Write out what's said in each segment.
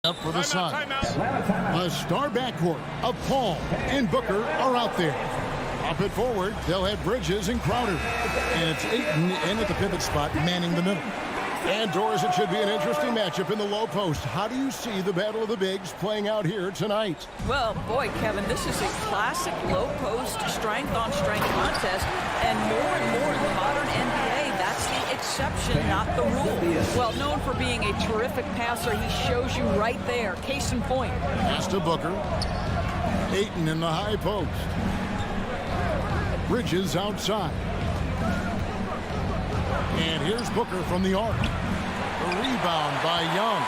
Up for the Suns. The star backcourt of Paul and Booker are out there. Up at forward, they'll have Bridges and Crowder. And it's Ayton in at the pivot spot, manning the middle. And Doris, it should be an interesting matchup in the low post. How do you see the battle of the bigs playing out here tonight? Well, boy, Kevin, this is a classic low post strength-on-strength contest. And more in the modern NBA, that's the exception, not the rule. Well, known for being a terrific passer, he shows you right there. Case in point. Pass to Booker. Ayton in the high post. Bridges outside. And here's Booker from the arc. The rebound by Young.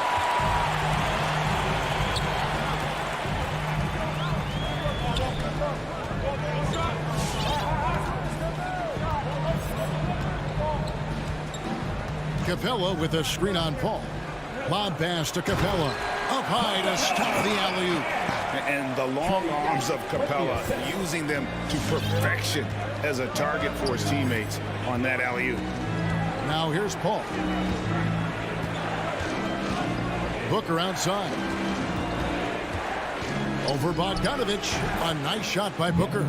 Capella with a screen on Paul. Lob pass to Capella. Up high to stop the alley-oop. And the long arms of Capella, using them to perfection as a target for his teammates on that alley-oop. Now here's Paul. Booker outside. Over Bogdanovich. A nice shot by Booker.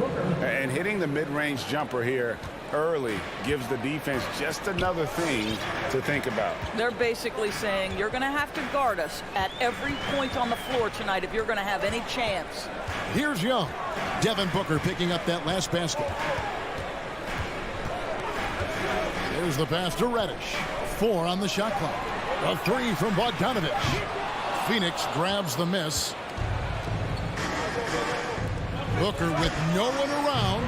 And hitting the mid-range jumper here early gives the defense just another thing to think about. They're basically saying you're going to have to guard us at every point on the floor tonight if you're going to have any chance. Here's Young. Devin Booker picking up that last basket. Here's the pass to Reddish. 4 on the shot clock. A 3 from Bogdanovich. Phoenix grabs the miss. Booker with no one around.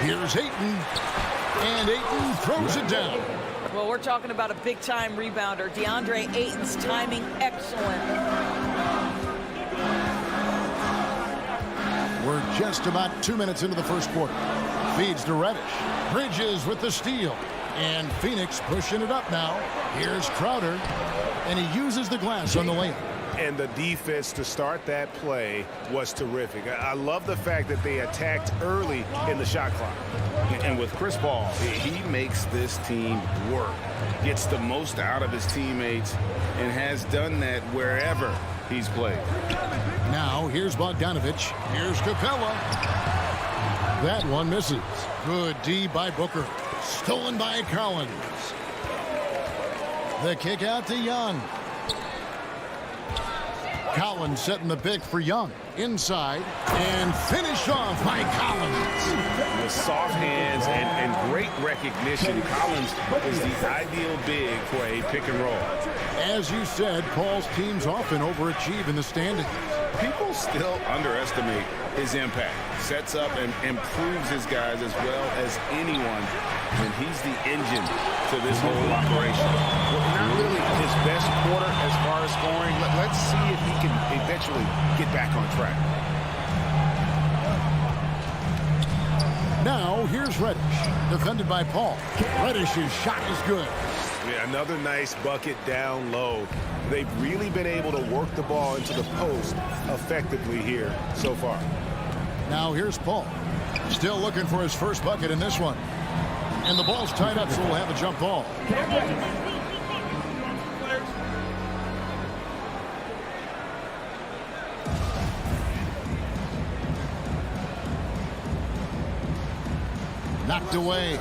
Here's Ayton. And Ayton throws it down. Well, we're talking about a big-time rebounder. DeAndre Ayton's timing excellent. We're just about 2 minutes into the first quarter. Feeds to Reddish. Bridges with the steal. And Phoenix pushing it up now. Here's Crowder. And he uses the glass on the layup. And the defense to start that play was terrific. I love the fact that they attacked early in the shot clock. And with Chris Paul, he makes this team work. Gets the most out of his teammates and has done that wherever he's played. Now here's Bogdanovich. Here's Capella. That one misses. Good D by Booker. Stolen by Collins. The kick out to Young. Collins setting the pick for Young. Inside. And finished off by Collins. With soft hands and great recognition, Collins is the ideal big for a pick and roll. As you said, Paul's teams often overachieve in the standings. People still underestimate his impact. Sets up and improves his guys as well as anyone. And he's the engine to this whole operation. Well, not really his best quarter as far as scoring. Let's see if he can eventually get back on track. Now, here's Reddish. Defended by Paul. Reddish's shot is good. Yeah, another nice bucket down low. They've really been able to work the ball into the post effectively here so far. Now here's Paul. Still looking for his first bucket in this one. And the ball's tied up, so we'll have a jump ball. Knocked away.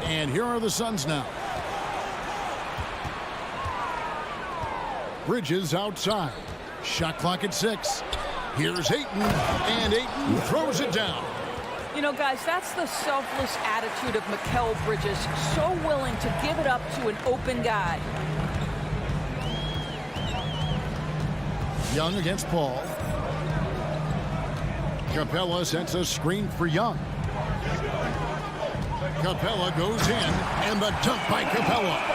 And here are the Suns now. Bridges outside. Shot clock at 6. Here's Ayton. And Ayton throws it down. You know, guys, that's the selfless attitude of Mikal Bridges. So willing to give it up to an open guy. Young against Paul. Capella sets a screen for Young. Capella goes in, and the dunk by Capella.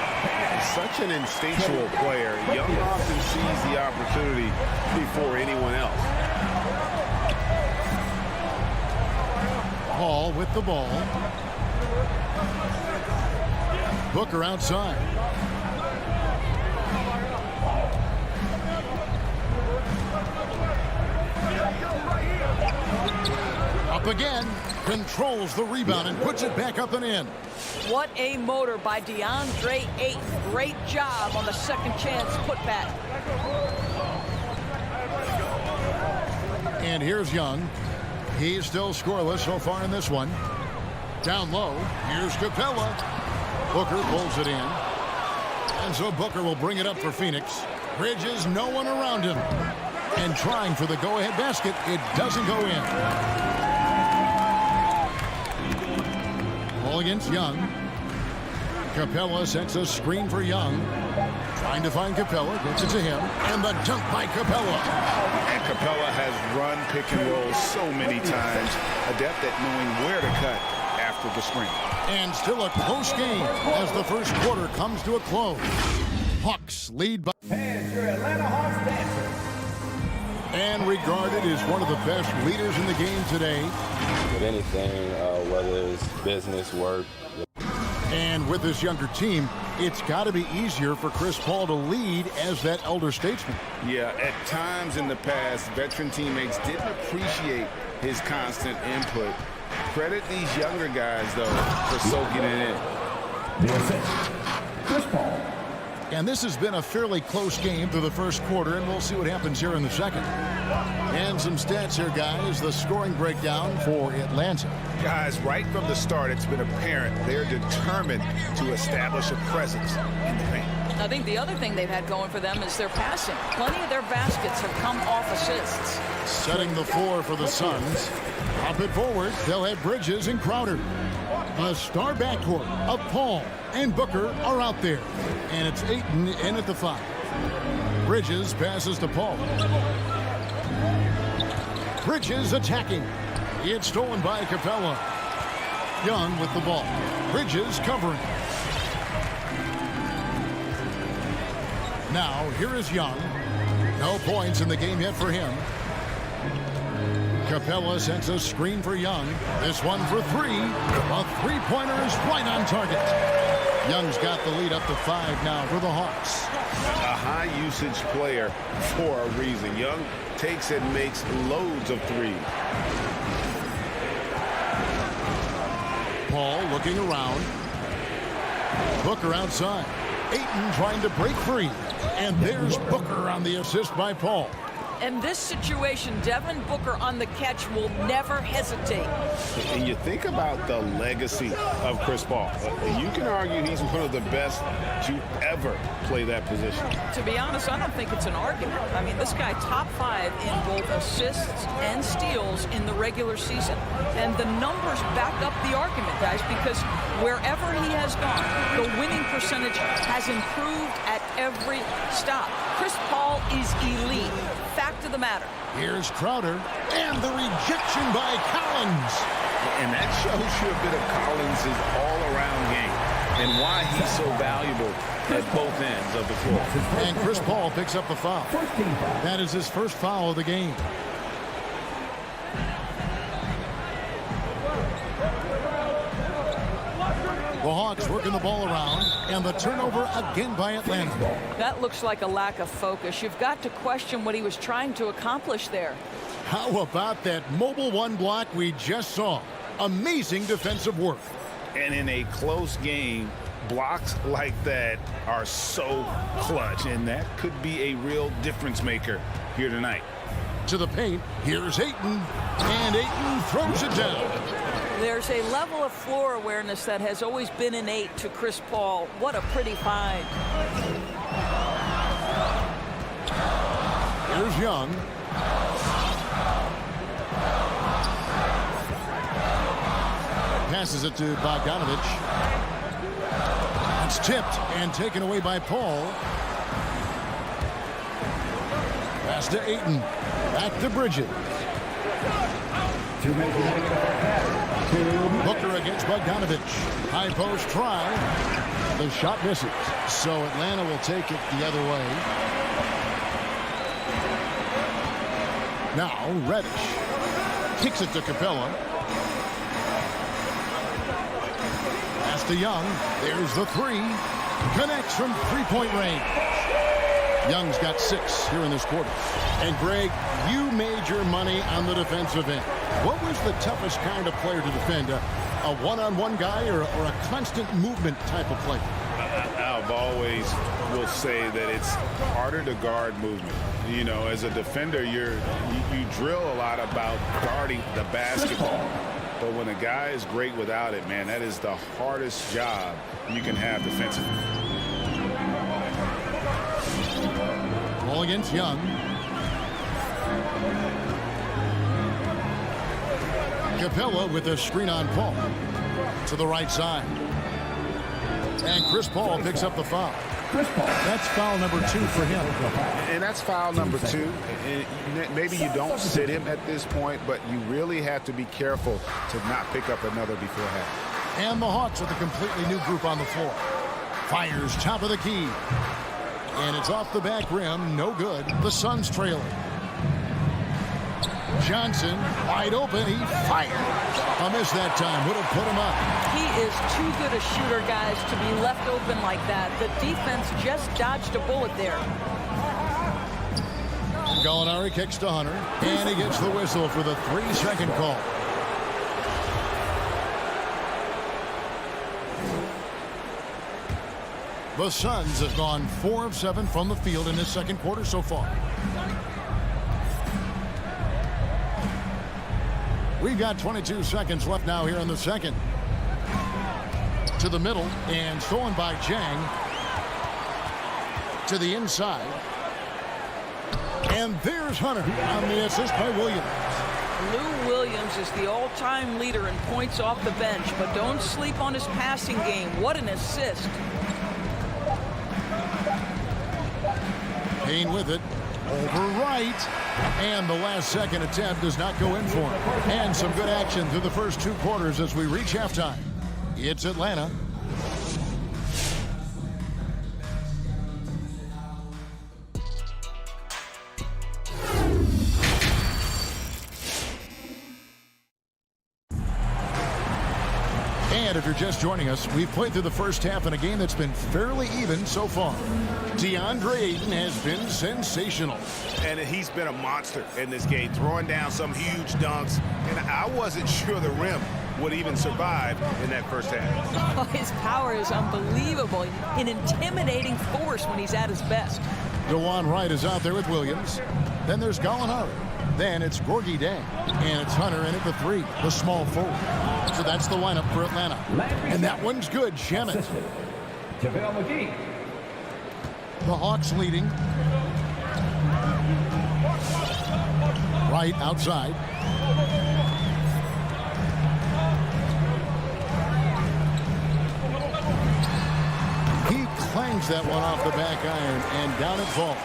Such an instinctual player. Young often sees the opportunity before anyone else. Paul with the ball. Booker outside. Up again. Controls the rebound and puts it back up and in. What a motor by DeAndre Ayton. Great job on the second chance putback. And here's Young. He's still scoreless so far in this one. Down low, here's Capella. Booker pulls it in. And so Booker will bring it up for Phoenix. Bridges, no one around him. And trying for the go-ahead basket, it doesn't go in. Ball against Young. Capella sets a screen for Young. Trying to find Capella, gets it to him. And the dunk by Capella. And Capella has run pick and roll so many times. Adept at knowing where to cut after the screen. And still a close game as the first quarter comes to a close. Hawks lead by... And your Atlanta Hawks dancer. And regarded as one of the best leaders in the game today. With anything, whether it's business, work. And with this younger team, it's got to be easier for Chris Paul to lead as that elder statesman. Yeah, at times in the past, veteran teammates didn't appreciate his constant input. Credit these younger guys, though, for soaking it in. The assist, Chris Paul. And this has been a fairly close game through the first quarter, and we'll see what happens here in the second. And some stats here, guys. The scoring breakdown for Atlanta. Guys, right from the start, it's been apparent they're determined to establish a presence in the paint. I think the other thing they've had going for them is their passing. Plenty of their baskets have come off assists. Setting the floor for the Suns. Up it forward, they'll have Bridges and Crowder. A star backcourt of Paul and Booker are out there. And it's Ayton in at the 5. Bridges passes to Paul. Bridges attacking. It's stolen by Capella. Young with the ball. Bridges covering. Now, here is Young. No points in the game yet for him. Capella sends a screen for Young. This one for 3. A three-pointer is right on target. Young's got the lead up to 5 now for the Hawks. A high-usage player for a reason. Young takes and makes loads of threes. Paul looking around. Booker outside. Ayton trying to break free. And there's Booker on the assist by Paul. In this situation, Devin Booker on the catch will never hesitate. And you think about the legacy of Chris Paul. You can argue he's one of the best to ever play that position. To be honest, I don't think it's an argument. I mean, this guy top 5 in both assists and steals in the regular season. And the numbers back up the argument, guys, because wherever he has gone, the winning percentage has improved at every stop. Chris Paul is elite. Fact of the matter. Here's Crowder, and the rejection by Collins. And that shows you a bit of Collins' all-around game and why he's so valuable at both ends of the floor. And Chris Paul picks up the foul. That is his first foul of the game. The Hawks working the ball around, and the turnover again by Atlanta. That looks like a lack of focus. You've got to question what he was trying to accomplish there. How about that mobile 1 block we just saw? Amazing defensive work. And in a close game, blocks like that are so clutch, and that could be a real difference maker here tonight. To the paint, here's Ayton, and Ayton throws it down. There's a level of floor awareness that has always been innate to Chris Paul. What a pretty find. Here's Young. Passes it to Bogdanovich. It's tipped and taken away by Paul. Pass to Ayton. Back to Bridges. Booker against Bogdanovich. High post try. The shot misses. So Atlanta will take it the other way. Now Reddish kicks it to Capella. Pass to Young. There's the 3. Connects from three-point range. Young's got 6 here in this quarter. And Greg, you made your money on the defensive end. What was the toughest kind of player to defend? A one-on-one guy or a constant movement type of player? I've always will say that it's harder to guard movement. You know, as a defender, you drill a lot about guarding the basketball. But when a guy is great without it, man, that is the hardest job you can have defensively. Ball against Young. Capella with a screen on Paul to the right side. And Chris Paul picks up the foul. That's foul number 2 for him. And that's foul number 2. And maybe you don't sit him at this point, but you really have to be careful to not pick up another before half. And the Hawks with a completely new group on the floor. Fires top of the key. And it's off the back rim. No good. The Suns trailing. Johnson wide open. He fired. A miss that time. Would have put him up. He is too good a shooter, guys, to be left open like that. The defense just dodged a bullet there. Gallinari kicks to Hunter. And he gets the whistle for the 3-second call. The Suns have gone 4 of 7 from the field in this second quarter so far. We've got 22 seconds left now here in the second. To the middle and stolen by Jang. To the inside. And there's Hunter on the assist by Williams. Lou Williams is the all-time leader in points off the bench, but don't sleep on his passing game. What an assist. Payne with it. Over right. And the last second attempt does not go in for him. And some good action through the first 2 quarters as we reach halftime. It's Atlanta. And if you're just joining us, we've played through the first half in a game that's been fairly even so far. DeAndre Ayton has been sensational. And he's been a monster in this game, throwing down some huge dunks. And I wasn't sure the rim would even survive in that first half. Oh, his power is unbelievable. An intimidating force when he's at his best. DeJuan Wright is out there with Williams. Then there's Gallinari. Then it's Gorgie Dang. And it's Hunter in at the 3, the small forward. So that's the lineup for Atlanta. And that one's good. Shemet. JaVale McGee. The Hawks leading. Right outside. He clangs that one off the back iron, and down it falls.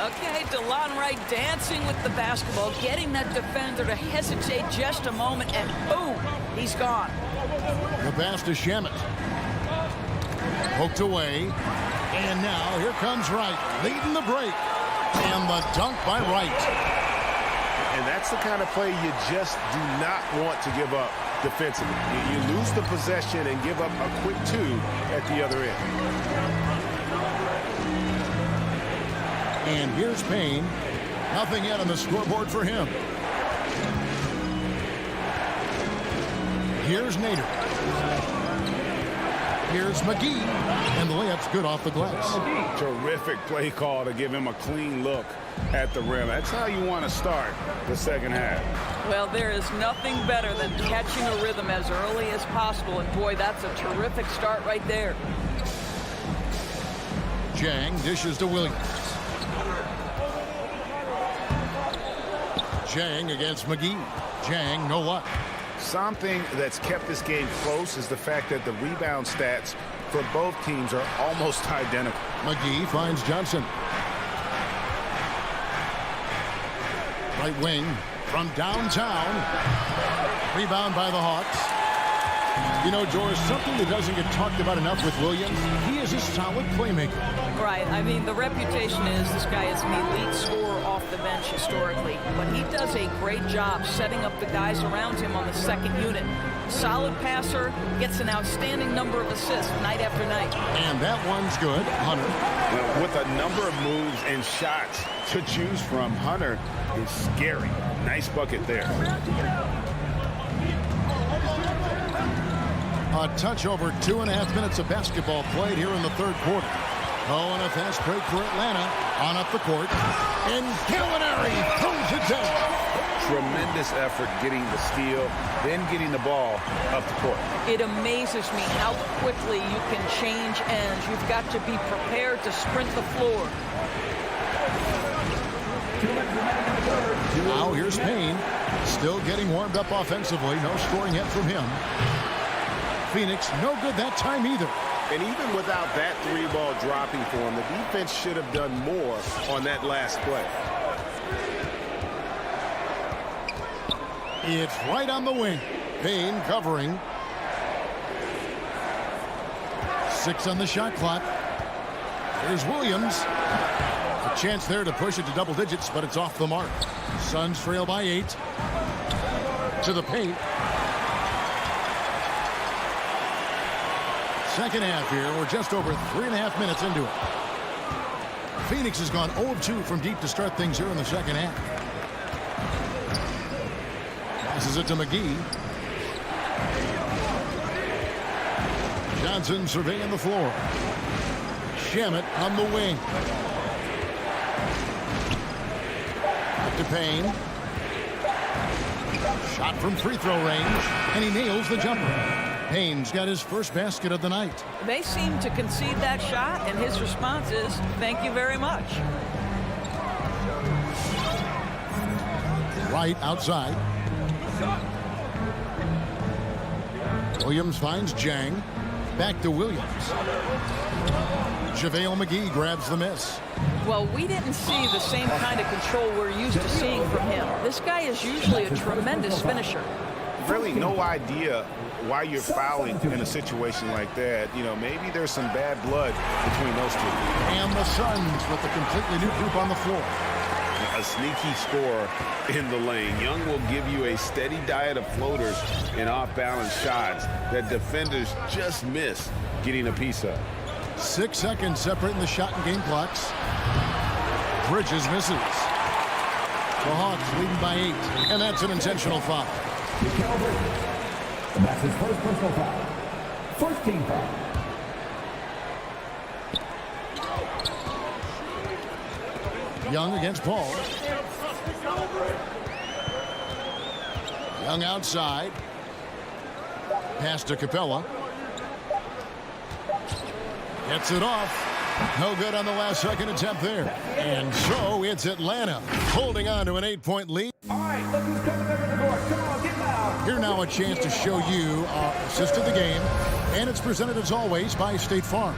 Okay, DeLon Wright dancing with the basketball, getting that defender to hesitate just a moment, and boom, he's gone. The pass to Shemet. Poked away. And now here comes Wright, leading the break. And the dunk by Wright. And that's the kind of play you just do not want to give up defensively. You lose the possession and give up a quick 2 at the other end. And here's Payne. Nothing yet on the scoreboard for him. Here's Nader. Here's McGee. And the layup's good off the glass. Terrific play call to give him a clean look at the rim. That's how you want to start the second half. Well, there is nothing better than catching a rhythm as early as possible. And, boy, that's a terrific start right there. Jang dishes to Williams. Jang against McGee. Jang, no luck. Something that's kept this game close is the fact that the rebound stats for both teams are almost identical. McGee finds Johnson. Right wing from downtown. Rebound by the Hawks. You know, George, something that doesn't get talked about enough with Williams, he is a solid playmaker. Right. I mean, the reputation is this guy is an elite scorer off the bench historically, but he does a great job setting up the guys around him on the second unit. Solid passer, gets an outstanding number of assists night after night. And that one's good. Hunter. Now, with a number of moves and shots to choose from, Hunter is scary. Nice bucket there. A touch over 2.5 minutes of basketball played here in the third quarter. Oh, and a fast break for Atlanta. On up the court. And Gallinari throws it down. Tremendous effort getting the steal, then getting the ball up the court. It amazes me how quickly you can change ends. You've got to be prepared to sprint the floor. Now here's Payne. Still getting warmed up offensively. No scoring yet from him. Phoenix, no good that time either. And even without that three-ball dropping for him, the defense should have done more on that last play. It's right on the wing. Payne covering. 6 on the shot clock. Here's Williams. A chance there to push it to double digits, but it's off the mark. Suns trail by 8. To the paint. Second half here. We're just over 3.5 minutes into it. Phoenix has gone 0 of 2 from deep to start things here in the second half. Passes it to McGee. Johnson surveying the floor. Shamet on the wing. Up to Payne. Shot from free throw range, and he nails the jumper. Payne's got his first basket of the night. They seem to concede that shot, and his response is, thank you very much. Right outside. Williams finds Jang. Back to Williams. JaVale McGee grabs the miss. Well, we didn't see the same kind of control we're used to seeing from him. This guy is usually a tremendous finisher. Really no idea why you're fouling in a situation like that. You know, maybe there's some bad blood between those two. And the Suns with a completely new group on the floor. A sneaky scorer in the lane. Young will give you a steady diet of floaters and off-balance shots that defenders just miss getting a piece of. 6 seconds separating the shot and game clocks. Bridges misses. The Hawks leading by 8, and that's an intentional foul. And that's his first personal foul. First team foul. Young against Paul. Young outside. Pass to Capella. Gets it off. No good on the last second attempt there. And so it's Atlanta holding on to an 8-point lead. All right, look who's coming over the court. Come on, get loud. Here now a chance to show you our assist of the game. And it's presented as always by State Farm.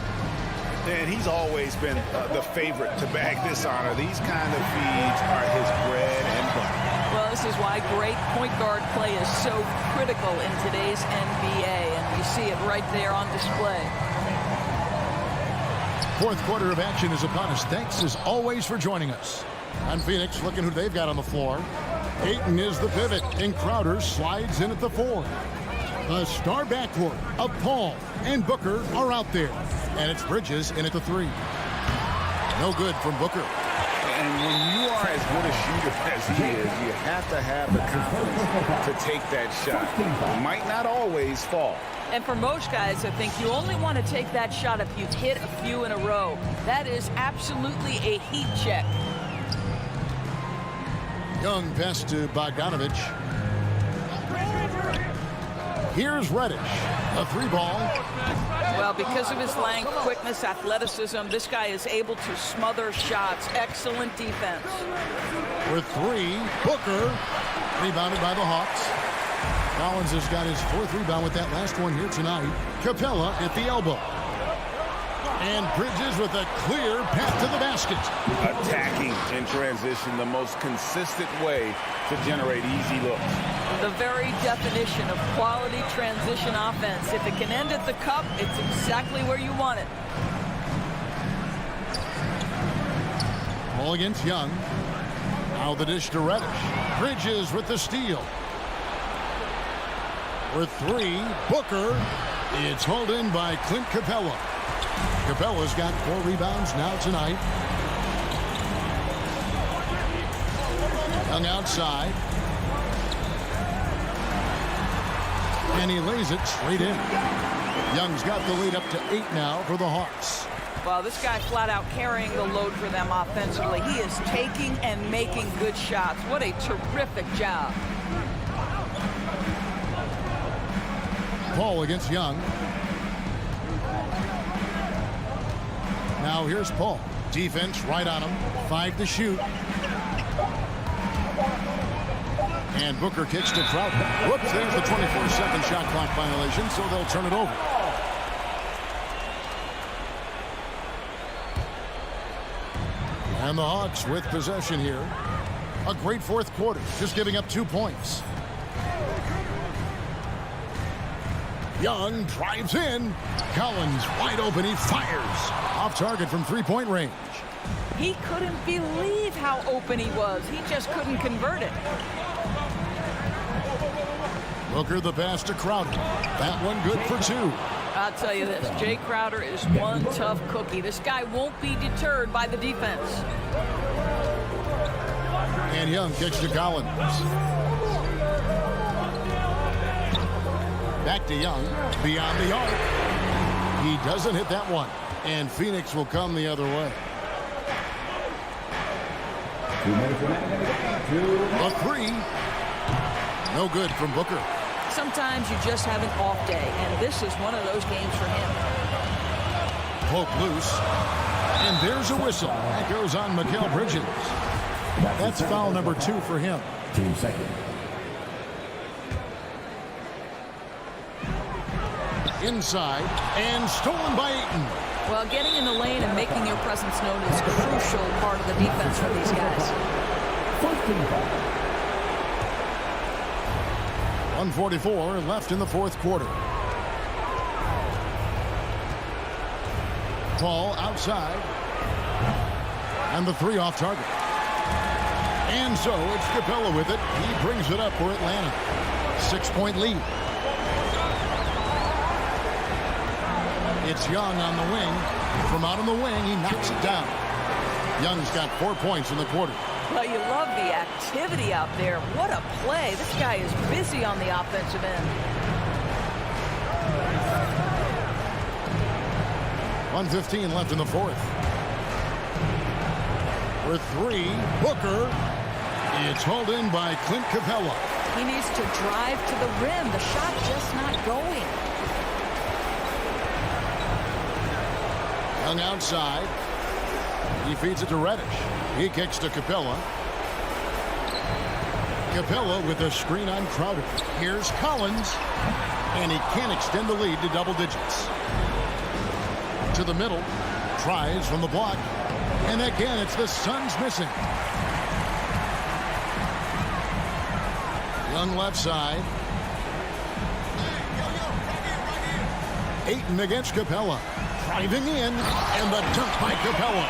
And he's always been the favorite to bag this honor. These kind of feeds are his bread and butter. Well, this is why great point guard play is so critical in today's NBA, and you see it right there on display. Fourth quarter of action is upon us. Thanks as always for joining us. On Phoenix, looking who they've got on the floor. Ayton is the pivot, and Crowder slides in at the 4. The star backcourt of Paul and Booker are out there. And it's Bridges in at the 3. No good from Booker. And when you are as good a shooter as he is, you have to have the confidence to take that shot. It might not always fall. And for most guys, I think you only want to take that shot if you've hit a few in a row. That is absolutely a heat check. Young pass to Bogdanovich. Here's Reddish. A 3-ball. Well, because of his length, quickness, athleticism, this guy is able to smother shots. Excellent defense. For 3, Booker. Rebounded by the Hawks. Collins has got his 4th rebound with that last one here tonight. Capella at the elbow. And Bridges with a clear path to the basket. Attacking in transition, the most consistent way to generate easy looks. The very definition of quality transition offense. If it can end at the cup, it's exactly where you want it. Ball against Young. Now the dish to Reddish. Bridges with the steal. For 3, Booker. It's hauled in by Clint Capella. Capella's got 4 rebounds now tonight. Young outside. And he lays it straight in. Young's got the lead up to 8 now for the Hawks. Well, this guy flat out carrying the load for them offensively. He is taking and making good shots. What a terrific job. Paul against Young. Now here's Paul. Defense right on him. 5 to shoot. And Booker kicks to Trout. Whoops, there's the 24-second shot clock violation, so they'll turn it over. And the Hawks with possession here. A great fourth quarter, just giving up 2 points. Young drives in. Collins wide open. He fires. Off target from three-point range. He couldn't believe how open he was. He just couldn't convert it. Booker the pass to Crowder. That one good for 2. I'll tell you this, Jay Crowder is one tough cookie. This guy won't be deterred by the defense. And Young kicks to Collins. Back to Young, beyond the arc. He doesn't hit that one, and Phoenix will come the other way. 2 minutes remaining. A 3. No good from Booker. Sometimes you just have an off day, and this is one of those games for him. Poke loose, and there's a whistle. That goes on Mikal Bridges. That's foul number 2 for him. Team second. Inside, and stolen by Ayton. Well, getting in the lane and making your presence known is a crucial part of the defense for these guys. 1:44 left in the fourth quarter. Paul outside. And the 3 off target. And so it's Capella with it. He brings it up for Atlanta. 6-point lead. It's Young on the wing. From out on the wing, he knocks it down. Young's got 4 points in the quarter. Well, you love the activity out there. What a play. This guy is busy on the offensive end. 1:15 left in the fourth. For 3, Booker. It's hauled in by Clint Capella. He needs to drive to the rim. The shot just not going. Young outside. He feeds it to Reddish. He kicks to Capella. Capella with a screen on Crowder. Here's Collins. And he can't extend the lead to double digits. To the middle. Tries from the block. And again, it's the Suns missing. Young left side. Ayton against Capella. Driving in, and the dunk by Capella.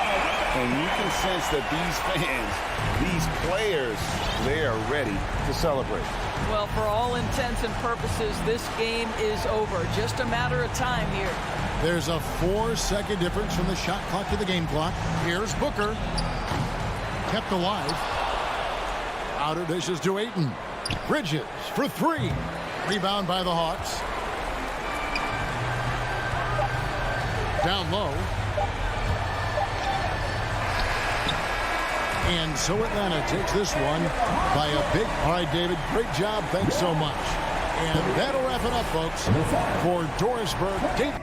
And you can sense that these fans, these players, they are ready to celebrate. Well, for all intents and purposes, this game is over. Just a matter of time here. There's a 4-second difference from the shot clock to the game clock. Here's Booker. Kept alive. Outer dishes to Ayton. Bridges for 3. Rebound by the Hawks. Down low. And so Atlanta takes this one by a big... All right, David, great job. Thanks so much. And that'll wrap it up, folks. For Dorisburg, David.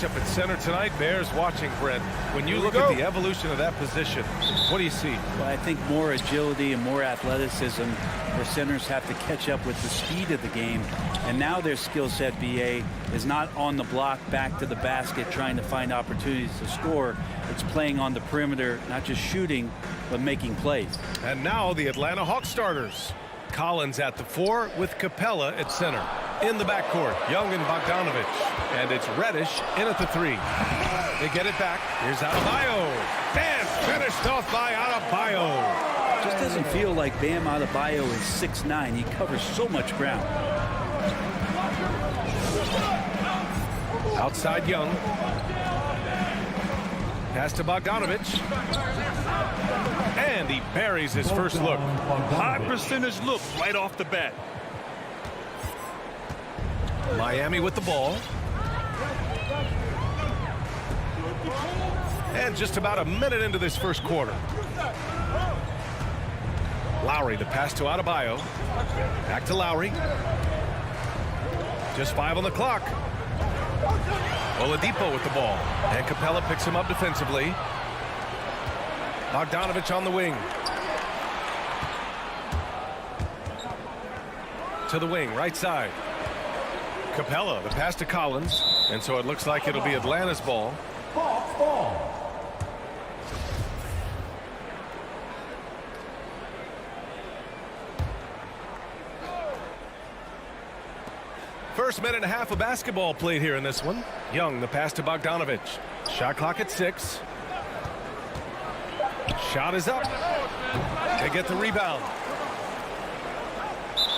matchup at center tonight bears watching, Brent. When you look at the evolution of that position, what do you see? Well, I think more agility and more athleticism. Their centers have to catch up with the speed of the game. And now their skill set, BA, is not on the block back to the basket trying to find opportunities to score. It's playing on the perimeter, not just shooting, but making plays. And now the Atlanta Hawks starters. Collins at the 4 with Capella at center. In the backcourt, Young and Bogdanovich. And it's Reddish in at the 3. They get it back. Here's Adebayo. And finished off by Adebayo. Just doesn't feel like Bam Adebayo is 6'9". He covers so much ground. Outside Young. Pass to Bogdanovich. And he buries his first look. High percentage look right off the bat. Miami with the ball. And just about a minute into this first quarter. Lowry, the pass to Adebayo. Back to Lowry. Just 5 on the clock. Oladipo with the ball. And Capella picks him up defensively. Bogdanovich on the wing. To the wing, right side. Capella, the pass to Collins. And so it looks like it'll be Atlanta's ball. First minute and a half of basketball played here in this one. Young, the pass to Bogdanovich. Shot clock at 6. Shot is up. They get the rebound.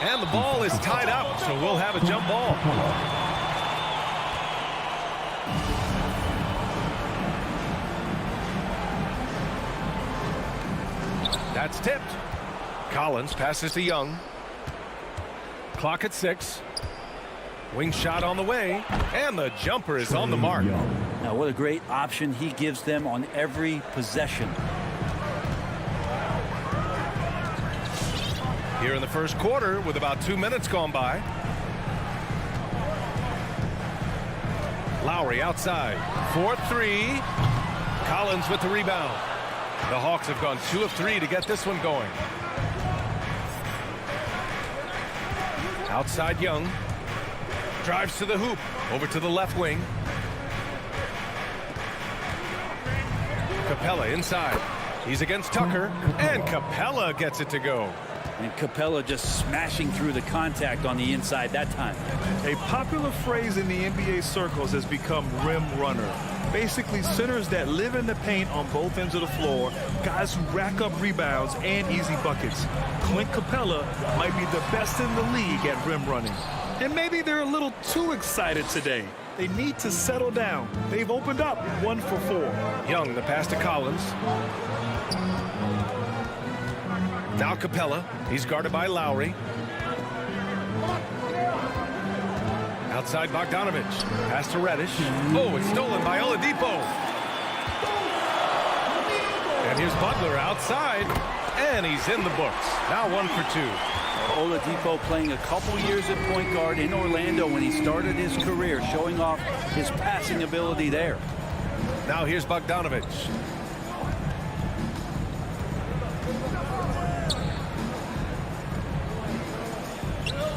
And the ball is tied up, so we'll have a jump ball. That's tipped. Collins passes to Young. Clock at 6. Wing shot on the way, and the jumper is on the mark. Now, what a great option he gives them on every possession. Here in the first quarter, with about 2 minutes gone by. Lowry outside. 4-3. Collins with the rebound. The Hawks have gone 2 of 3 to get this one going. Outside Young. Drives to the hoop. Over to the left wing. Capella inside. He's against Tucker. And Capella gets it to go. And Capella just smashing through the contact on the inside that time. A popular phrase in the NBA circles has become rim runner. Basically, centers that live in the paint on both ends of the floor, guys who rack up rebounds and easy buckets. Clint Capella might be the best in the league at rim running. And maybe they're a little too excited today. They need to settle down. They've opened up 1 for 4. Young, the pass to Collins. Now Capella. He's guarded by Lowry. Outside Bogdanovich. Pass to Reddish. Oh, it's stolen by Oladipo. And here's Butler outside. And he's in the books. Now 1 for 2. Oladipo playing a couple years at point guard in Orlando when he started his career, showing off his passing ability there. Now here's Bogdanovich.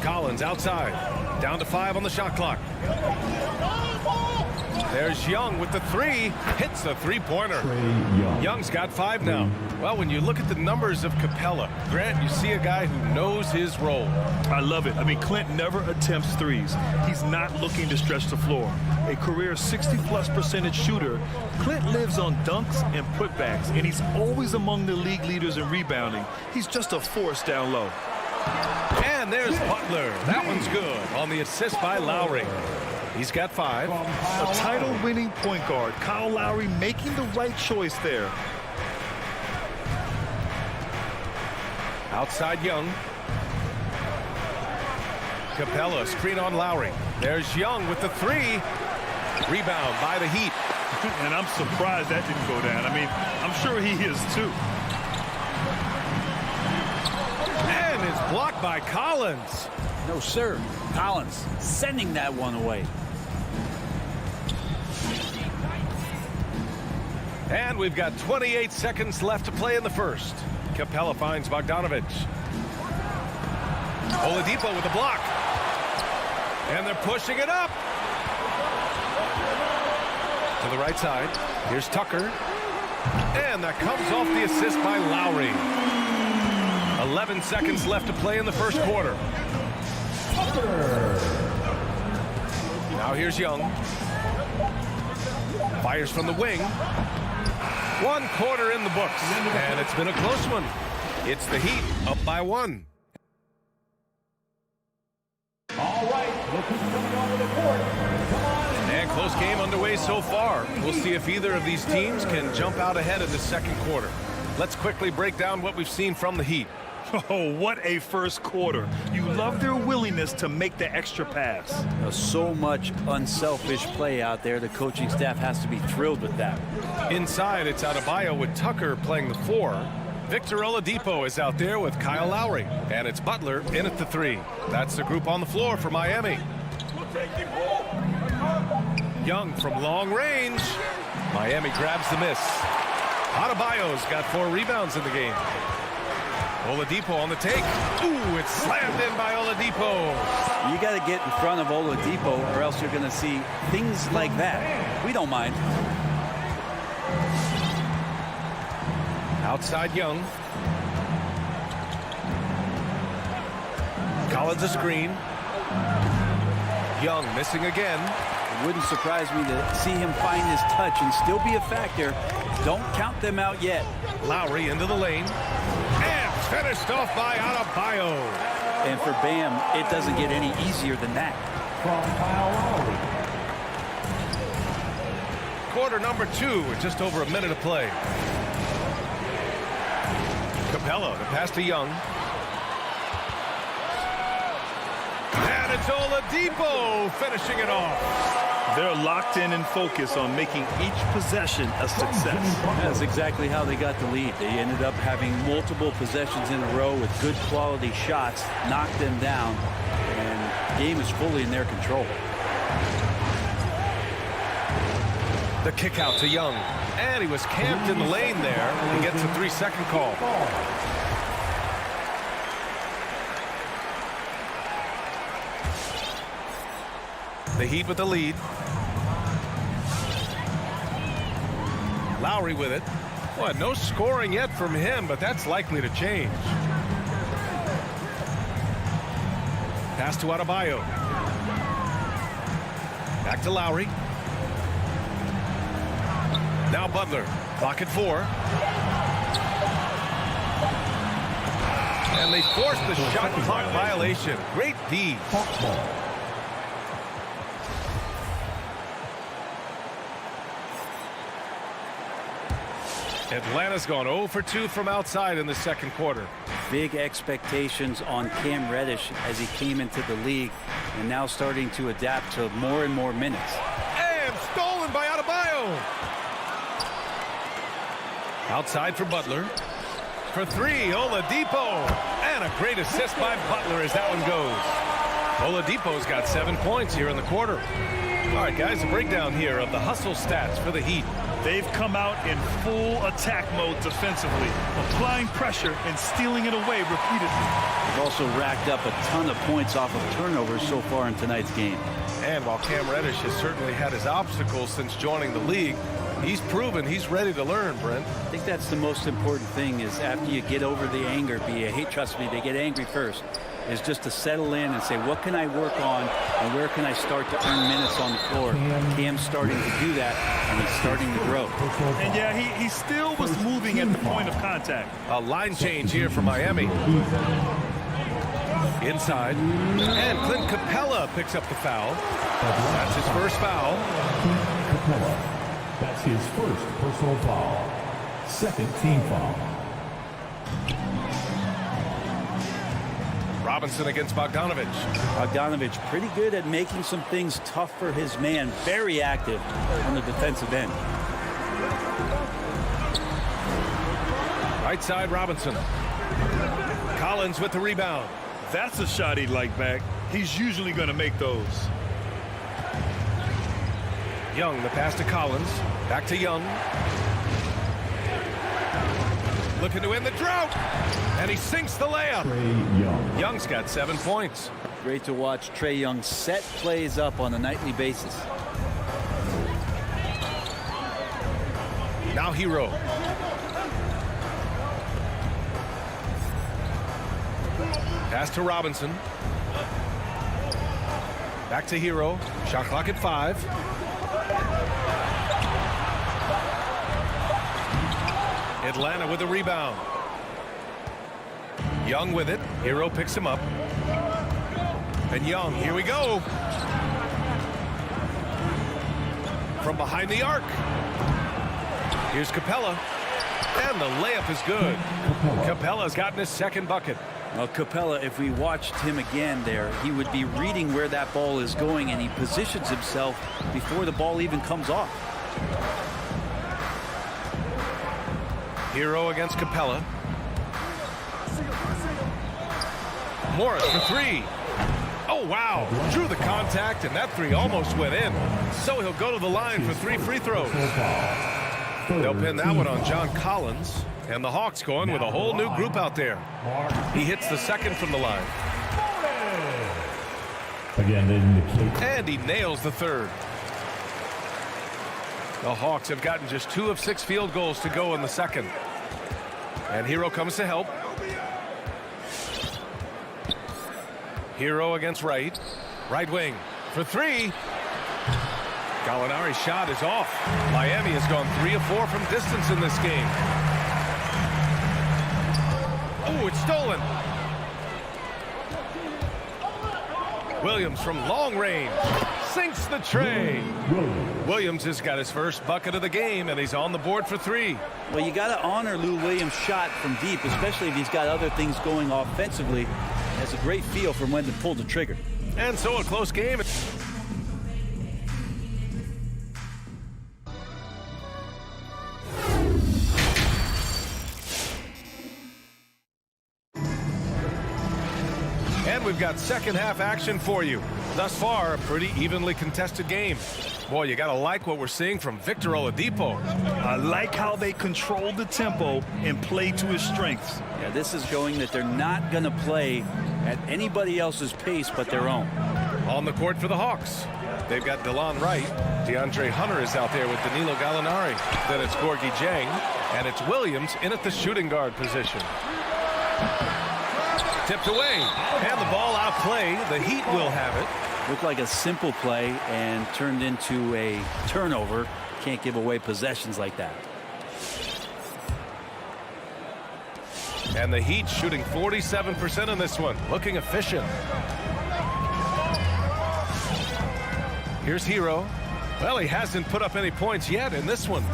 Collins outside. Down to 5 on the shot clock. There's Young with the 3. Hits the three-pointer. Young's got 5 now. Well, when you look at the numbers of Capella, Grant, you see a guy who knows his role. I love it. I mean, Clint never attempts threes. He's not looking to stretch the floor. A career 60+% shooter, Clint lives on dunks and putbacks, and he's always among the league leaders in rebounding. He's just a force down low. And there's Butler. That one's good on the assist by Lowry. He's got 5. A title-winning point guard, Kyle Lowry, making the right choice there. Outside Young. Capella, screen on Lowry. There's Young with the 3. Rebound by the Heat. And I'm surprised that didn't go down. I mean, I'm sure he is too. And it's blocked by Collins. No, sir. Collins sending that one away. And we've got 28 seconds left to play in the first. Capella finds Bogdanovich. Oladipo with the block. And they're pushing it up. To the right side. Here's Tucker. And that comes off the assist by Lowry. 11 seconds left to play in the first quarter. Now here's Young. Fires from the wing. 1 quarter in the books. And it's been a close one. It's the Heat up by 1. All right, look who's coming onto the court. Come on. And close game underway so far. We'll see if either of these teams can jump out ahead in the second quarter. Let's quickly break down what we've seen from the Heat. Oh, what a first quarter. You love their willingness to make the extra pass. So much unselfish play out there. The coaching staff has to be thrilled with that. Inside, it's Adebayo with Tucker playing the 4. Victor Oladipo is out there with Kyle Lowry. And it's Butler in at the 3. That's the group on the floor for Miami. Young from long range. Miami grabs the miss. Adebayo's got 4 rebounds in the game. Oladipo on the take. Ooh, it's slammed in by Oladipo. You got to get in front of Oladipo or else you're going to see things like that. We don't mind. Outside Young. Collins a screen. Young missing again. It wouldn't surprise me to see him find his touch and still be a factor. Don't count them out yet. Lowry into the lane. And finished off by Adebayo. And for Bam, it doesn't get any easier than that. From Kyle Lowry. Quarter number 2 with just over a minute of play. Capella, the pass to Young. And it's Oladipo finishing it off. They're locked in and focused on making each possession a success. That's exactly how they got the lead. They ended up having multiple possessions in a row with good quality shots, knocked them down, and the game is fully in their control. The kick out to Young. And he was camped in the lane there and gets a 3-second call. The Heat with the lead. Lowry with it. Well, no scoring yet from him, but that's likely to change. Pass to Adebayo. Back to Lowry. Now Butler. Clock at 4. And they forced the shot clock violation. Great D. Atlanta's gone 0 for 2 from outside in the second quarter. Big expectations on Cam Reddish as he came into the league and now starting to adapt to more and more minutes. And stolen by Adebayo. Outside for Butler. For 3, Oladipo. And a great assist by Butler as that one goes. Oladipo's got 7 points here in the quarter. All right, guys, a breakdown here of the hustle stats for the Heat. They've come out in full attack mode defensively, applying pressure and stealing it away repeatedly. They've also racked up a ton of points off of turnovers so far in tonight's game. And while Cam Reddish has certainly had his obstacles since joining the league, he's proven he's ready to learn, Brent. I think that's the most important thing is after you get over the anger, trust me, they get angry first, is just to settle in and say, what can I work on and where can I start to earn minutes on the floor? Cam's starting to do that, and he's starting to grow. And yeah, he still was moving at the point of contact. A line change here for Miami. Inside. And Clint Capella picks up the foul. That's his first foul. Capella. That's his first personal foul. Second team foul. Robinson against Bogdanovich. Bogdanovich pretty good at making some things tough for his man. Very active on the defensive end. Right side, Robinson. Collins with the rebound. That's a shot he'd like back. He's usually going to make those. Young, the pass to Collins. Back to Young. Looking to end the drought. And he sinks the layup. Trae Young. Young's got 7 points. Great to watch Trae Young set plays up on a nightly basis. Now Hero. Pass to Robinson. Back to Hero. Shot clock at 5. Atlanta with a rebound. Young with it. Hero picks him up. And Young, here we go. From behind the arc. Here's Capella. And the layup is good. Capella's gotten his second bucket. Well, Capella, if we watched him again there, he would be reading where that ball is going, and he positions himself before the ball even comes off. Hero against Capella. Morris for 3. Oh, wow. Drew the contact, and that 3 almost went in. So he'll go to the line for 3 free throws. They'll pin that one on John Collins. And the Hawks going with a whole new group out there. He hits the second from the line. Again, indicate. And he nails the third. The Hawks have gotten just 2 of 6 field goals to go in the second. And Hero comes to help. Hero against Wright. Right wing for 3. Gallinari's shot is off. Miami has gone 3 of 4 from distance in this game. Oh, it's stolen. Williams from long range sinks the tray. Williams has got his first bucket of the game, and he's on the board for 3. Well, you got to honor Lou Williams' shot from deep, especially if he's got other things going offensively. He has a great feel for when to pull the trigger. And so a close game. And we've got second half action for you. Thus far, a pretty evenly contested game. Boy, you gotta like what we're seeing from Victor Oladipo. I like how they control the tempo and play to his strengths. Yeah, this is showing that they're not going to play at anybody else's pace but their own. On the court for the Hawks, they've got DeLon Wright. DeAndre Hunter is out there with Danilo Gallinari. Then it's Gorgui Dieng, and it's Williams in at the shooting guard position. Tipped away, and the ball outplay. The Heat will have it. Looked like a simple play and turned into a turnover. Can't give away possessions like that. And the Heat shooting 47% in this one, looking efficient. Here's Hero. Well, he hasn't put up any points yet in this one.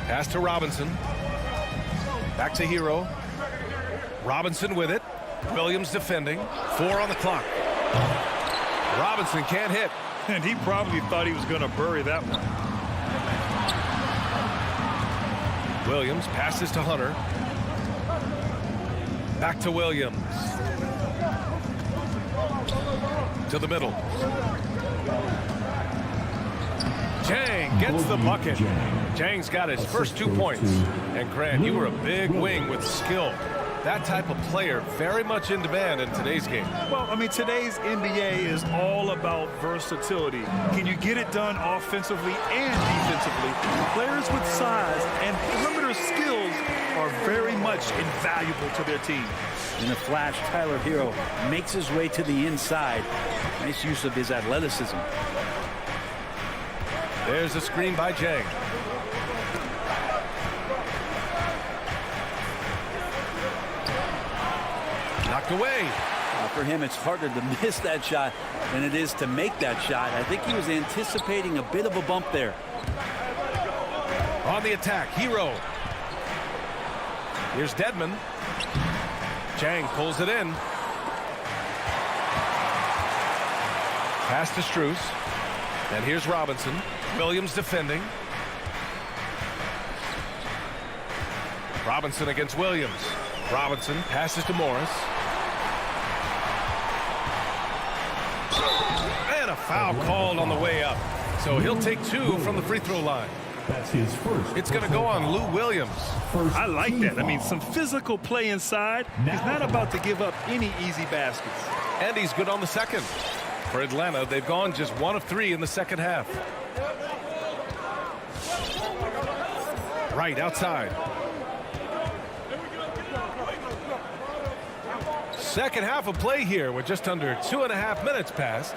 Pass to Robinson. Back to Hero. Robinson with it. Williams defending. 4 on the clock. Robinson can't hit. And he probably thought he was going to bury that one. Williams passes to Hunter. Back to Williams. To the middle. Dieng gets the bucket. Dieng's got his first 2 points. And Grant, you were a big wing with skill. That type of player very much in demand in today's game. Well, I mean, today's NBA is all about versatility. Can you get it done offensively and defensively? Players with size and perimeter skills are very much invaluable to their team. In the flash, Tyler Hero makes his way to the inside. Nice use of his athleticism. There's a screen by Dieng. Knocked away. For him, it's harder to miss that shot than it is to make that shot. I think he was anticipating a bit of a bump there. On the attack, Hero. Here's Dedmon. Dieng pulls it in. Pass to Strus. And here's Robinson. Williams defending. Robinson against Williams. Robinson passes to Morris. And a foul called on the way up. So he'll take 2 from the free throw line. That's his first. It's going to go on Lou Williams. I like that. I mean, some physical play inside. He's not about to give up any easy baskets. And he's good on the second. For Atlanta, they've gone just 1 of 3 in the second half. Right outside. Second half of play here with just under 2.5 minutes passed.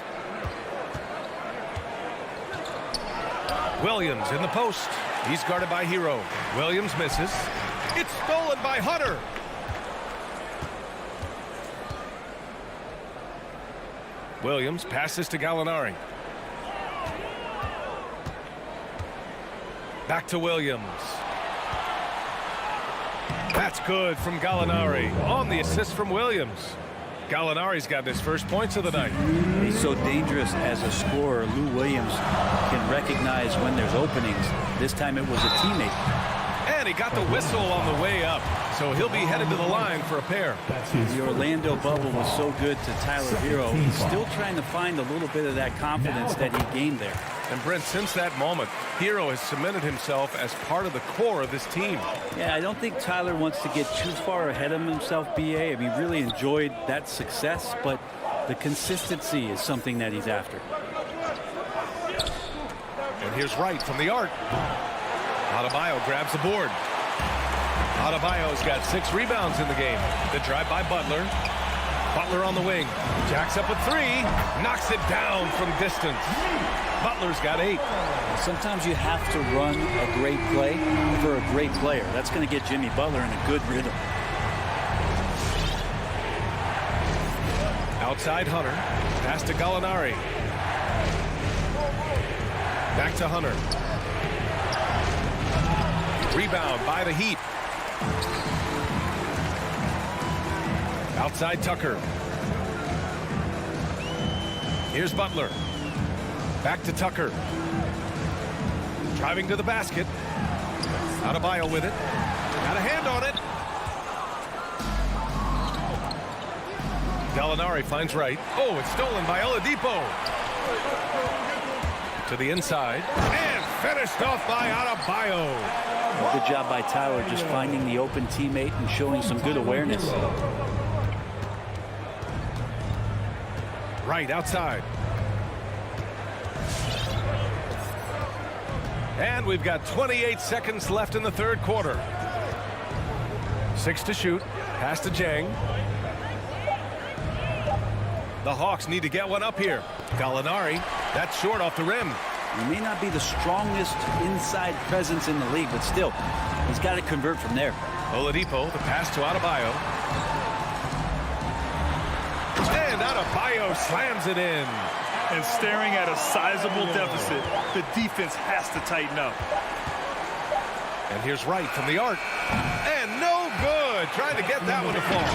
Williams in the post. He's guarded by Hero. Williams misses. It's stolen by Hunter. Williams passes to Gallinari. Back to Williams. That's good from Gallinari on the assist from Williams. Gallinari's got his first points of the night. He's so dangerous as a scorer. Lou Williams can recognize when there's openings. This time it was a teammate. And he got the whistle on the way up. So he'll be headed to the line for a pair. The Orlando bubble was so good to Tyler Hero. He's still trying to find a little bit of that confidence that he gained there. And Brent, since that moment, Hero has cemented himself as part of the core of this team. Yeah, I don't think Tyler wants to get too far ahead of himself, BA. I mean, really enjoyed that success, but the consistency is something that he's after. And here's Wright from the arc. Adebayo grabs the board. Adebayo's got 6 rebounds in the game. The drive by Butler. Butler on the wing. Jacks up with 3. Knocks it down from distance. Butler's got 8. Sometimes you have to run a great play for a great player. That's going to get Jimmy Butler in a good rhythm. Outside Hunter. Pass to Gallinari. Back to Hunter. Rebound by the Heat. Outside Tucker. Here's Butler. Back to Tucker. Driving to the basket. Adebayo with it. Got a hand on it. Gallinari finds Wright. Oh, it's stolen by Oladipo. To the inside. And finished off by Adebayo. Good job by Tyler just finding the open teammate and showing some good awareness. Right outside. And we've got 28 seconds left in the third quarter. 6 to shoot. Pass to Jang. The Hawks need to get one up here. Gallinari. That's short off the rim. He may not be the strongest inside presence in the league, but still, he's got to convert from there. Oladipo, the pass to Adebayo. And Adebayo slams it in. And staring at a sizable deficit, the defense has to tighten up. And here's Wright from the arc. And no good. Trying to get that one to fall.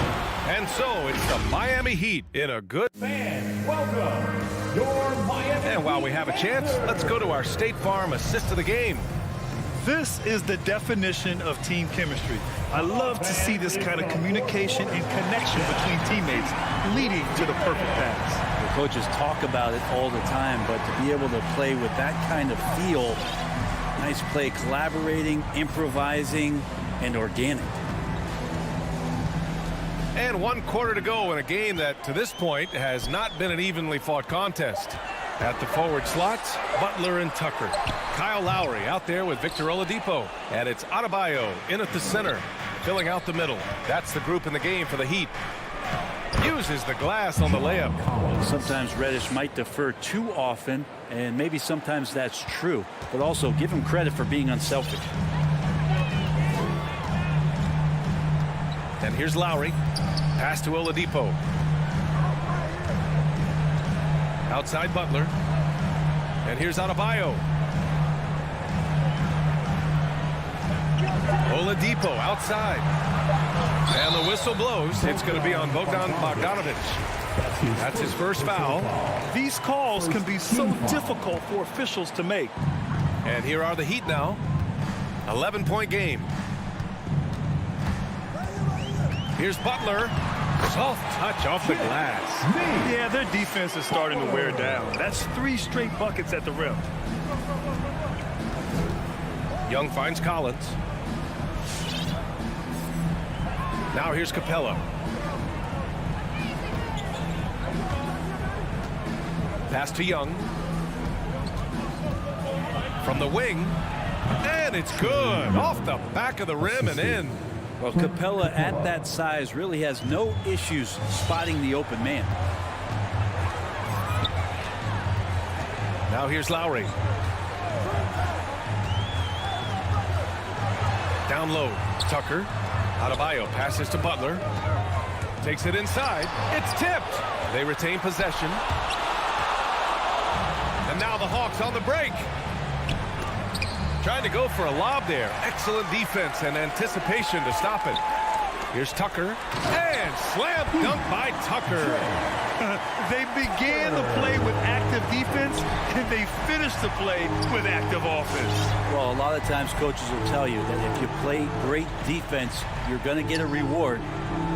And so it's the Miami Heat in a good... Fans, welcome your Miami. And while we have a chance, let's go to our State Farm assist of the game. This is the definition of team chemistry. I love to see this kind of communication and connection between teammates leading to the perfect pass. The coaches talk about it all the time, but to be able to play with that kind of feel, nice play, collaborating, improvising, and organic. And 1 quarter to go in a game that, to this point, has not been an evenly fought contest. At the forward slots, Butler and Tucker. Kyle Lowry out there with Victor Oladipo. And it's Adebayo in at the center, filling out the middle. That's the group in the game for the Heat. Uses the glass on the layup. Sometimes Reddish might defer too often, and maybe sometimes that's true. But also give him credit for being unselfish. And here's Lowry. Pass to Oladipo. Outside Butler. And here's Adebayo. Oladipo outside. And the whistle blows. It's going to be on Bogdan Bogdanovic. That's his first foul. These calls can be so difficult for officials to make. And here are the Heat now. 11-point game. Here's Butler. Soft touch off the glass. Yeah, their defense is starting to wear down. That's 3 straight buckets at the rim. Young finds Collins. Now here's Capella. Pass to Young. From the wing. And it's good. Off the back of the rim and in. Well, Capella at that size really has no issues spotting the open man. Now here's Lowry. Down low, Tucker. Adebayo passes to Butler. Takes it inside. It's tipped. They retain possession. And now the Hawks on the break. Trying to go for a lob there. Excellent defense and anticipation to stop it. Here's Tucker. And slam dunk by Tucker. They began the play with active defense, and they finished the play with active offense. Well, a lot of times coaches will tell you that if you play great defense, you're going to get a reward.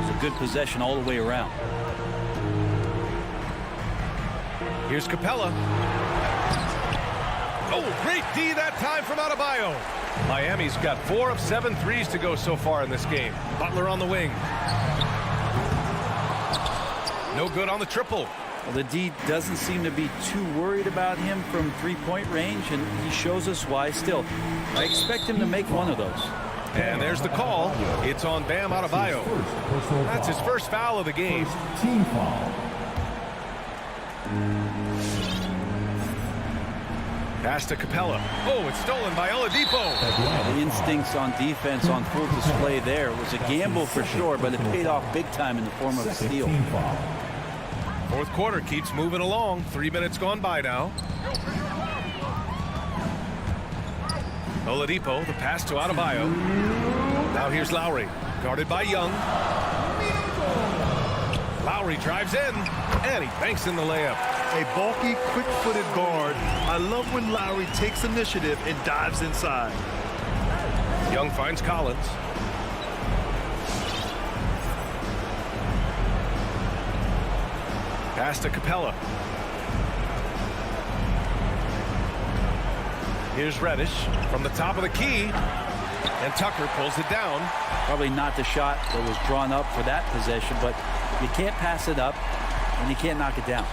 It's a good possession all the way around. Here's Capella. Oh, great D that time from Adebayo. Miami's got 4 of 7 threes to go so far in this game. Butler on the wing. No good on the triple. Well, the D doesn't seem to be too worried about him from three-point range, and he shows us why still. I expect him to make one of those. And there's the call. It's on Bam Adebayo. That's his first foul of the game. Team foul. Pass to Capella. Oh, it's stolen by Oladipo. The instincts on defense on full display there. It was a gamble for sure, but it paid off big time in the form of a steal. Fourth quarter keeps moving along. 3 minutes gone by now. Oladipo, the pass to Adebayo. Now here's Lowry, guarded by Young. Lowry drives in, and he banks in the layup. A bulky, quick-footed guard. I love when Lowry takes initiative and dives inside. Young finds Collins. Pass to Capella. Here's Reddish from the top of the key. And Tucker pulls it down. Probably not the shot that was drawn up for that possession, but you can't pass it up, and you can't knock it down.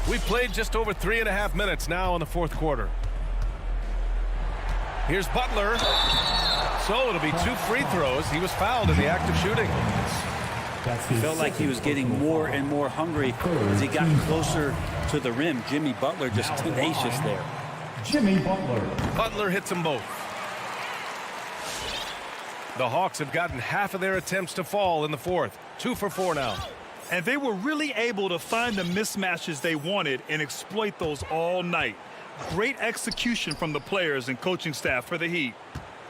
We played just over 3.5 minutes now in the fourth quarter. Here's Butler. So it'll be 2 free throws. He was fouled in the act of shooting. Felt like he was getting more and more hungry as he got closer to the rim. Jimmy Butler just tenacious there. Jimmy Butler. Butler hits them both. The Hawks have gotten half of their attempts to fall in the fourth. 2 for 4 now. And they were really able to find the mismatches they wanted and exploit those all night. Great execution from the players and coaching staff for the Heat.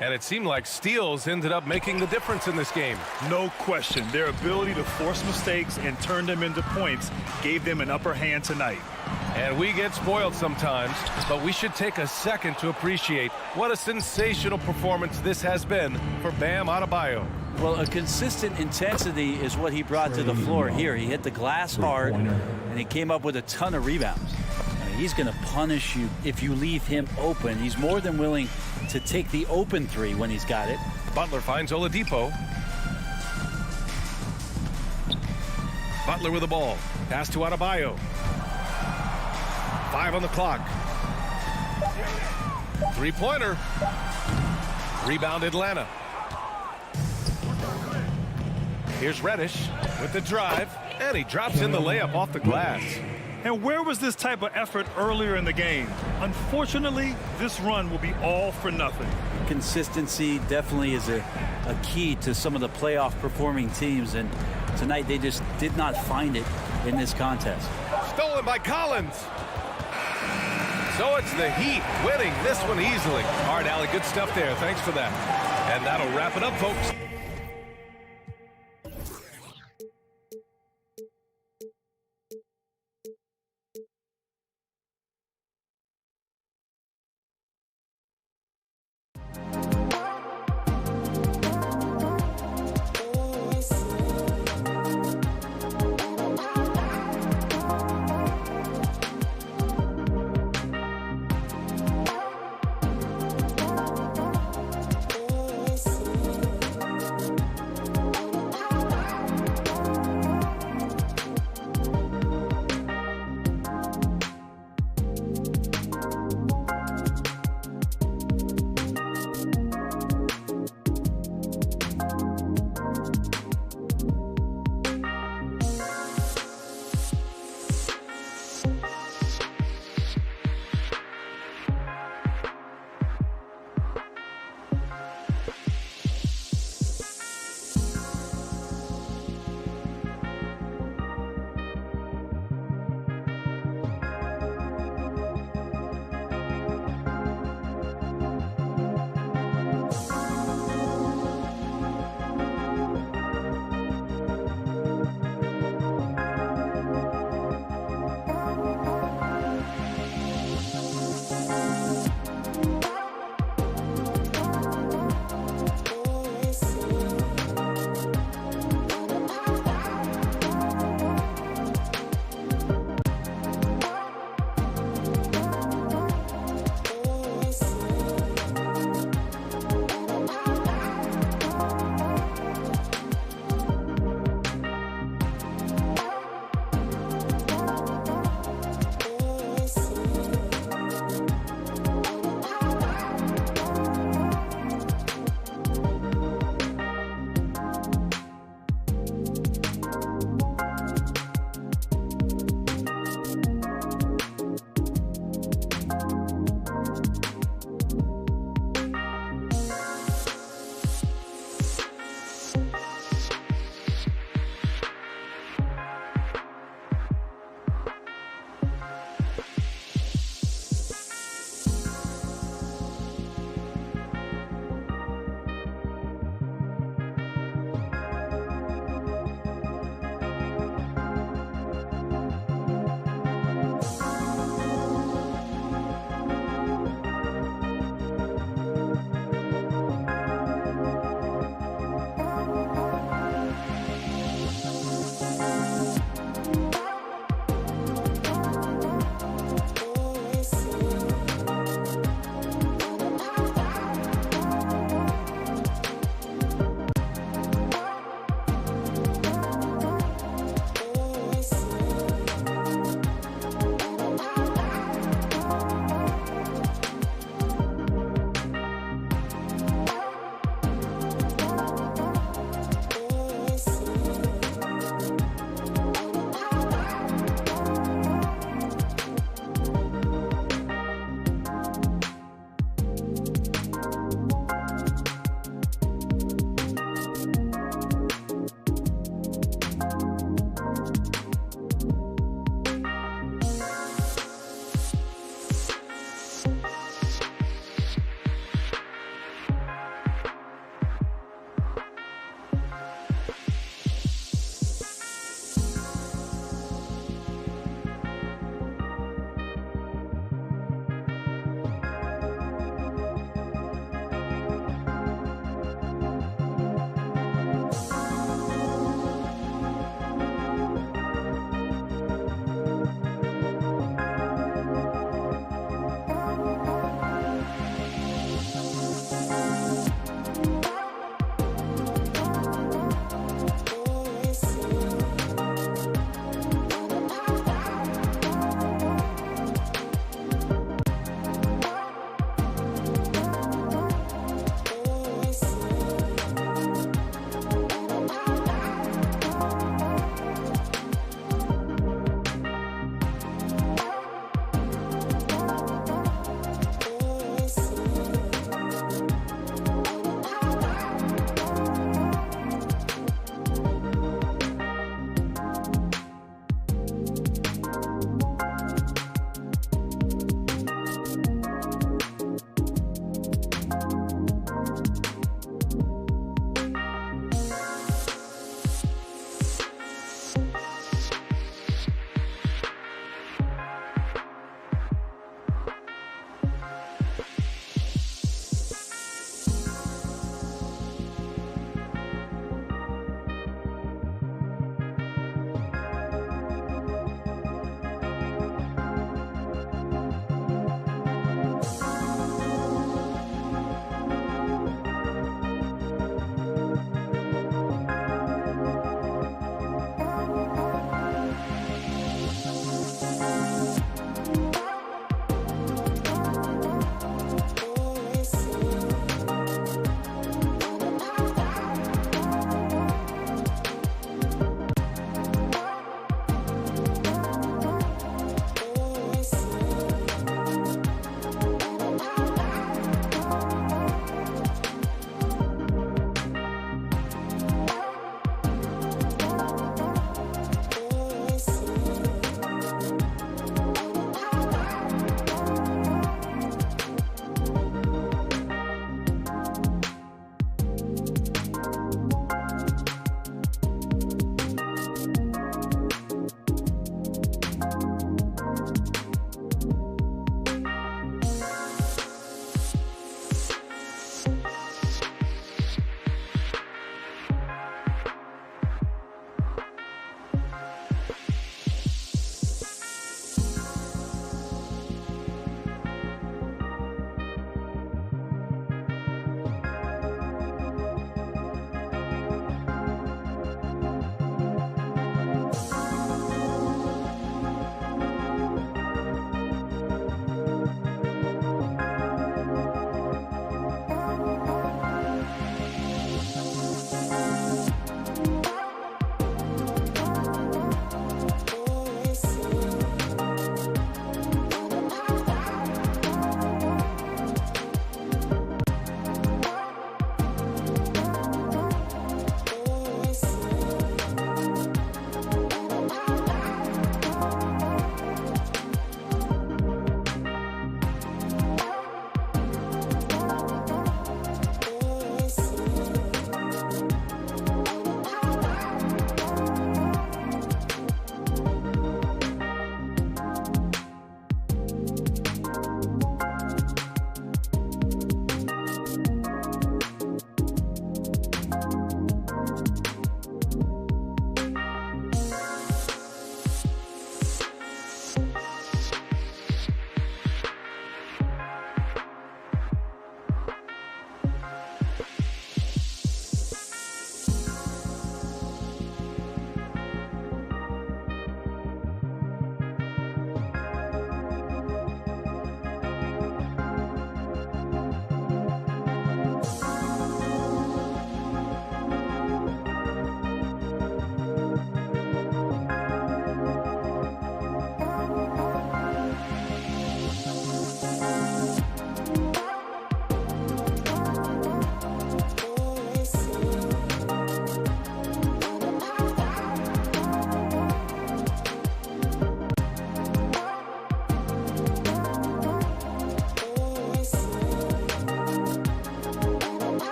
And it seemed like steals ended up making the difference in this game. No question. Their ability to force mistakes and turn them into points gave them an upper hand tonight. And we get spoiled sometimes, but we should take a second to appreciate what a sensational performance this has been for Bam Adebayo. Well, a consistent intensity is what he brought to the floor here. He hit the glass hard, and he came up with a ton of rebounds. I mean, he's going to punish you if you leave him open. He's more than willing to take the open three when he's got it. Butler finds Oladipo. Butler with the ball. Pass to Adebayo. 5 on the clock. Three-pointer. Rebound Atlanta. Here's Reddish with the drive, and he drops in the layup off the glass. And where was this type of effort earlier in the game? Unfortunately, this run will be all for nothing. Consistency definitely is a key to some of the playoff performing teams, and tonight they just did not find it in this contest. Stolen by Collins. So it's the Heat winning this one easily. All right, Allie, good stuff there. Thanks for that. And that'll wrap it up, folks.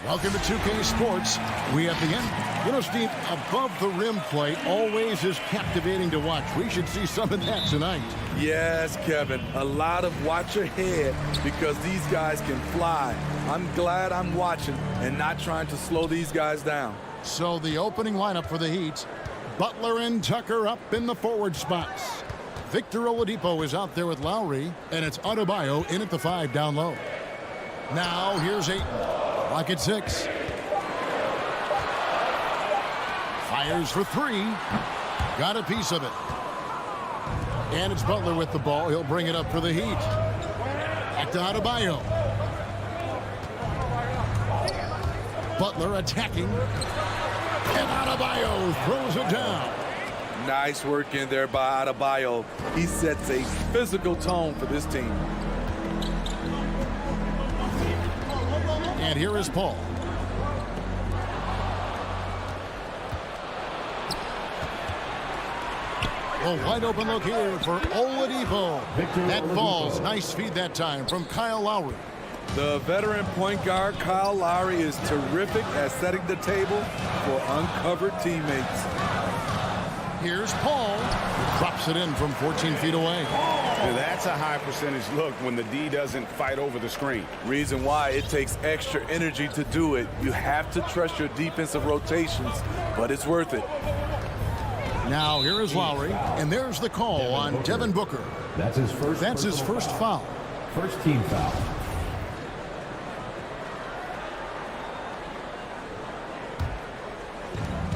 Welcome to 2K Sports. We at the end. You know, Steve, above the rim play always is captivating to watch. We should see some of that tonight. Yes, Kevin. A lot of watch ahead because these guys can fly. I'm glad I'm watching and not trying to slow these guys down. So the opening lineup for the Heat. Butler and Tucker up in the forward spots. Victor Oladipo is out there with Lowry, and it's Adebayo in at the 5 down low. Now here's Ayton. Clock at 6. Fires for 3. Got a piece of it. And it's Butler with the ball. He'll bring it up for the Heat. Back to Adebayo. Butler attacking. And Adebayo throws it down. Nice work in there by Adebayo. He sets a physical tone for this team. And here is Paul. A wide open look here for Oladipo. That falls. Nice feed that time from Kyle Lowry. The veteran point guard Kyle Lowry is terrific at setting the table for uncovered teammates. Here's Paul. Drops it in from 14 feet away. Now that's a high percentage look when the D doesn't fight over the screen. Reason why it takes extra energy to do it. You have to trust your defensive rotations, but it's worth it. Now here is Lowry, and there's the call on Devin Booker. That's his first foul. First team foul.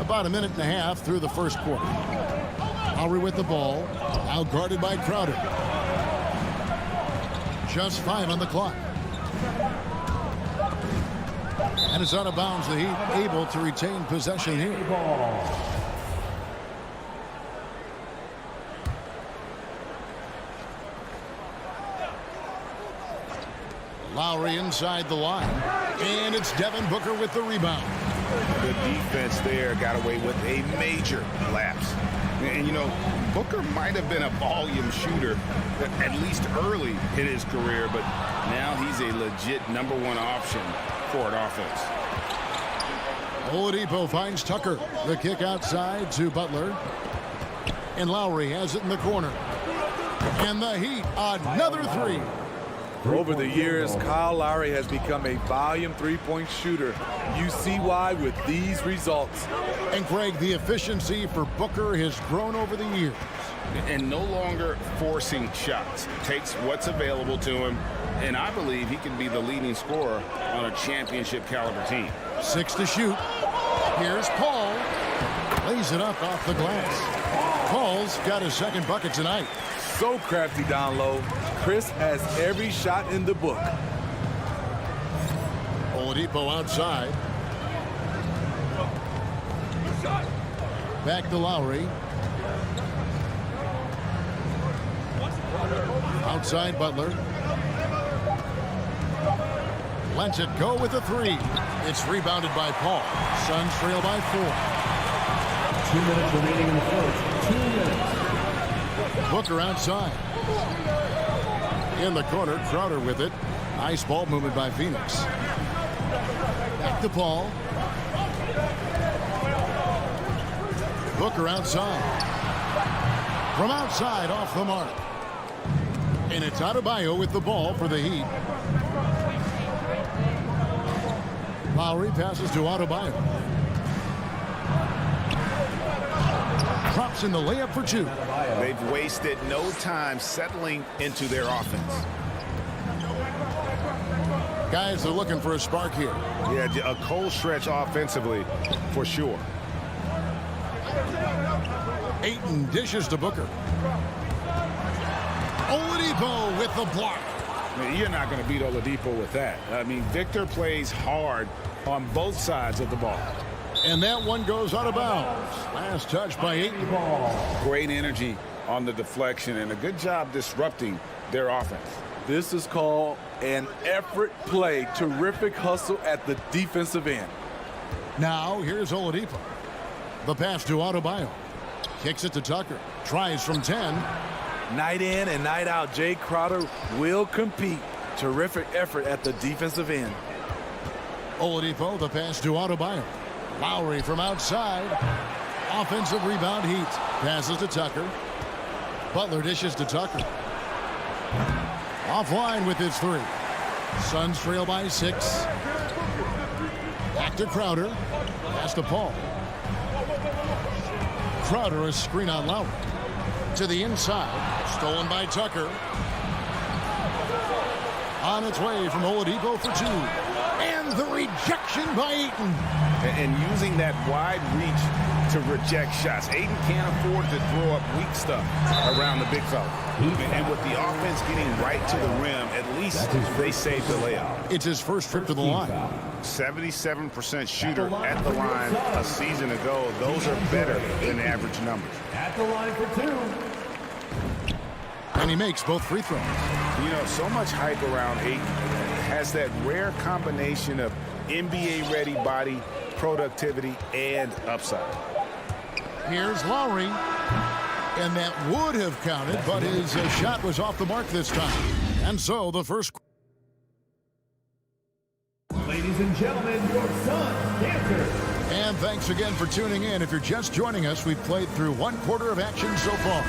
About a minute and a half through the first quarter. Lowry with the ball, out guarded by Crowder. Just 5 on the clock. And it's out of bounds. The Heat able to retain possession here. Lowry inside the line. And it's Devin Booker with the rebound. The defense there got away with a major lapse. And, you know, Booker might have been a volume shooter, at least early in his career, but now he's a legit #1 option for an offense. Oladipo finds Tucker. The kick outside to Butler. And Lowry has it in the corner. And the Heat, another 3. Over the years, Kyle Lowry has become a volume three-point shooter. You see why with these results. And Greg, the efficiency for Booker has grown over the years. And no longer forcing shots. Takes what's available to him, and I believe he can be the leading scorer on a championship caliber team. 6 to shoot. Here's Paul. Lays it up off the glass. Paul's got his second bucket tonight. So crafty down low. Chris has every shot in the book. Oladipo outside. Back to Lowry. Outside Butler. Lets it go with a 3. It's rebounded by Paul. Suns trail by 4. 2 minutes remaining in the first. 2 minutes. Booker outside. In the corner, Crowder with it. Nice ball movement by Phoenix. Back to Paul. Booker outside. From outside, off the mark. And it's Adebayo with the ball for the Heat. Lowry passes to Adebayo. Drops in the layup for 2. They've wasted no time settling into their offense. Guys are looking for a spark here. Yeah, a cold stretch offensively for sure. Ayton dishes to Booker. Oladipo with the block. You're not going to beat Oladipo with that. I mean, Victor plays hard on both sides of the ball. And that one goes out of bounds. Last touch by Ayton. Great energy on the deflection and a good job disrupting their offense. This is called an effort play. Terrific hustle at the defensive end. Now here's Oladipo. The pass to Adebayo. Kicks it to Tucker. Tries from 10. Night in and night out, Jay Crowder will compete. Terrific effort at the defensive end. Oladipo, the pass to Adebayo. Lowry from outside. Offensive rebound, Heat. Passes to Tucker. Butler dishes to Tucker. Offline with his three. Suns trail by 6. Back to Crowder. Pass to Paul. Crowder, a screen on Lowry. To the inside. Stolen by Tucker. On its way from Oladipo for 2. And the rejection by Ayton. And using that wide reach to reject shots. Ayton can't afford to throw up weak stuff around the big fella. And with the offense getting right to the rim, at least they saved the layup. It's his first trip to the line. 77% shooter at the line a season ago. Those are better than average numbers. At the line for 2. And he makes both free throws. You know, so much hype around Ayton. Has that rare combination of NBA-ready body, productivity, and upside. Here's Lowry. And that would have counted, but his shot was off the mark this time. And so the first... Ladies and gentlemen, your Suns dancers. And thanks again for tuning in. If you're just joining us, we've played through 1/4 of action so far.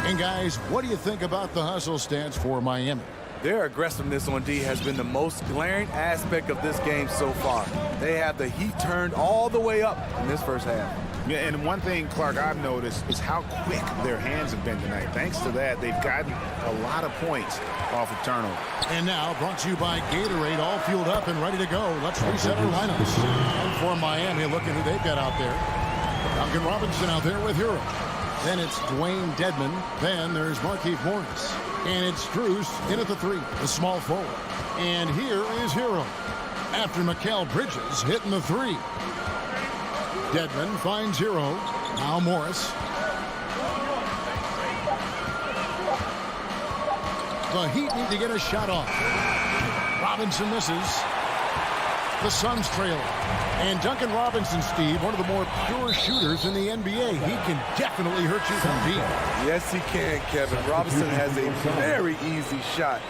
And guys, what do you think about the hustle stance for Miami? Their aggressiveness on D has been the most glaring aspect of this game so far. They have the heat turned all the way up in this first half. Yeah, and one thing, Clark, I've noticed is how quick their hands have been tonight. Thanks to that, they've gotten a lot of points off of turnover. And now, brought to you by Gatorade, all fueled up and ready to go. Let's reset our lineups. And for Miami, look at who they've got out there. Duncan Robinson out there with Hero. Then it's Dwayne Dedmon. Then there's Markieff Morris. And it's Strus in at the 3, the small forward. And here is Hero. After Mikal Bridges hitting the 3. Dedmon finds Hero. Now Morris. The Heat need to get a shot off. Robinson misses. The Suns trail. And Duncan Robinson, Steve, one of the more pure shooters in the NBA. He can definitely hurt you from deep. Yes, he can, Kevin. Robinson has a very easy shot.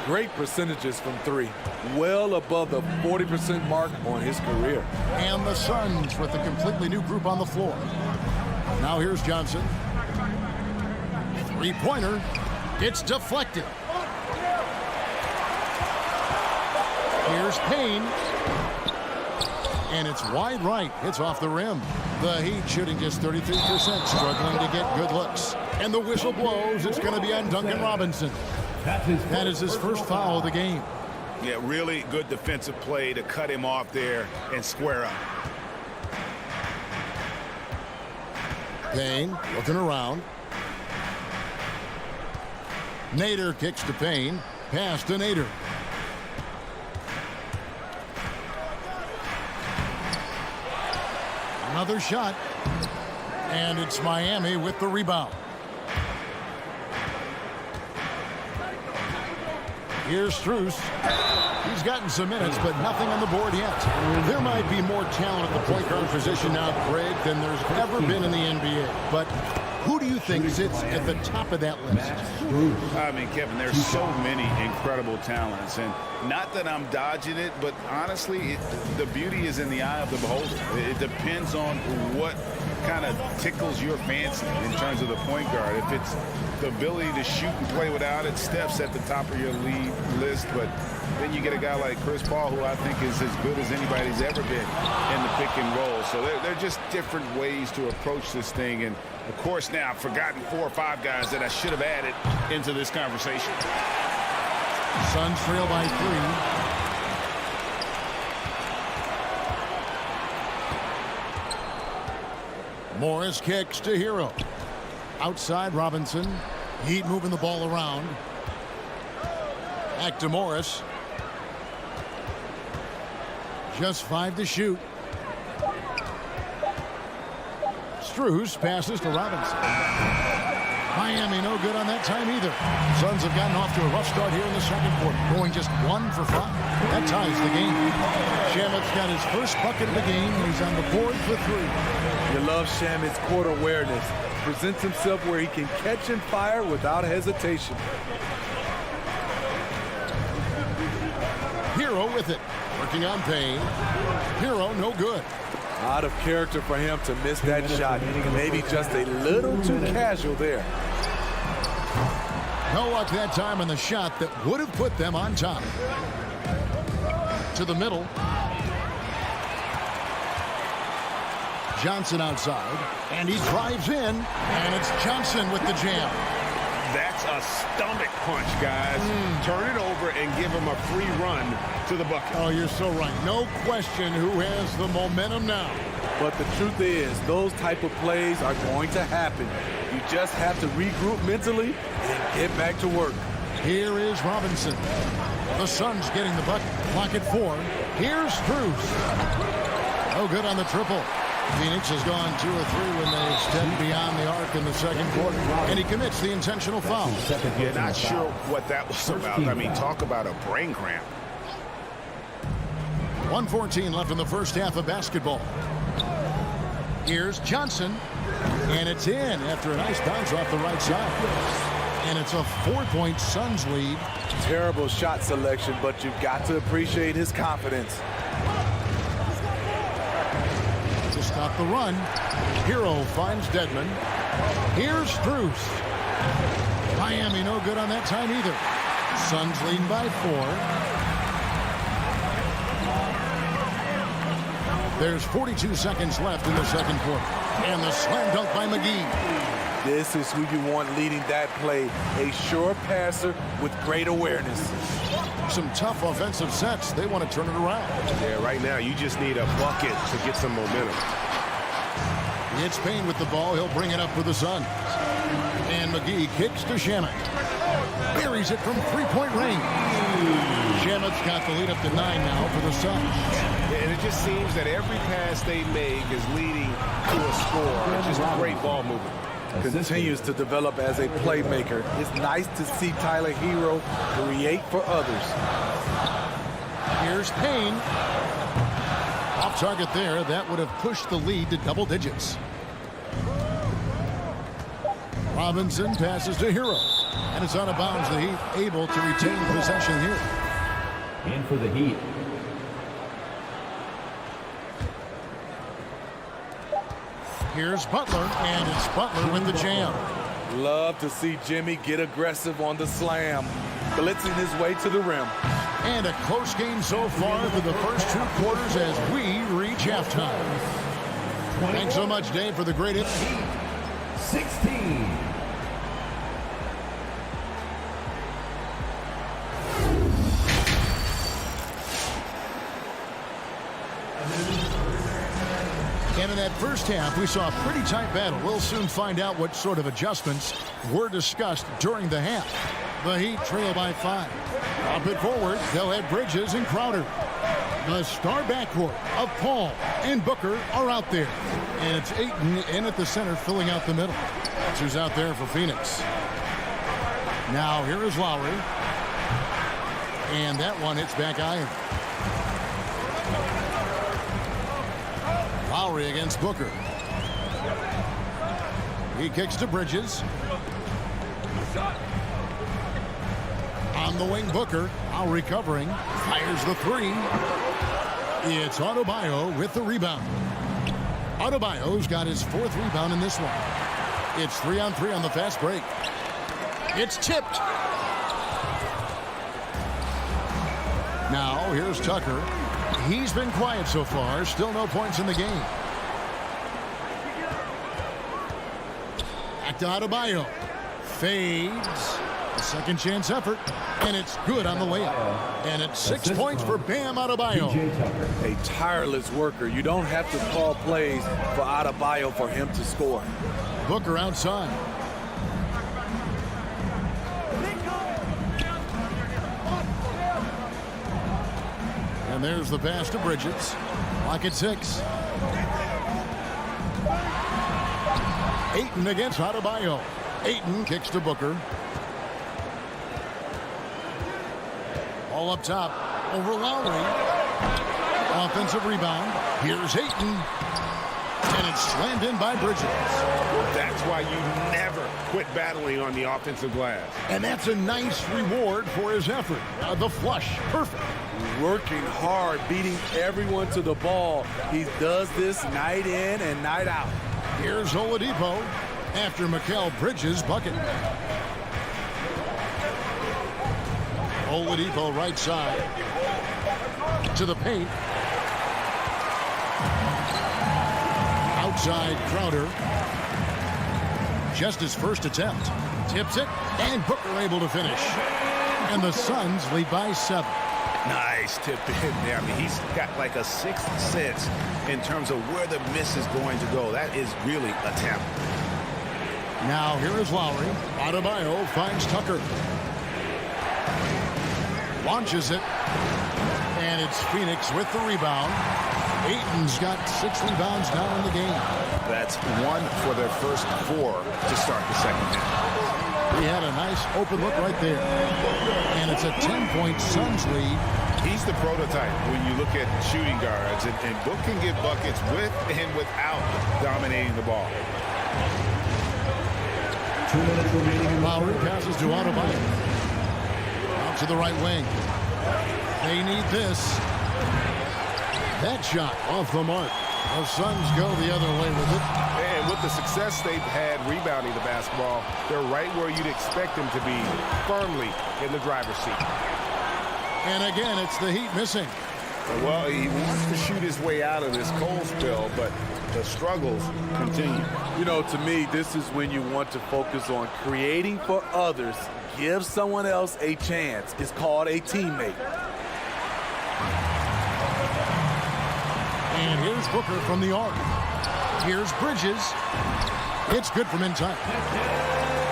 Great percentages from 3. Well above the 40% mark on his career. And the Suns with a completely new group on the floor. Now here's Johnson. 3-pointer. It's deflected. Here's Payne. And it's wide right. It's off the rim. The Heat shooting just 33%, struggling to get good looks. And the whistle blows. It's going to be on Duncan Robinson. That is his first foul of the game. Yeah, really good defensive play to cut him off there and square up. Payne looking around. Nader kicks to Payne. Pass to Nader. Another shot. And it's Miami with the rebound. Here's Strus. He's gotten some minutes, but nothing on the board yet. There might be more talent at the point guard position now, Greg, than there's ever been in the NBA. But who do you think sits at the top of that list? I mean, Kevin, there's so many incredible talents. And not that I'm dodging it, but honestly, the beauty is in the eye of the beholder. It depends on what kind of tickles your fancy in terms of the point guard. If it's the ability to shoot and play without it, Steph's at the top of your league list. But then you get a guy like Chris Paul, who I think is as good as anybody's ever been in the pick and roll. So they're just different ways to approach this thing. And, of course, now I've forgotten 4 or 5 guys that I should have added into this conversation. Suns trail by 3. Morris kicks to Hero. Outside Robinson. Heat moving the ball around. Back to Morris. Just 5 to shoot. Strus passes to Robinson. Miami no good on that time either. Suns have gotten off to a rough start here in the second quarter, going just 1 for 5. That ties the game. Shamit's got his first bucket of the game, and he's on the board for 3. You love Shamit's court awareness. Presents himself where he can catch and fire without hesitation. Hero with it. Working on Payne. Hero, no good. Out of character for him to miss that shot. Maybe just a little too casual there. No luck that time on the shot that would have put them on top. To the middle. Johnson outside, and he drives in, and it's Johnson with the jam. That's a stomach punch, guys. Turn it over and give him a free run to the bucket. Oh, you're so right. No question who has the momentum now. But the truth is, those type of plays are going to happen. You just have to regroup mentally and get back to work. Here is Robinson. The Suns getting the bucket. Clock at 4. Here's Strus. No good on the triple. Phoenix has gone 2 or 3 when they stepped beyond the arc in the second quarter. And he commits the intentional foul. You're not sure what that was about. I mean, talk about a brain cramp. 1:14 left in the first half of basketball. Here's Johnson. And it's in after a nice bounce off the right side. And it's a 4-point Suns lead. Terrible shot selection, but you've got to appreciate his confidence. To stop the run, Hero finds Dedmon. Here's Strus. Miami no good on that time either. Suns leading by 4. There's 42 seconds left in the second quarter. And the slam dunk by McGee. This is who you want leading that play. A sure passer with great awareness. Some tough offensive sets. They want to turn it around. Yeah, right now you just need a bucket to get some momentum. It's Payne with the ball. He'll bring it up for the Suns. And McGee kicks to Shamet. Buries it from three-point range. Shamet's got the lead up to 9 now for the Suns. And it just seems that every pass they make is leading to a score. It's just great ball movement. Continues to develop as a playmaker. It's nice to see Tyler Hero create for others. Here's Payne. Off target there. That would have pushed the lead to double digits. Robinson passes to Hero. And it's out of bounds. The Heat able to retain possession here. And for the Heat. Here's Butler, and it's Butler with the jam. Love to see Jimmy get aggressive on the slam, blitzing his way to the rim. And a close game so far through the first 2 quarters as we reach halftime. Thanks so much, Dave, for the great insight. 16. And in that first half, we saw a pretty tight battle. We'll soon find out what sort of adjustments were discussed during the half. The Heat trail by 5. Up it forward, they'll have Bridges and Crowder. The star backcourt of Paul and Booker are out there. And it's Ayton in at the center, filling out the middle. That's who's out there for Phoenix. Now here is Lowry. And that one hits back iron. Lowry against Booker. He kicks to Bridges. On the wing, Booker. Lowry covering. Fires the 3. It's Adebayo with the rebound. Adebayo's got his 4th rebound in this one. It's 3-on-3 on the fast break. It's tipped. Now, here's Tucker. He's been quiet so far. Still no points in the game. Back to Adebayo. Fades. A second chance effort. And it's good on the layup. And it's 6 points for Bam Adebayo. A tireless worker. You don't have to call plays for Adebayo for him to score. Booker outside. And there's the pass to Bridges. Lock at 6. Ayton against Adebayo. Ayton kicks to Booker. All up top over Lowry. Offensive rebound. Here's Ayton. And it's slammed in by Bridges. That's why you never quit battling on the offensive glass. And that's a nice reward for his effort. The flush, perfect. Working hard, beating everyone to the ball. He does this night in and night out. Here's Oladipo after Mikal Bridges' bucket. Oladipo right side to the paint. Outside Crowder. Just his first attempt. Tips it, and Booker able to finish. And the Suns lead by 7. Nice tip in there. I mean, he's got like a sixth sense in terms of where the miss is going to go. That is really a talent. Now here is Lowry. Adebayo finds Tucker. Launches it. And it's Phoenix with the rebound. Ayton's got 6 rebounds now in the game. That's 1 for their first 4 to start the second half. He had a nice open look right there. And it's a 10-point Suns lead. He's the prototype when you look at shooting guards. And Book can get buckets with and without dominating the ball. 2 minutes remaining. Lowry passes to Adebayo. Out to the right wing. They need this. That shot off the mark. The Suns go the other way with it. And with the success they've had rebounding the basketball, they're right where you'd expect them to be, firmly in the driver's seat. And again, it's the Heat missing. Well, he wants to shoot his way out of this cold spell, but the struggles continue. You know, to me, this is when you want to focus on creating for others. Give someone else a chance. It's called a teammate. And here's Booker from the arc. Here's Bridges. It's good from inside.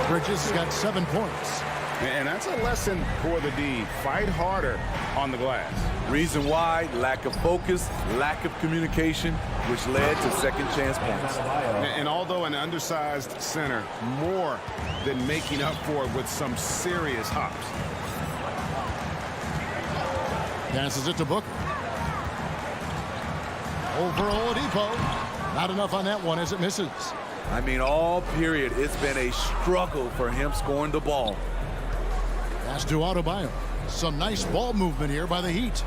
Bridges has got 7 points. And that's a lesson for the D. Fight harder on the glass. Reason why, lack of focus, lack of communication, which led to second chance points. And although an undersized center, more than making up for it with some serious hops. Passes it to Booker. Over Oladipo. Not enough on that one as it misses. I mean, all period, it's been a struggle for him scoring the ball. Pass to Adebayo. Some nice ball movement here by the Heat.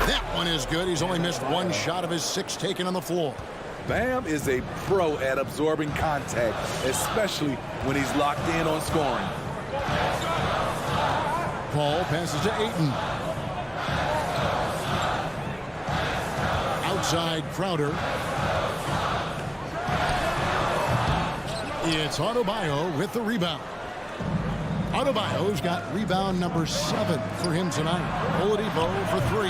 That one is good. He's only missed 1 shot of his 6 taken on the floor. Bam is a pro at absorbing contact, especially when he's locked in on scoring. Paul passes to Ayton. Outside Crowder. It's Adebayo with the rebound. Adebayo's got rebound number 7 for him tonight. Oladipo for 3.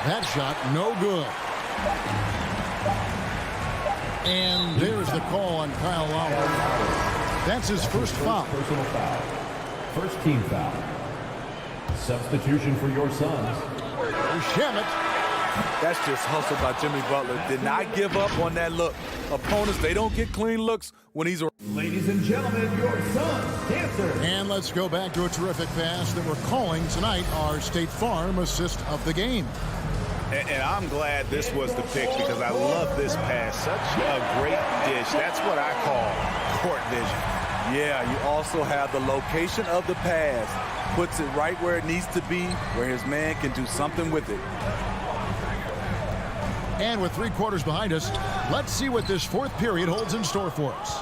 That shot no good. And there's the call on Kyle Lowry. That's his first foul. Personal foul. First team foul. Substitution for your Suns. Shamet. That's just hustle by Jimmy Butler. Did not give up on that look. Opponents, they don't get clean looks when he's... Ladies and gentlemen, your Suns dancer. And let's go back to a terrific pass that we're calling tonight our State Farm assist of the game. And I'm glad this was the pick because I love this pass. Such a great dish. That's what I call court vision. Yeah, you also have the location of the pass. Puts it right where it needs to be, where his man can do something with it. And with 3 quarters behind us, let's see what this 4th period holds in store for us.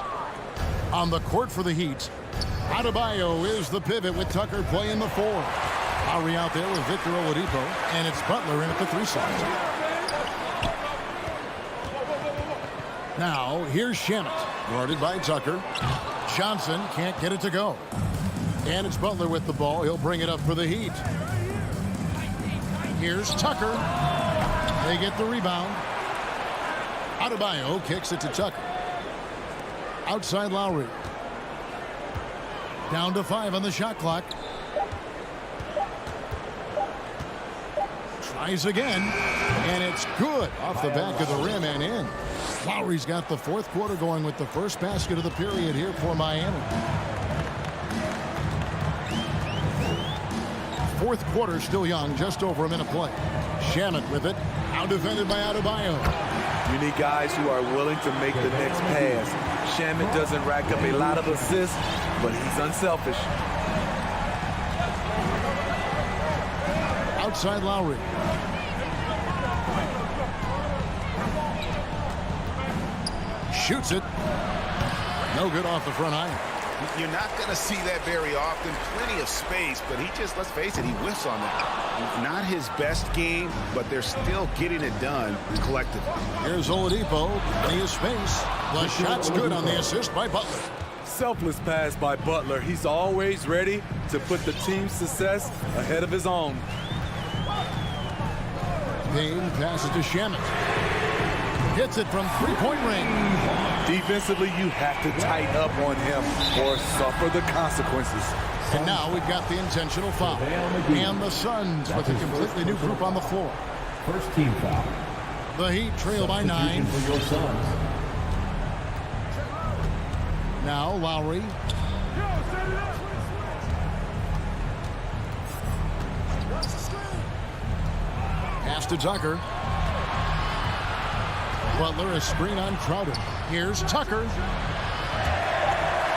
On the court for the Heat, Adebayo is the pivot with Tucker playing the 4. Lowry out there with Victor Oladipo, and it's Butler in at the 3 slot. Now, here's Shamet, guarded by Tucker. Johnson can't get it to go. And it's Butler with the ball. He'll bring it up for the Heat. Here's Tucker. They get the rebound. Adebayo kicks it to Tucker. Outside Lowry. Down to 5 on the shot clock. Tries again. And it's good off the back of the rim and in. Lowry's got the 4th quarter going with the first basket of the period here for Miami. 4th quarter still young, just over a minute play. Shamet with it. Now defended by Adebayo. You need guys who are willing to make the next pass. Shamet doesn't rack up a lot of assists, but he's unselfish. Outside Lowry. Shoots it. No good off the front iron. You're not going to see that very often. Plenty of space, but he just, let's face it, he whiffs on that. Not his best game, but they're still getting it done collectively. Here's Oladipo. Plenty of space. The shot's good on the assist by Butler. Selfless pass by Butler. He's always ready to put the team's success ahead of his own. Payne passes to Shamet. Hits it from three-point range. Defensively, you have to tighten up on him or suffer the consequences. And now we've got the intentional foul. And the Suns with a completely new group on the floor. First team foul. The Heat trail by 9. For your Suns. Now Lowry. Pass to Tucker. Butler, a screen on Crowder. Here's Tucker.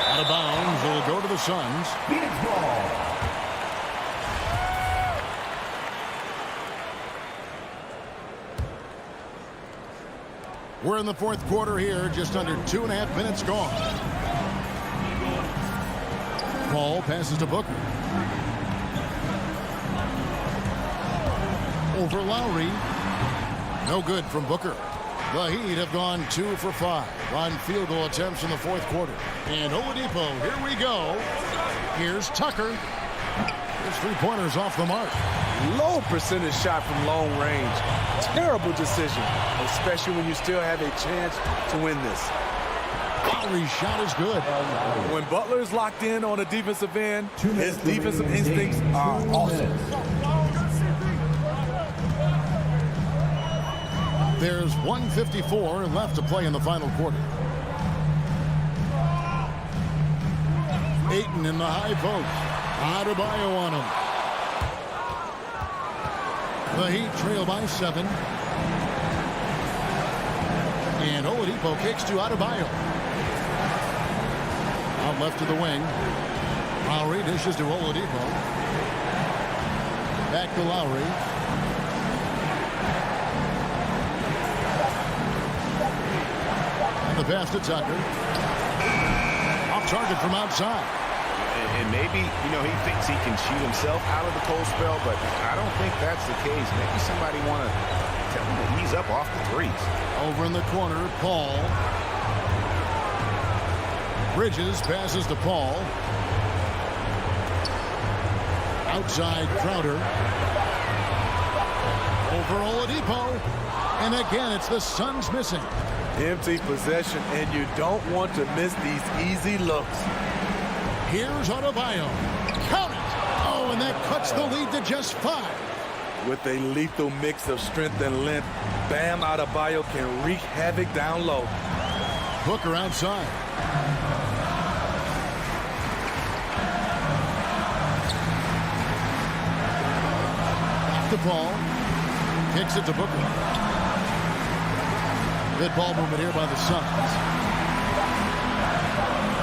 Out of bounds. Will go to the Suns. Phoenix ball. We're in the fourth quarter here. Just under 2.5 minutes gone. Paul passes to Booker. Over Lowry. No good from Booker. The Heat have gone 2 for 5 on field goal attempts in the fourth quarter. And Oladipo, here we go. Here's Tucker. His three-pointers off the mark. Low percentage shot from long range. Terrible decision, especially when you still have a chance to win this. Lowry's shot is good. When Butler is locked in on the defensive end, his defensive instincts are awesome. There's 1:54 left to play in the final quarter. Ayton in the high post. Adebayo on him. The Heat trail by 7. And Oladipo kicks to Adebayo. Out left to the wing. Lowry dishes to Oladipo. Back to Lowry. The pass to Tucker. Off target from outside. And maybe, you know, he thinks he can shoot himself out of the cold spell, but I don't think that's the case. Maybe somebody want to tell him to ease up off the threes. Over in the corner, Paul. Bridges passes to Paul. Outside Crowder. Over Oladipo. And again, it's the Suns missing. Empty possession, and you don't want to miss these easy looks. Here's Adebayo. Count it. Oh, and that cuts the lead to just 5. With a lethal mix of strength and length, Bam Adebayo can wreak havoc down low. Booker outside. Back to Paul. Kicks it to Booker. Good ball movement here by the Suns.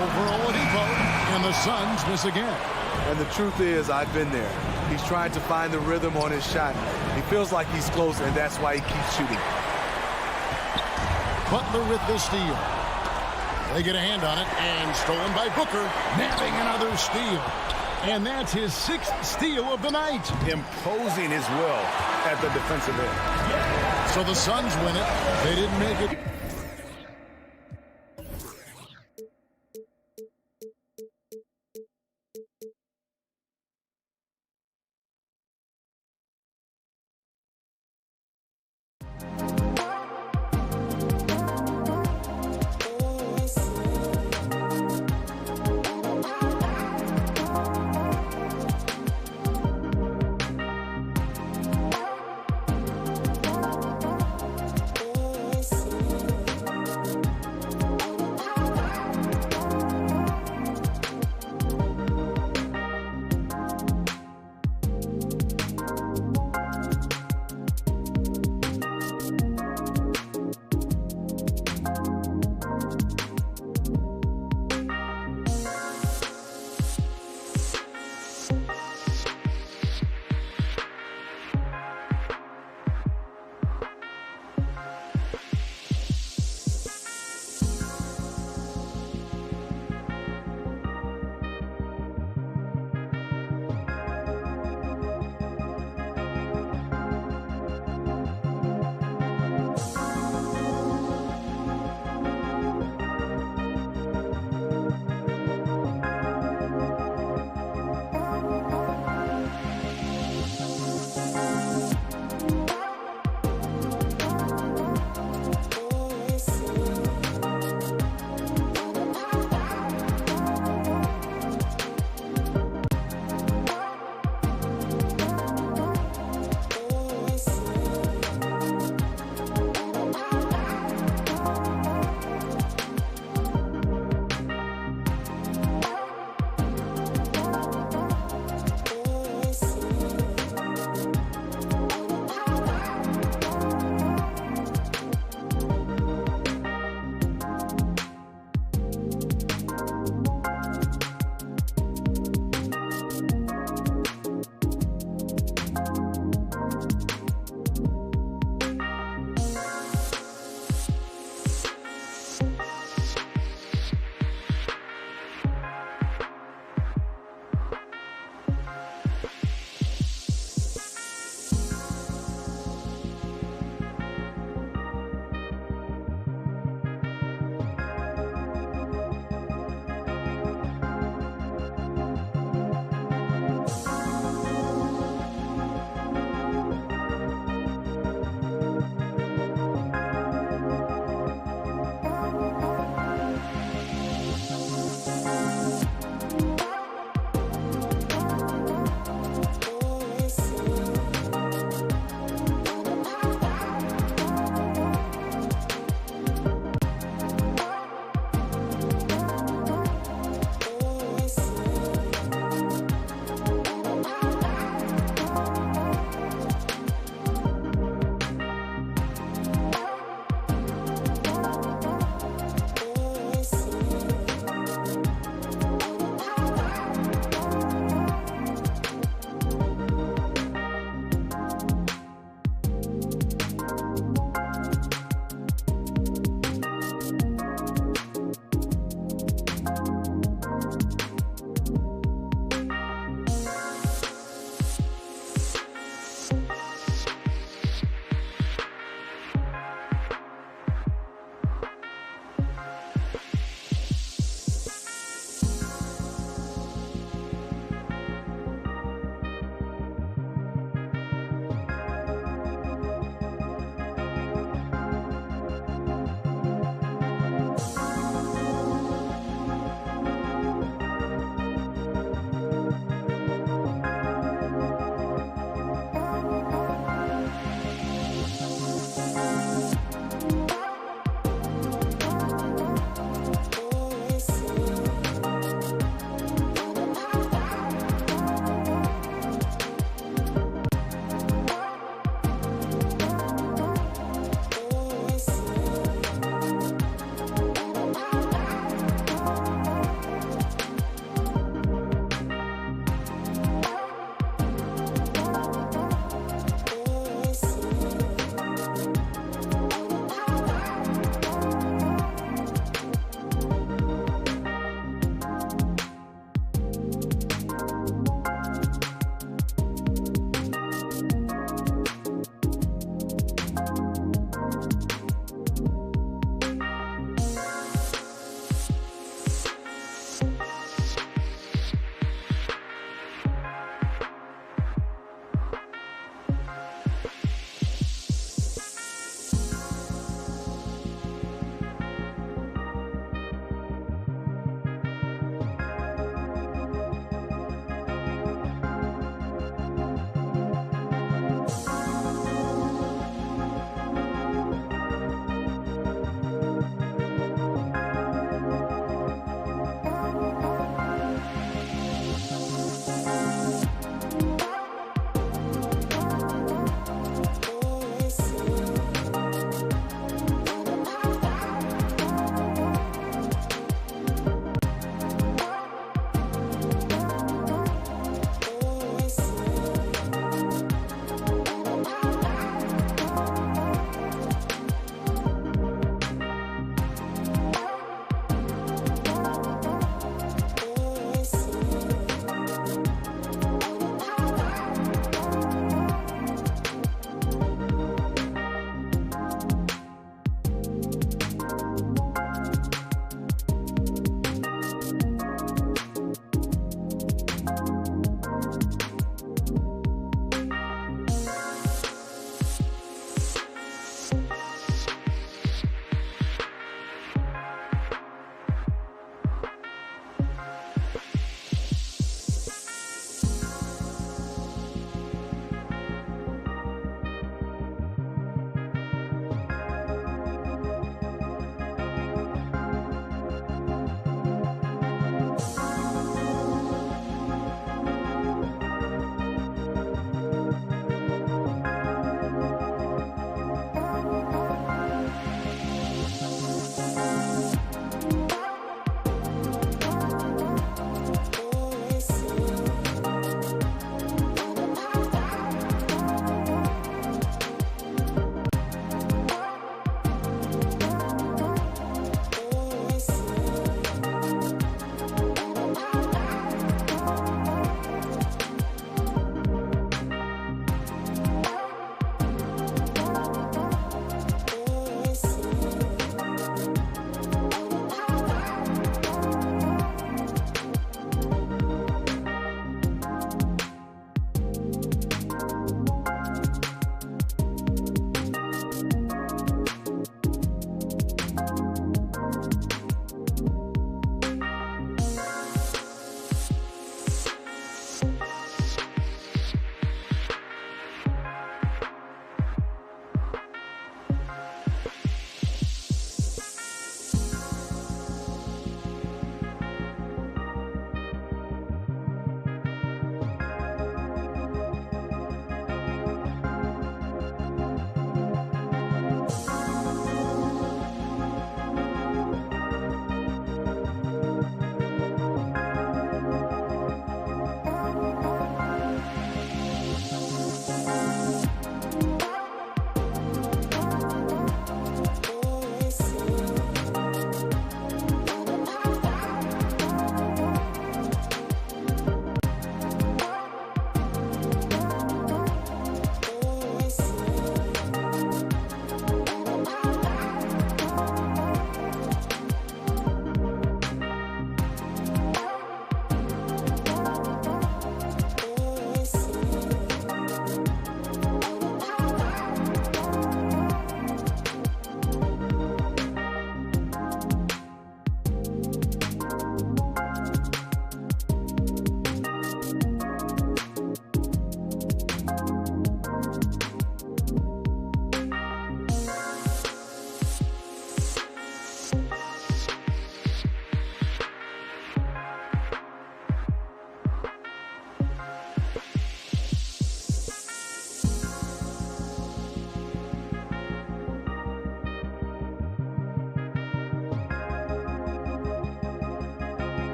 Over Oladipo, and the Suns miss again. And the truth is, I've been there. He's trying to find the rhythm on his shot. He feels like he's close, and that's why he keeps shooting. Butler with the steal. They get a hand on it, and stolen by Booker, nabbing another steal. And that's his 6th steal of the night. Imposing his will at the defensive end. So the Suns win it. They didn't make it.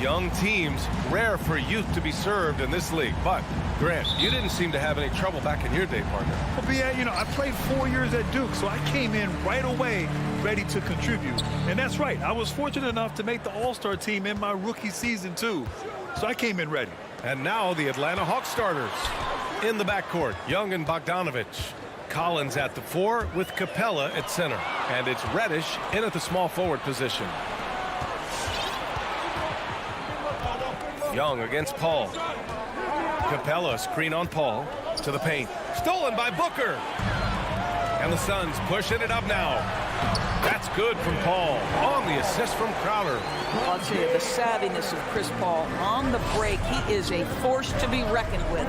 young teams, rare for youth to be served in this league. But, Grant, you didn't seem to have any trouble back in your day, partner. Well, BA, I played 4 years at Duke, so I came in right away ready to contribute. And that's right. I was fortunate enough to make the All-Star team in my rookie season, too. So I came in ready. And now the Atlanta Hawks starters. In the backcourt, Young and Bogdanovich. Collins at the 4 with Capella at center. And it's Reddish in at the small forward position. Young against Paul. Capella screen on Paul to the paint. Stolen by Booker. And the Suns pushing it up now. That's good from Paul on the assist from Crowder. I'll tell you, the savviness of Chris Paul on the break, he is a force to be reckoned with.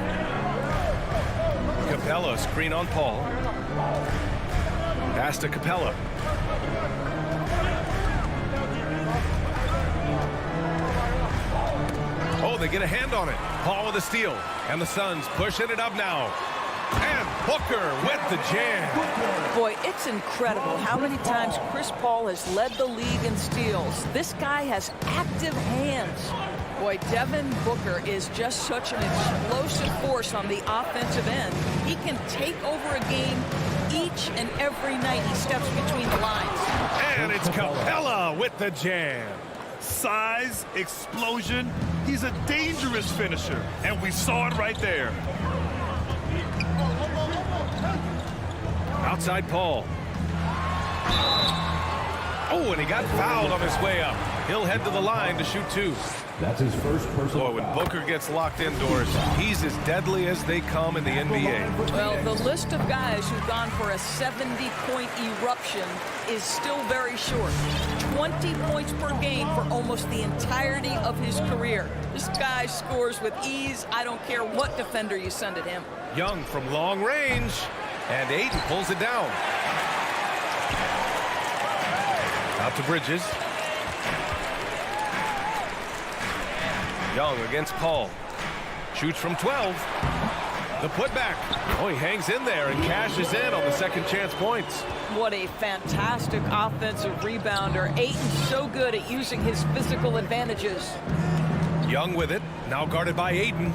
Capella screen on Paul. Pass to Capella. Oh, they get a hand on it. Paul with a steal. And the Suns pushing it up now. And Booker with the jam. Boy, it's incredible how many times Chris Paul has led the league in steals. This guy has active hands. Boy, Devin Booker is just such an explosive force on the offensive end. He can take over a game each and every night he steps between the lines. And it's Capella with the jam. Size, explosion. He's a dangerous finisher, and we saw it right there. Outside Paul. Oh, and he got fouled on his way up. He'll head to the line to shoot 2. That's his first personal Boy, when foul. Booker gets locked indoors, he's as deadly as they come in the NBA. Well, the list of guys who've gone for a 70-point eruption is still very short. 20 points per game for almost the entirety of his career. This guy scores with ease. I don't care what defender you send at him. Young from long range, and Ayton pulls it down. Out to Bridges. Young against Paul. Shoots from 12. The putback. Oh, he hangs in there and cashes in on the second chance points. What a fantastic offensive rebounder. Ayton's so good at using his physical advantages. Young with it. Now guarded by Ayton.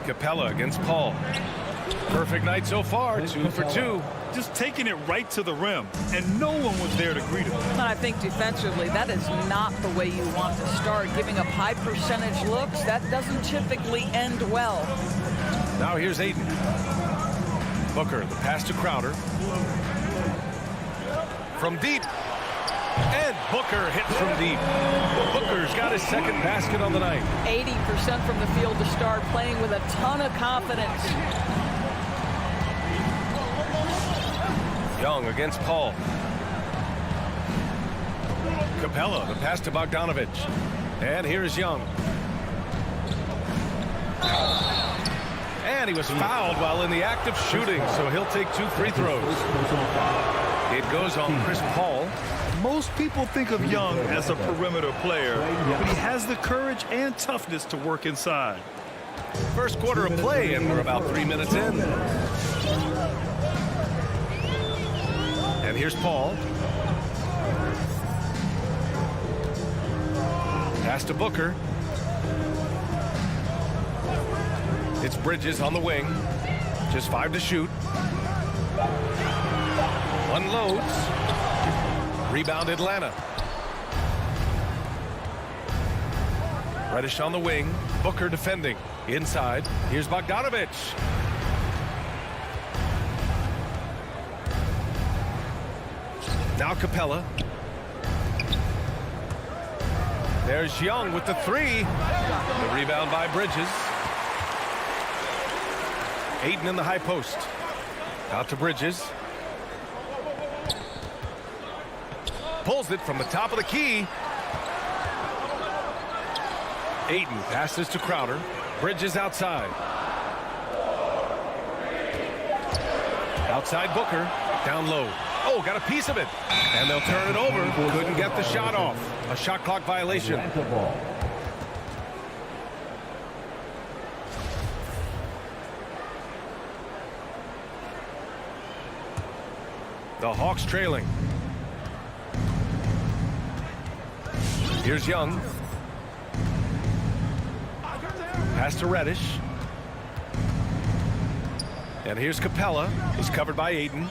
Capella against Paul. Perfect night so far. 2 for 2. Just taking it right to the rim, and no one was there to greet him. And I think defensively, that is not the way you want to start. Giving up high percentage looks, that doesn't typically end well. Now here's Ayton. Booker, the pass to Crowder. From deep. And Booker hits from deep. Booker's got his second basket on the night. 80% from the field to start, playing with a ton of confidence. Young against Paul. Capella, the pass to Bogdanovich. And here's Young. And he was fouled while in the act of shooting, so he'll take 2 free throws. It goes on Chris Paul. Most people think of Young as a perimeter player, but he has the courage and toughness to work inside. First quarter of play, and we're about 3 minutes in. And here's Paul. Pass to Booker. It's Bridges on the wing. Just 5 to shoot. Unloads. Rebound Atlanta. Reddish on the wing. Booker defending. Inside. Here's Bogdanovich. Now Capella. There's Young with the 3. The rebound by Bridges. Ayton in the high post. Out to Bridges. Pulls it from the top of the key. Ayton passes to Crowder. Bridges outside. Outside Booker. Down low. Oh, got a piece of it. And they'll turn it over. Couldn't get the shot off. A shot clock violation. The Hawks trailing. Here's Young. Pass to Reddish. And here's Capella. He's covered by Ayton.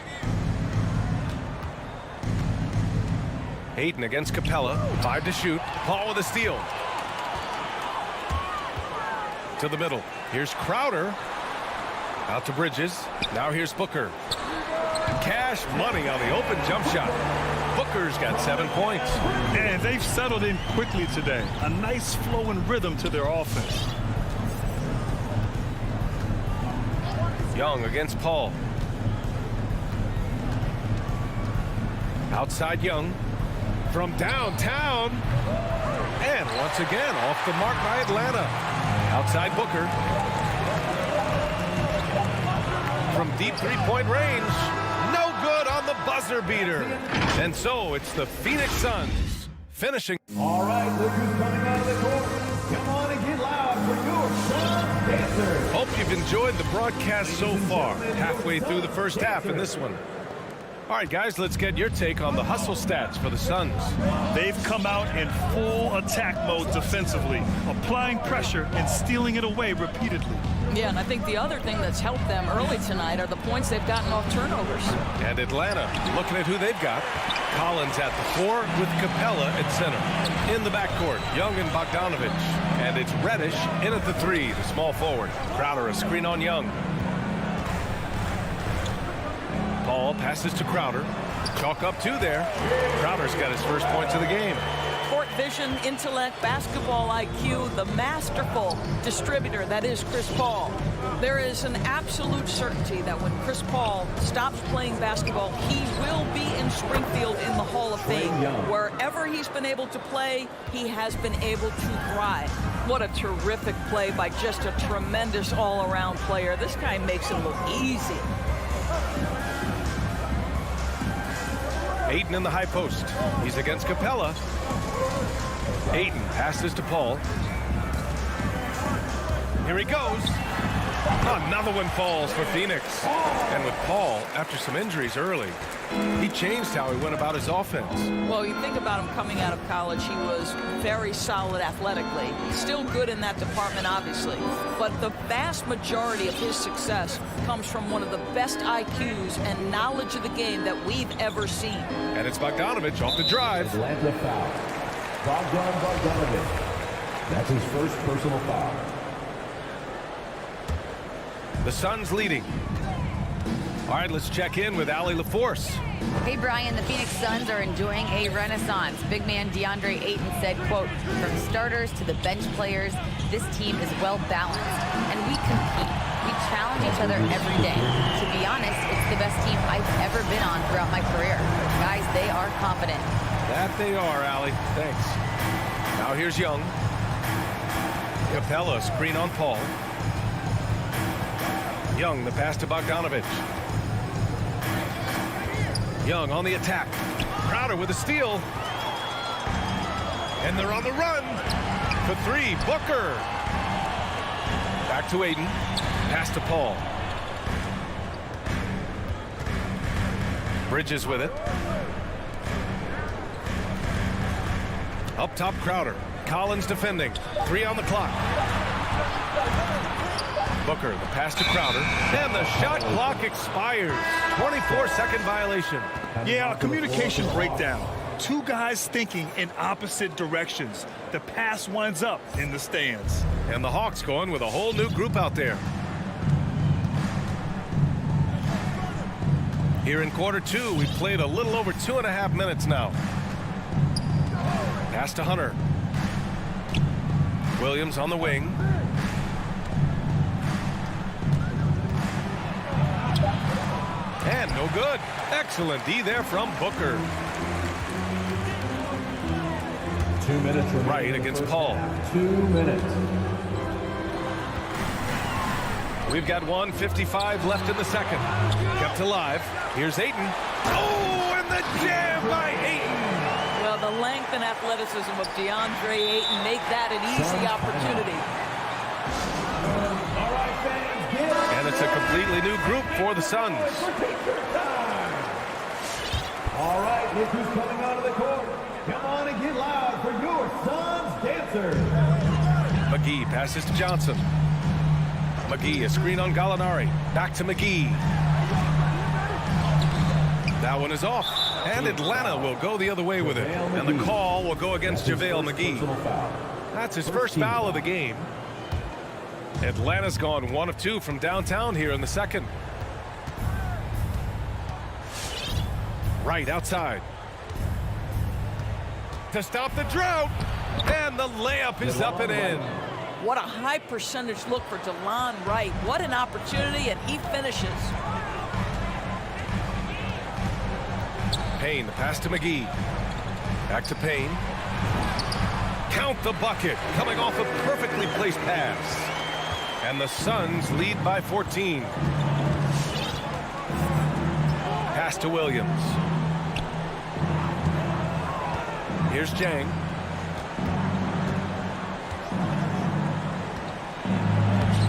Ayton against Capella. 5 to shoot. Paul with a steal. To the middle. Here's Crowder. Out to Bridges. Now here's Booker. Cash money on the open jump shot. Booker's got 7 points. And they've settled in quickly today. A nice flow and rhythm to their offense. Young against Paul. Outside Young. From downtown. And once again off the mark by Atlanta. Outside Booker. From deep three-point range. No good on the buzzer beater. And so it's the Phoenix Suns finishing. All right, look who's coming out of the court. Come on and get loud for your Sun Dancers. Hope you've enjoyed the broadcast so far. Halfway through the first half in this one. All right, guys, let's get your take on the hustle stats for the Suns. They've come out in full attack mode defensively, applying pressure and stealing it away repeatedly. Yeah, and I think the other thing that's helped them early tonight are the points they've gotten off turnovers. And Atlanta, looking at who they've got. Collins at the 4 with Capella at center. In the backcourt, Young and Bogdanovich. And it's Reddish in at the 3, the small forward. Crowder a screen on Young. Paul passes to Crowder. Chalk up 2 there. Crowder's got his first points of the game. Court vision, intellect, basketball IQ, the masterful distributor that is Chris Paul. There is an absolute certainty that when Chris Paul stops playing basketball, he will be in Springfield in the Hall of Fame. Wherever he's been able to play, he has been able to thrive. What a terrific play by just a tremendous all-around player. This guy makes it look easy. Ayton in the high post. He's against Capella. Ayton passes to Paul. Here he goes. Another one falls for Phoenix. And with Paul, after some injuries early, he changed how he went about his offense. Well, you think about him coming out of college, he was very solid athletically. Still good in that department, obviously. But the vast majority of his success comes from one of the best IQs and knowledge of the game that we've ever seen. And it's Bogdanovich off the drive. Atlanta foul. Bogdanovich. That's his first personal foul. The Suns leading. All right, let's check in with Allie LaForce. Hey, Brian, the Phoenix Suns are enjoying a renaissance. Big man DeAndre Ayton said, quote, from starters to the bench players, this team is well balanced, and we compete. We challenge each other every day. To be honest, it's the best team I've ever been on throughout my career. Guys, they are confident. That they are, Allie. Thanks. Now here's Young. Capella, screen on Paul. Young, the pass to Bogdanovich. Young on the attack. Crowder with a steal. And they're on the run. For 3, Booker. Back to Ayton. Pass to Paul. Bridges with it. Up top, Crowder. Collins defending. 3 on the clock. Booker, the pass to Crowder. And the shot clock expires. 24-second violation. Yeah, a communication breakdown. 2 guys thinking in opposite directions. The pass winds up in the stands. And the Hawks going with a whole new group out there. Here in quarter 2, we've played a little over 2.5 minutes now. Pass to Hunter. Williams on the wing. And no good. Excellent D there from Booker. 2 minutes remaining. Right against Paul. 2 minutes. We've got 1:55 left in the second. Kept alive. Here's Ayton. Oh, and the jam by Ayton. Well, the length and athleticism of DeAndre Ayton make that an easy opportunity. All right, fans, get up. And it's a completely new group for the Suns. All right, look who's coming onto the court. Come on and get loud for your Suns dancers. McGee passes to Johnson. McGee, a screen on Gallinari. Back to McGee. That one is off. And Atlanta will go the other way with it. And the call will go against JaVale McGee. That's his first foul of the game. Atlanta's gone 1 of 2 from downtown here in the second. Right outside. To stop the drought. And the layup is up and in. What a high percentage look for DeLon Wright. What an opportunity, and he finishes. Payne, the pass to McGee. Back to Payne. Count the bucket, coming off a perfectly placed pass. And the Suns lead by 14. Pass to Williams. Here's Jang.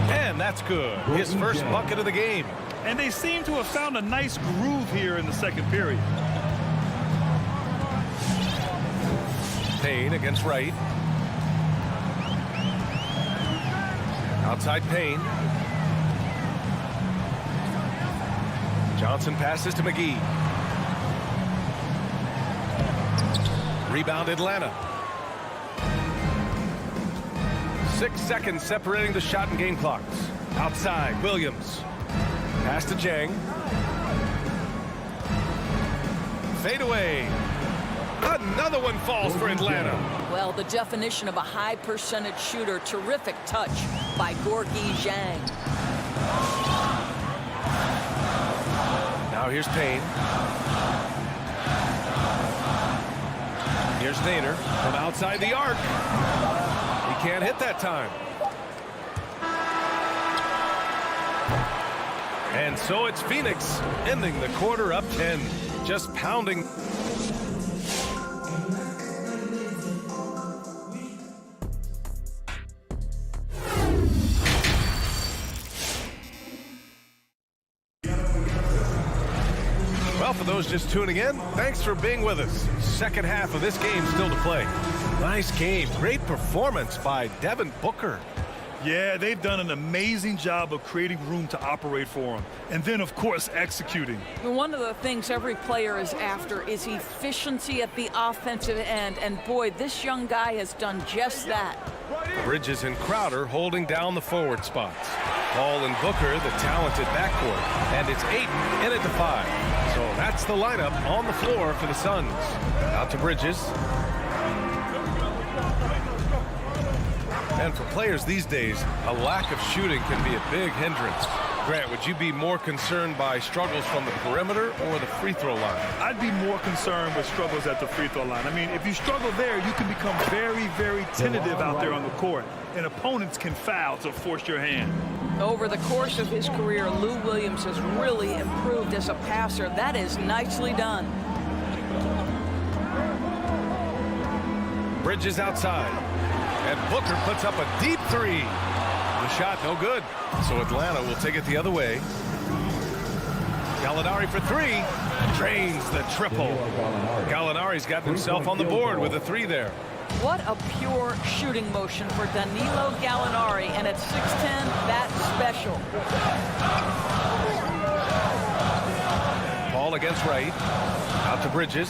And that's good. His first bucket of the game. And they seem to have found a nice groove here in the second period. Payne against Wright. Outside Payne. Johnson passes to McGee. Rebound Atlanta. 6 seconds separating the shot and game clocks. Outside Williams. Pass to Jang. Fade away. Another one falls for Atlanta. Well, the definition of a high percentage shooter. Terrific touch by Gorgui Dieng. Now here's Payne. Here's Nader from outside the arc. He can't hit that time. And so it's Phoenix ending the quarter up 10. Just pounding. Well, for those just tuning in, thanks for being with us. Second half of this game still to play. Nice game. Great performance by Devin Booker. Yeah, they've done an amazing job of creating room to operate for him. And then, of course, executing. One of the things every player is after is efficiency at the offensive end. And boy, this young guy has done just that. Bridges and Crowder holding down the forward spots. Paul and Booker, the talented backcourt. And it's Ayton in at the 5. So that's the lineup on the floor for the Suns. Out to Bridges. And for players these days, a lack of shooting can be a big hindrance. Grant, would you be more concerned by struggles from the perimeter or the free throw line? I'd be more concerned with struggles at the free throw line. I mean, if you struggle there, you can become very, very tentative out there on the court. And opponents can foul to force your hand. Over the course of his career, Lou Williams has really improved as a passer. That is nicely done. Bridges outside. And Booker puts up a deep 3. The shot no good. So Atlanta will take it the other way. Gallinari for 3. Drains the triple. Gallinari's gotten himself on the board with a 3 there. What a pure shooting motion for Danilo Gallinari. And at 6'10", that's special. Paul against Wright. Out to Bridges.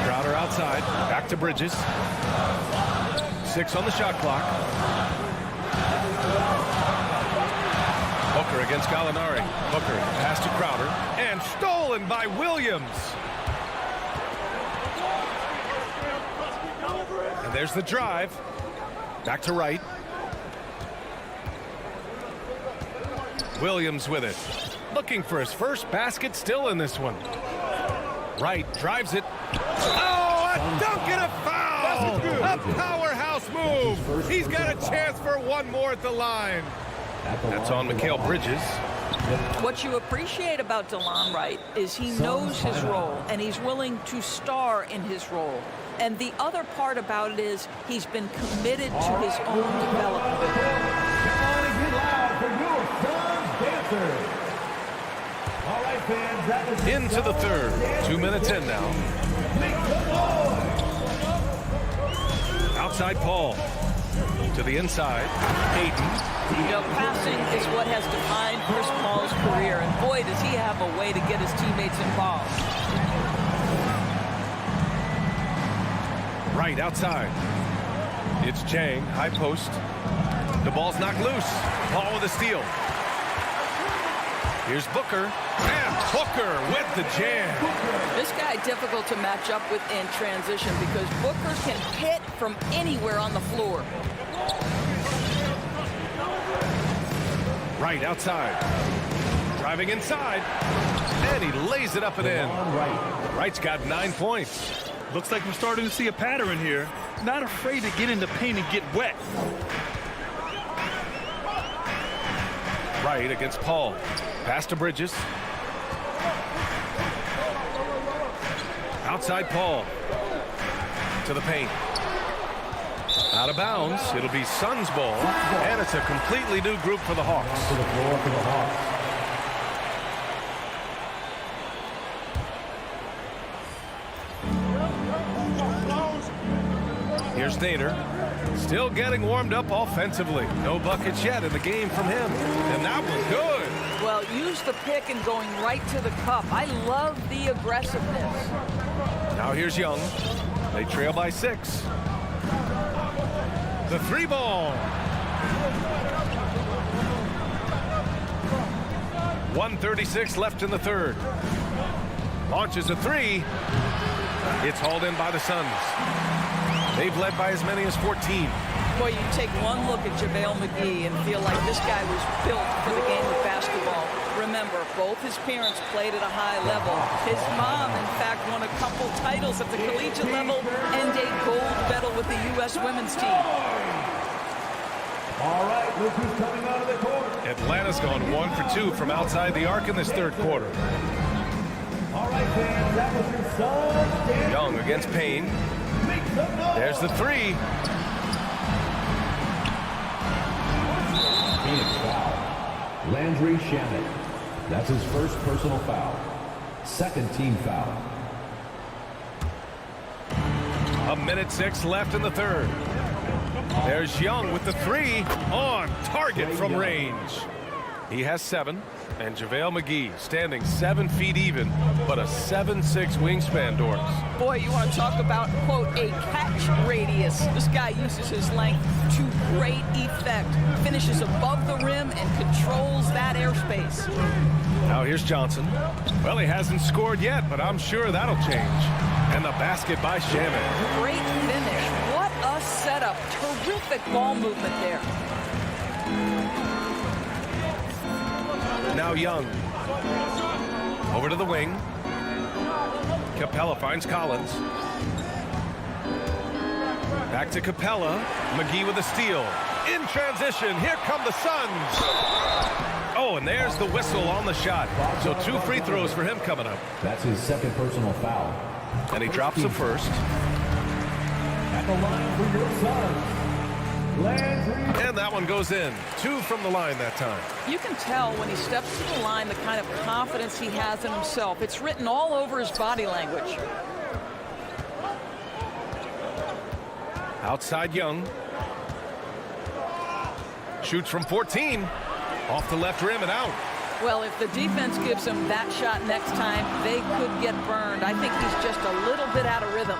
Crowder outside. Back to Bridges. 6 on the shot clock. Booker against Gallinari. Booker pass to Crowder. And stolen by Williams. And there's the drive. Back to Wright. Williams with it. Looking for his first basket still in this one. Wright drives it. Oh, a dunk and a foul! A powerhouse move. He's got a chance for one more at the line. That's on Mikal Bridges. What you appreciate about DeLon Wright is he knows his role, and he's willing to star in his role. And the other part about it is he's been committed to his own development. Come on and get loud for your Suns dancers. All right, Into the third. 2 minutes in now. Outside Paul. To the inside. Hayden. You know, passing is what has defined Chris Paul's career, and boy, does he have a way to get his teammates involved. Right outside. It's Chang, high post. The ball's knocked loose. Paul with a steal. Here's Booker. And Booker with the jam. This guy difficult to match up with in transition because Booker can hit from anywhere on the floor. Right outside. Driving inside. And he lays it up and in. Wright's got 9 points. Looks like we're starting to see a pattern here. Not afraid to get in the paint and get wet. Wright against Paul. Pass to Bridges. Outside Paul. To the paint. Out of bounds. It'll be Suns ball. And it's a completely new group for the Hawks. To the floor for the Hawks. Here's Nader. Still getting warmed up offensively. No buckets yet in the game from him. And that was good. Well, use the pick and going right to the cup. I love the aggressiveness. Now here's Young. They trail by 6. The 3 ball. 1:36 left in the third. Launches a 3. It's hauled in by the Suns. They've led by as many as 14. Boy, you take one look at JaVale McGee and feel like this guy was built for the game of basketball. Remember, both his parents played at a high level. His mom, in fact, won a couple titles at the collegiate level and a gold medal with the U.S. women's team. All right, look who's coming out of the court. Atlanta's gone 1 for 2 from outside the arc in this third quarter. All right, fans, that was your son. Young against Payne. There's the 3. Phoenix foul. Landry Shamet. That's his first personal foul. Second team foul. 1:06 left in the third. There's Young with the 3 on target from range. He has 7. And JaVale McGee standing 7 feet even, but a 7'6" wingspan, Doris. Boy, you want to talk about, quote, a catch radius. This guy uses his length to great effect. Finishes above the rim and controls that airspace. Now here's Johnson. Well, he hasn't scored yet, but I'm sure that'll change. And the basket by Shaman. Great finish. What a setup. Terrific ball movement there. Now Young. Over to the wing. Capella finds Collins. Back to Capella. McGee with a steal. In transition. Here come the Suns. Oh, and there's the whistle on the shot. So 2 free throws for him coming up. That's his second personal foul. And he drops the first. At the line for your Suns. And that one goes in. 2 from the line that time. You can tell when he steps to the line the kind of confidence he has in himself. It's written all over his body language. Outside Young. Shoots from 14. Off the left rim and out. Well, if the defense gives him that shot next time, they could get burned. I think he's just a little bit out of rhythm.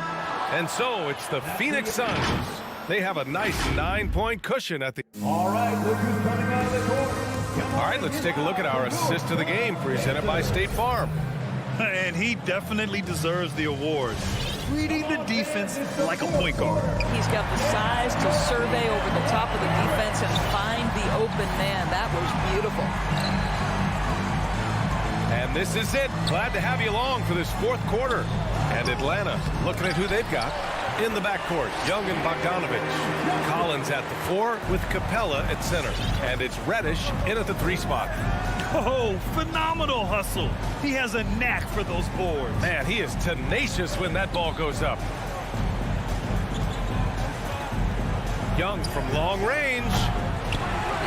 And so it's the Phoenix Suns. They have a nice 9-point cushion at the... All right, look who's coming out of the court. All right, let's take a look at our assist of the game presented by State Farm. And he definitely deserves the award. Reading the defense like a point guard. He's got the size to survey over the top of the defense and find the open man. That was beautiful. And this is it. Glad to have you along for this fourth quarter. And Atlanta looking at who they've got. In the backcourt, Young and Bogdanovich. Collins at the 4 with Capella at center. And it's Reddish in at the 3 spot. Oh, phenomenal hustle. He has a knack for those boards. Man, he is tenacious when that ball goes up. Young from long range.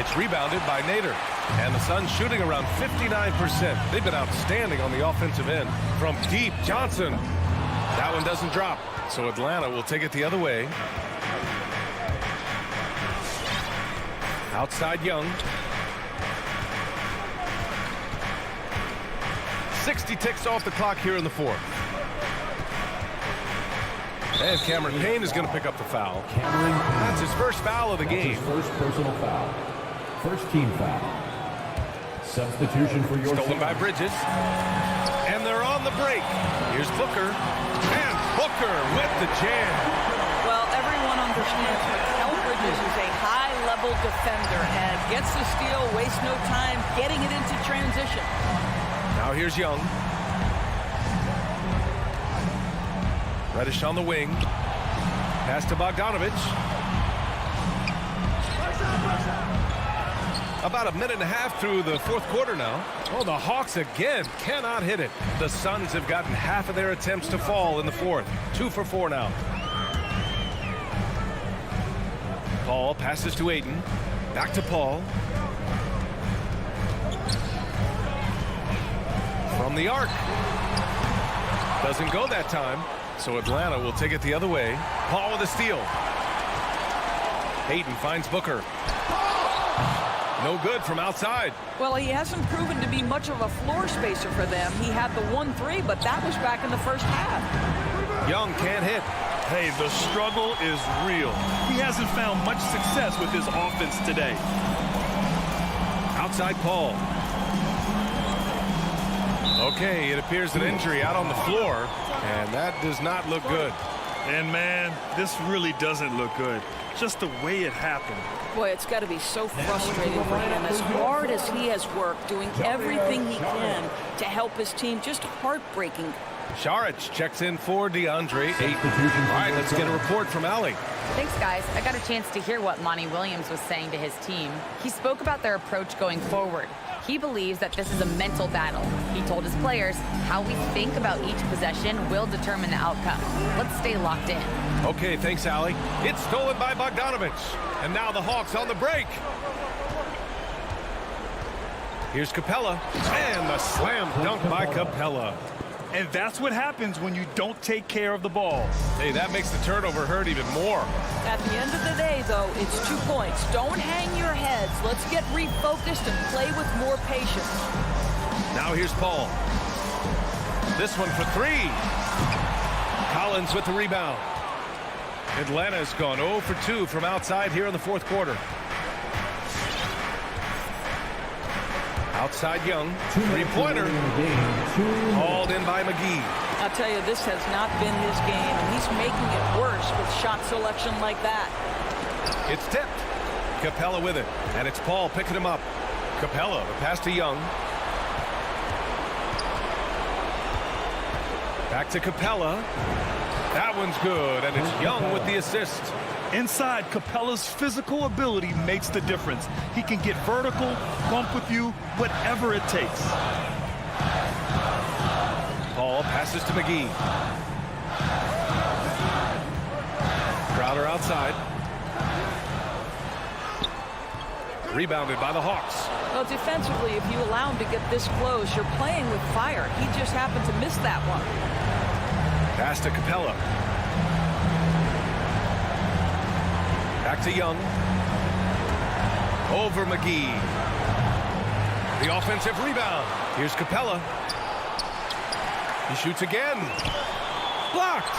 It's rebounded by Nader. And the Suns shooting around 59%. They've been outstanding on the offensive end. From deep, Johnson. That one doesn't drop. So Atlanta will take it the other way. Outside Young. 60 ticks off the clock here in the fourth. And Cameron Payne is going to pick up the foul. That's his first foul of the game. First personal foul. First team foul. Substitution for your Stolen by Bridges. And they're on the break. Here's Booker. And Booker with the jam. Well, everyone understands Mikal Bridges is a high-level defender and gets the steal, wastes no time getting it into transition. Now here's Young. Reddish on the wing. Pass to Bogdanovich. About a minute and a half through the fourth quarter now. Oh, the Hawks again cannot hit it. The Suns have gotten half of their attempts to fall in the fourth. 2 for 4 now. Paul passes to Ayton. Back to Paul. From the arc. Doesn't go that time. So Atlanta will take it the other way. Paul with a steal. Ayton finds Booker. No good from outside. Well, he hasn't proven to be much of a floor spacer for them. He had the 1-3, but that was back in the first half. Young can't hit. Hey, the struggle is real. He hasn't found much success with his offense today. Outside Paul. Okay, it appears an injury out on the floor, and that does not look good. And, man, this really doesn't look good. Just the way it happened. Boy, it's got to be so frustrating for him. As hard as he has worked, doing everything he can to help his team, just heartbreaking. Šarić checks in for DeAndre Ayton. All right, let's get a report from Allie. Thanks, guys. I got a chance to hear what Monty Williams was saying to his team. He spoke about their approach going forward. He believes that this is a mental battle. He told his players how we think about each possession will determine the outcome. Let's stay locked in. Okay, thanks, Allie. It's stolen by Bogdanovich. And now the Hawks on the break. Here's Capella. And the slam dunk by Capella. And that's what happens when you don't take care of the ball. Hey, that makes the turnover hurt even more. At the end of the day, though, it's 2 points. Don't hang your heads. Let's get refocused and play with more patience. Now here's Paul. This one for 3. Collins with the rebound. Atlanta's gone 0 for 2 from outside here in the fourth quarter. Outside Young. 3-pointer. Hauled in by McGee. I'll tell you, this has not been his game, and he's making it worse with shot selection like that. It's tipped. Capella with it. And it's Paul picking him up. Capella, the pass to Young. Back to Capella. That one's good, and it's Young with the assist. Inside, Capella's physical ability makes the difference. He can get vertical, bump with you, whatever it takes. Paul passes to McGee. Crowder outside. Rebounded by the Hawks. Well, defensively, if you allow him to get this close, you're playing with fire. He just happened to miss that one. Pass to Capella. Back to Young. Over McGee. The offensive rebound. Here's Capella. He shoots again. Blocked.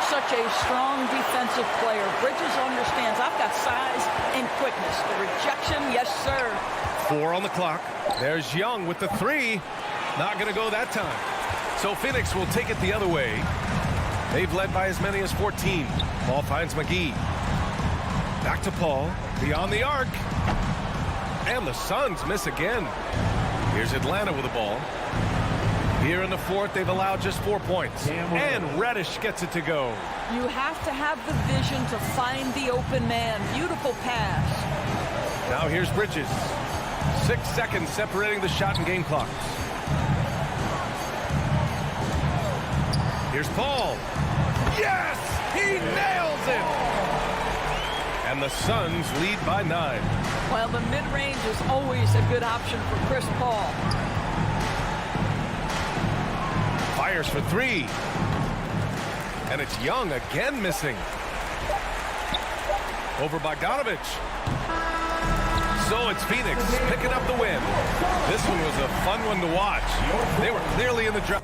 Such a strong defensive player. Bridges understands I've got size and quickness. The rejection, yes, sir. 4 on the clock. There's Young with the 3. Not going to go that time. So Phoenix will take it the other way. They've led by as many as 14. Paul finds McGee. Back to Paul. Beyond the arc. And the Suns miss again. Here's Atlanta with the ball. Here in the fourth, they've allowed just 4 points. And Reddish gets it to go. You have to have the vision to find the open man. Beautiful pass. Now here's Bridges. 6 seconds separating the shot and game clock. Here's Paul. Yes! He nails it! And the Suns lead by 9. Well, the mid-range is always a good option for Chris Paul. Fires for three. And it's Young again missing. Over Bogdanovich. So it's Phoenix picking up the win. This one was a fun one to watch. They were clearly in the drive.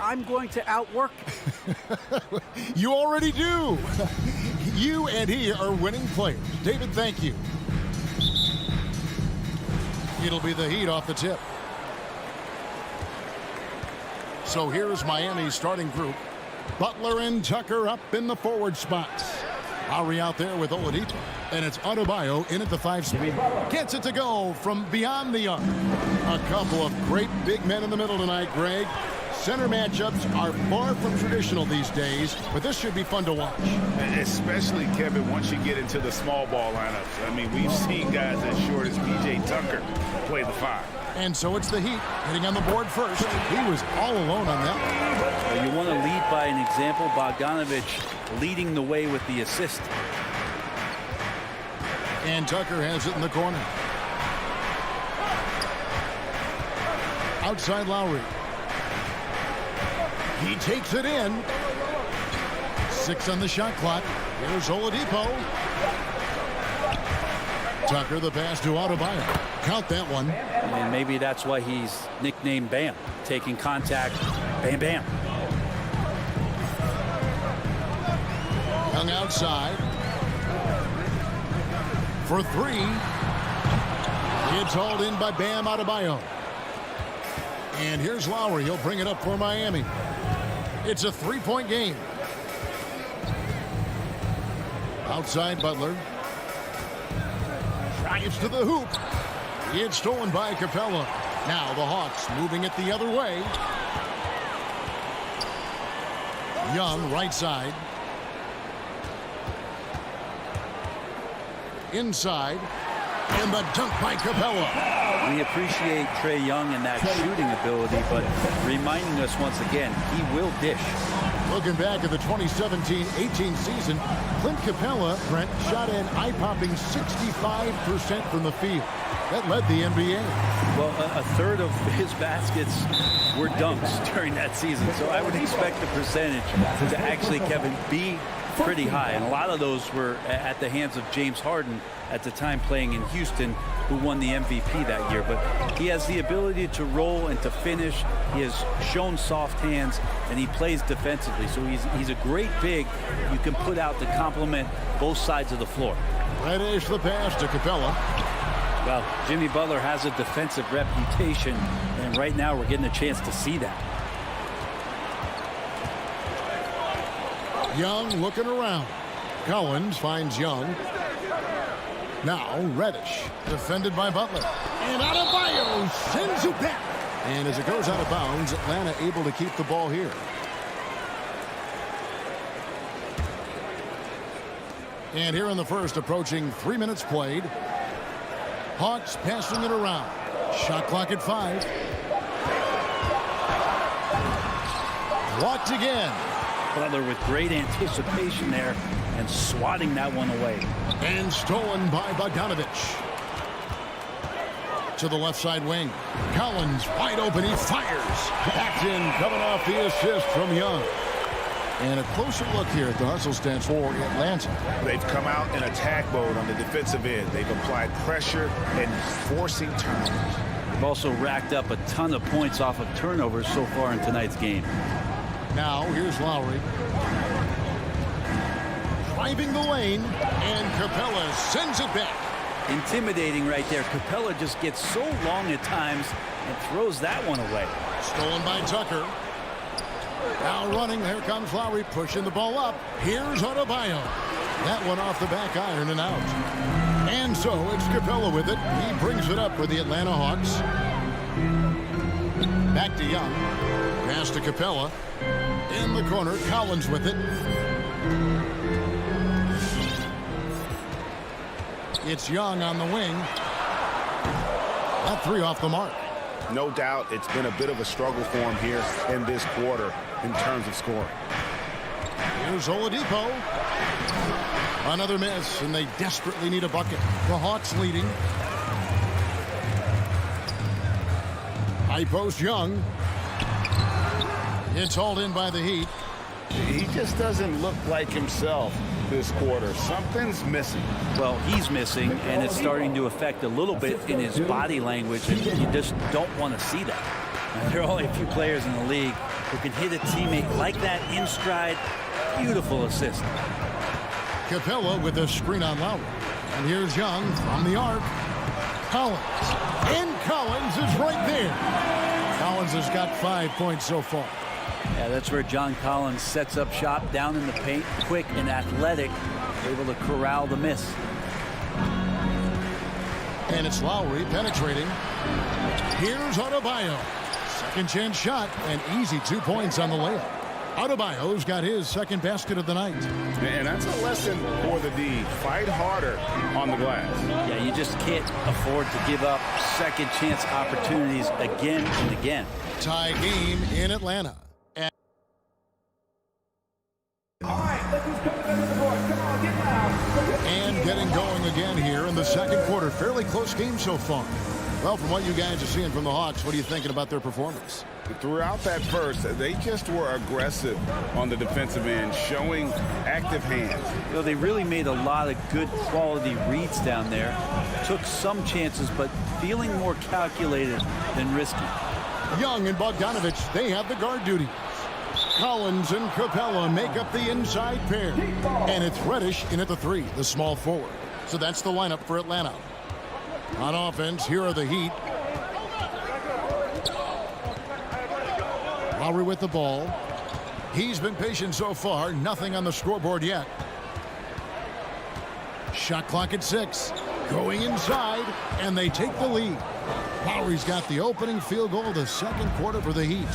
I'm going to outwork. You already do. You and he are winning players. David, thank you. It'll be the Heat off the tip. So here's Miami's starting group. Butler and Tucker up in the forward spots. Lowry out there with Oladipo. And it's Adebayo in at the 5 spot. Gets it to go from beyond the arc. A couple of great big men in the middle tonight, Greg. Center matchups are far from traditional these days, but this should be fun to watch. Especially, Kevin, once you get into the small ball lineups. I mean, we've seen guys as short as P.J. Tucker play the 5. And so it's the Heat getting on the board first. He was all alone on that. Well, you want to lead by an example. Bogdanovich leading the way with the assist. And Tucker has it in the corner. Outside Lowry. He takes it in. 6 on the shot clock. Here's Oladipo. Tucker, the pass to Adebayo. Count that one. And maybe that's why he's nicknamed Bam. Taking contact, bam, bam. Young outside. For 3. It's hauled in by Bam Adebayo. And here's Lowry. He'll bring it up for Miami. It's a 3-point game. Outside Butler. Drives to the hoop. It's stolen by Capella. Now the Hawks moving it the other way. Young right side. Inside. And the dunk by Capella. We appreciate Trae Young and that shooting ability, but reminding us once again, he will dish. Looking back at the 2017-18 season, Clint Capella, Brent, shot an eye-popping 65% from the field. That led the NBA. Well, a third of his baskets were dunks during that season, so I would expect the percentage to actually, Kevin, be pretty high. And a lot of those were at the hands of James Harden at the time playing in Houston, who won the MVP that year. But he has the ability to roll and to finish. He has shown soft hands, and he plays defensively. So he's a great big you can put out to complement both sides of the floor. Reddish the pass to Capella. Well, Jimmy Butler has a defensive reputation, and right now we're getting a chance to see that. Young looking around. Collins finds Young. Now Reddish, defended by Butler. And Adebayo sends it back. And as it goes out of bounds, Atlanta able to keep the ball here. And here in the first, approaching 3 minutes played. Hawks passing it around. Shot clock at 5. Blocked again. Butler with great anticipation there and swatting that one away. And stolen by Bogdanovich. To the left side wing. Collins wide open. He fires. Back in, coming off the assist from Young. And a closer look here at the hustle stats for Atlanta. They've come out in attack mode on the defensive end. They've applied pressure and forcing turnovers. They've also racked up a ton of points off of turnovers so far in tonight's game. Now here's Lowry. Driving the lane, and Capella sends it back. Intimidating right there. Capella just gets so long at times and throws that one away. Stolen by Tucker. Now running, here comes Lowry pushing the ball up. Here's Adebayo. That one off the back iron and out. And so it's Capella with it. He brings it up for the Atlanta Hawks. Back to Young. Pass to Capella. In the corner, Collins with it. It's Young on the wing. That 3 off the mark. No doubt it's been a bit of a struggle for him here in this quarter in terms of scoring. Here's Oladipo. Another miss, and they desperately need a bucket. The Hawks leading. High post Young. It's hauled in by the Heat. He just doesn't look like himself this quarter. Something's missing. Well, he's missing, and it's starting to affect a little bit in his body language, and you just don't want to see that. There are only a few players in the league who can hit a teammate like that in stride. Beautiful assist. Capella with a screen on Lowry. And here's Young from the arc. Collins. And Collins is right there. Collins has got 5 points so far. Yeah, that's where John Collins sets up shop down in the paint, quick and athletic, able to corral the miss. And it's Lowry penetrating. Here's Adebayo. Second chance shot, and easy 2 points on the layup. Adebayo's got his second basket of the night. And that's a lesson for the D. Fight harder on the glass. Yeah, you just can't afford to give up second chance opportunities again and again. Tie game in Atlanta. And getting going again here in the second quarter. Fairly close game so far. Well, from what you guys are seeing from the Hawks, what are you thinking about their performance? Throughout that first, they just were aggressive on the defensive end, showing active hands. You know, they really made a lot of good quality reads down there. Took some chances, but feeling more calculated than risky. Young and Bogdanovich, they have the guard duty. Collins and Capella make up the inside pair. And it's Reddish in at the 3, the small forward. So that's the lineup for Atlanta. On offense, here are the Heat. Lowry with the ball. He's been patient so far. Nothing on the scoreboard yet. Shot clock at 6. Going inside, and they take the lead. Lowry's got the opening field goal of the second quarter for the Heat.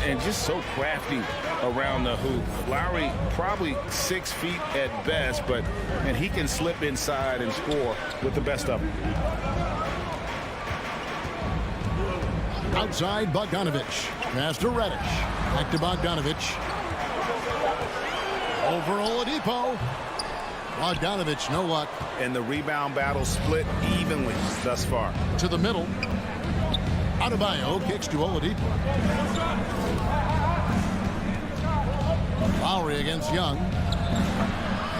And just so crafty around the hoop. Lowry probably 6 feet at best, and he can slip inside and score with the best of them. Outside, Bogdanovich. Pass to Reddish. Back to Bogdanovich. Over Oladipo. Bogdanovich, no luck. And the rebound battle split evenly thus far. To the middle. Adebayo kicks to Oladipo. Lowry against Young.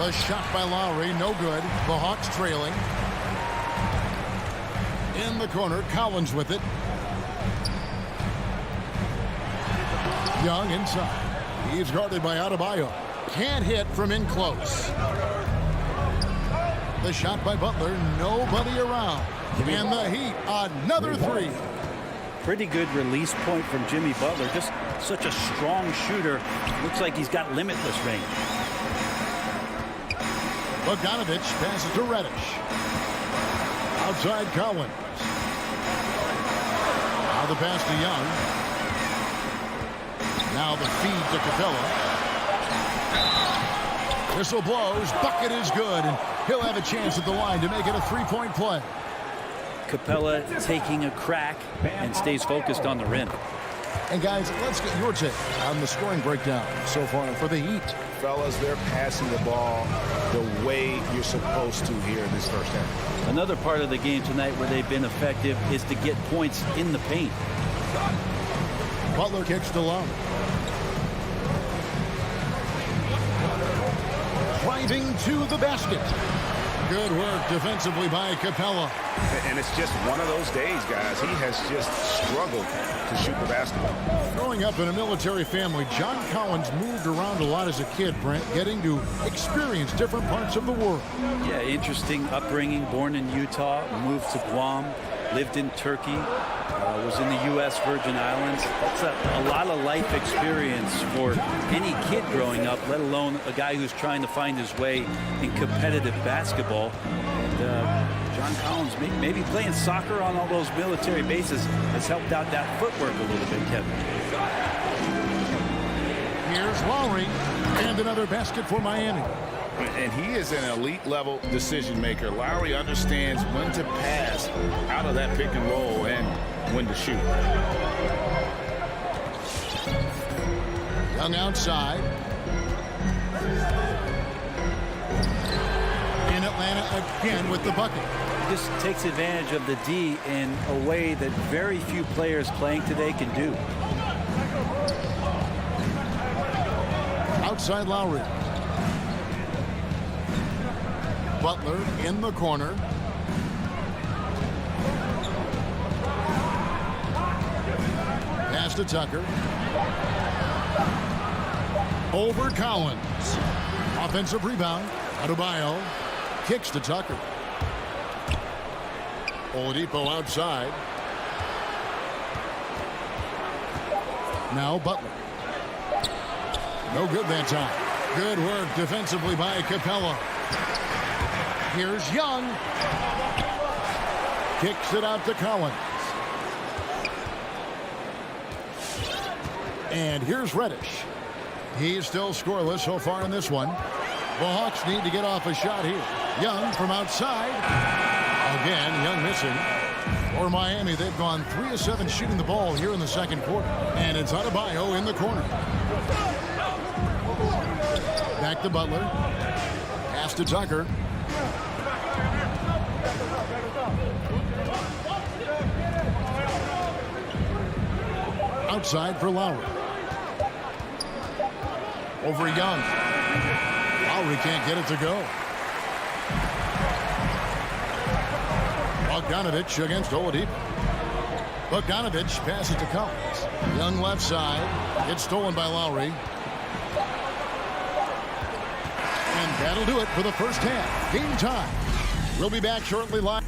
The shot by Lowry, no good. The Hawks trailing. In the corner, Collins with it. Young inside. He's guarded by Adebayo. Can't hit from in close. The shot by Butler, nobody around. And the Heat, another 3. Pretty good release point from Jimmy Butler. Just such a strong shooter. Looks like he's got limitless range. Bogdanovich passes to Reddish. Outside Collins. Now the pass to Young. Now the feed to Capella. Whistle blows. Bucket is good. And he'll have a chance at the line to make it a 3-point play. Capella taking a crack and stays focused on the rim. And guys, let's get your take on the scoring breakdown so far for the Heat. Fellas, they're passing the ball the way you're supposed to here in this first half. Another part of the game tonight where they've been effective is to get points in the paint. Butler kicks to Lowry. Driving to the basket. Good work defensively by Capella. And it's just one of those days, guys. He has just struggled to shoot the basketball. Growing up in a military family, John Collins moved around a lot as a kid, Brent, getting to experience different parts of the world. Yeah, interesting upbringing. Born in Utah, moved to Guam, lived in Turkey, was in the U.S. Virgin Islands. That's a lot of life experience for any kid growing up, let alone a guy who's trying to find his way in competitive basketball. And John Collins, maybe playing soccer on all those military bases has helped out that footwork a little bit, Kevin. Here's Lowry, and another basket for Miami. And he is an elite level decision maker. Lowry understands when to pass out of that pick and roll and when to shoot. Young outside. In Atlanta again with the bucket. Just takes advantage of the D in a way that very few players playing today can do. Outside Lowry. Butler in the corner. Pass to Tucker. Over Collins. Offensive rebound. Adebayo kicks to Tucker. Oladipo outside. Now Butler. No good that time. Good work defensively by Capella. Here's Young. Kicks it out to Collins. And here's Reddish. He's still scoreless so far in this one. The Hawks need to get off a shot here. Young from outside. Again, Young missing. For Miami, they've gone 3 of 7 shooting the ball here in the second quarter. And it's Adebayo in the corner. Back to Butler. Pass to Tucker. Outside for Lowry. Over Young. Lowry can't get it to go. Bogdanovich against Oladipo. Bogdanovich passes to Collins. Young left side. It's stolen by Lowry. And that'll do it for the first half. Game time. We'll be back shortly live.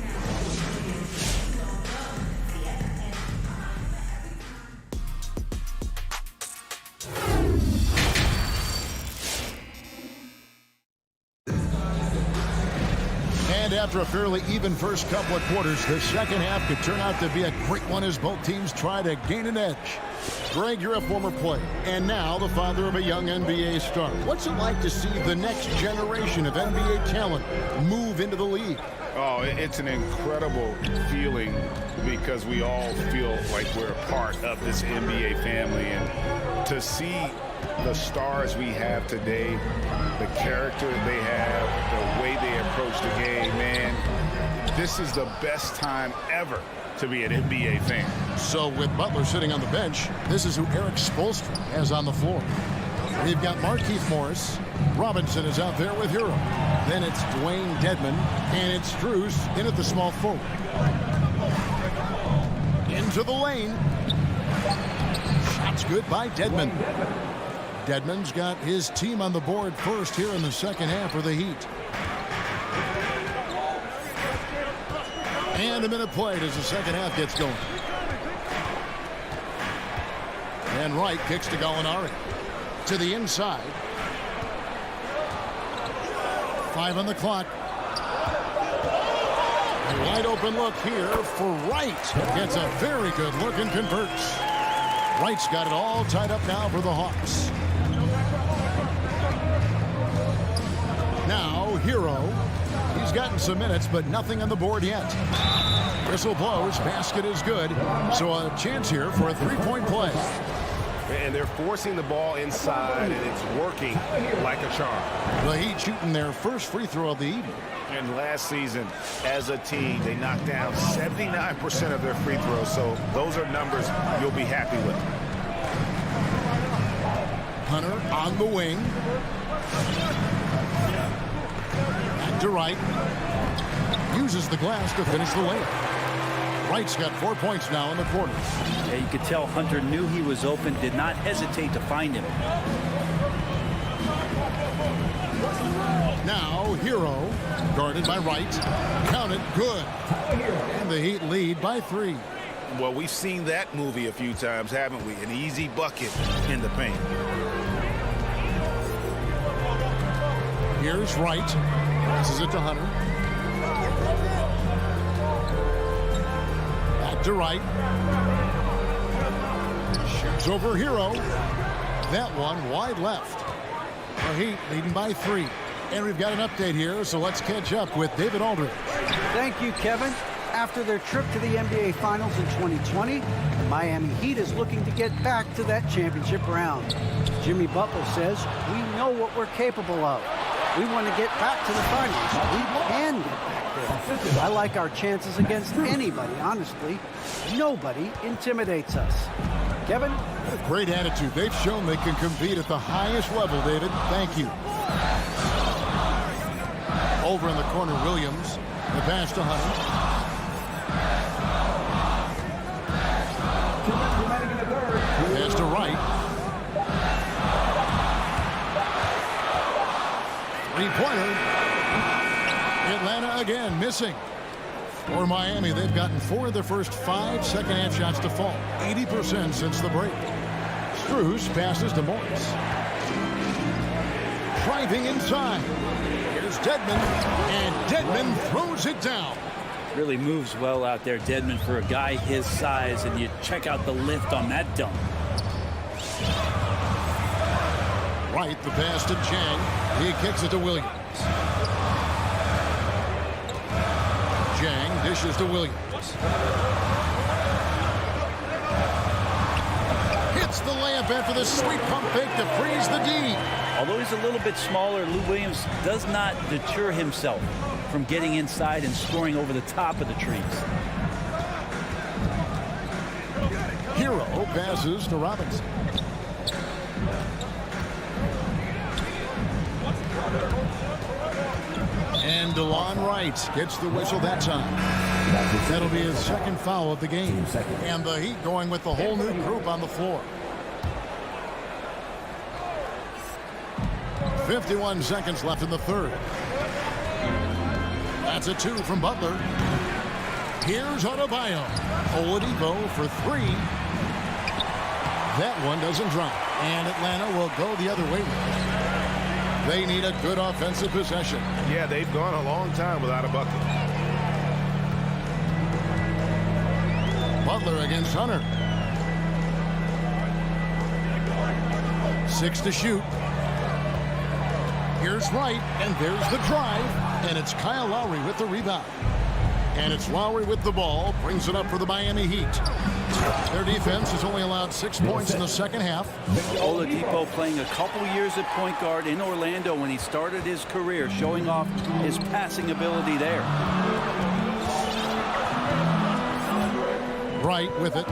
And after a fairly even first couple of quarters, the second half could turn out to be a great one as both teams try to gain an edge. Greg, you're a former player, and now the father of a young NBA star. What's it like to see the next generation of NBA talent move into the league? Oh, it's an incredible feeling because we all feel like we're a part of this NBA family. And to see the stars we have today, the character they have, the way they approach the game, man, this is the best time ever to be an NBA fan. So with Butler sitting on the bench, this is who Eric Spoelstra has on the floor. We've got Markieff Morris. Robinson is out there with Hero. Then it's Dwayne Dedmon, and it's Strus in at the small forward. Into the lane. Shots good by Dedmon. Dedmon's got his team on the board first here in the second half for the Heat. And a minute played as the second half gets going. And Wright kicks to Gallinari. To the inside. 5 on the clock. A wide open look here for Wright. Gets a very good look and converts. Wright's got it all tied up now for the Hawks. Now Hero. He's gotten some minutes, but nothing on the board yet. Whistle blows. Basket is good. So a chance here for a three-point play. And they're forcing the ball inside, and it's working like a charm. The Heat shooting their first free throw of the evening. And last season, as a team, they knocked down 79% of their free throws. So those are numbers you'll be happy with. Hunter on the wing. Back to Wright. Uses the glass to finish the layup. Wright's got 4 points now in the quarter. Yeah, you could tell Hunter knew he was open, did not hesitate to find him. Now Hero, guarded by Wright. Counted, good. And the Heat lead by 3. Well, we've seen that movie a few times, haven't we? An easy bucket in the paint. Here's Wright. Passes it to Hunter. Back to Wright. Shoots over Hero. That one wide left. The Heat leading by 3. And we've got an update here, so let's catch up with David Aldridge. Thank you, Kevin. After their trip to the NBA Finals in 2020, the Miami Heat is looking to get back to that championship round. Jimmy Butler says, we know what we're capable of. We want to get back to the finals. We can get back there. I like our chances against anybody, honestly. Nobody intimidates us. Kevin? Great attitude. They've shown they can compete at the highest level, David. Thank you. Over in the corner, Williams. The pass to Hunter. Pass to Wright. three-pointer. Atlanta again missing. For Miami, they've gotten 4 of their first 5 second-half shots to fall. 80% since the break. Strus passes to Morris. Driving inside. Here's Dedmon. And Dedmon throws it down. Really moves well out there, Dedmon, for a guy his size, and you check out the lift on that dunk. Right, the pass to Chang. He kicks it to Williams. Chang dishes to Williams. Hits the layup after the sweet pump fake to freeze the D. Although he's a little bit smaller, Lou Williams does not deter himself from getting inside and scoring over the top of the trees. Hero passes to Robinson. And DeLon Wright gets the whistle that time. That'll be his second foul of the game. And the Heat going with the whole new group on the floor. 51 seconds left in the third. That's a 2 from Butler. Here's Adebayo. Oladipo for 3. That one doesn't drop. And Atlanta will go the other way. They need a good offensive possession. Yeah, they've gone a long time without a bucket. Butler against Hunter. 6 to shoot. Here's Wright, and there's the drive. And it's Kyle Lowry with the rebound. And it's Lowry with the ball. Brings it up for the Miami Heat. Their defense has only allowed 6 points in the second half. Oladipo playing a couple years at point guard in Orlando when he started his career, showing off his passing ability there. Wright with it.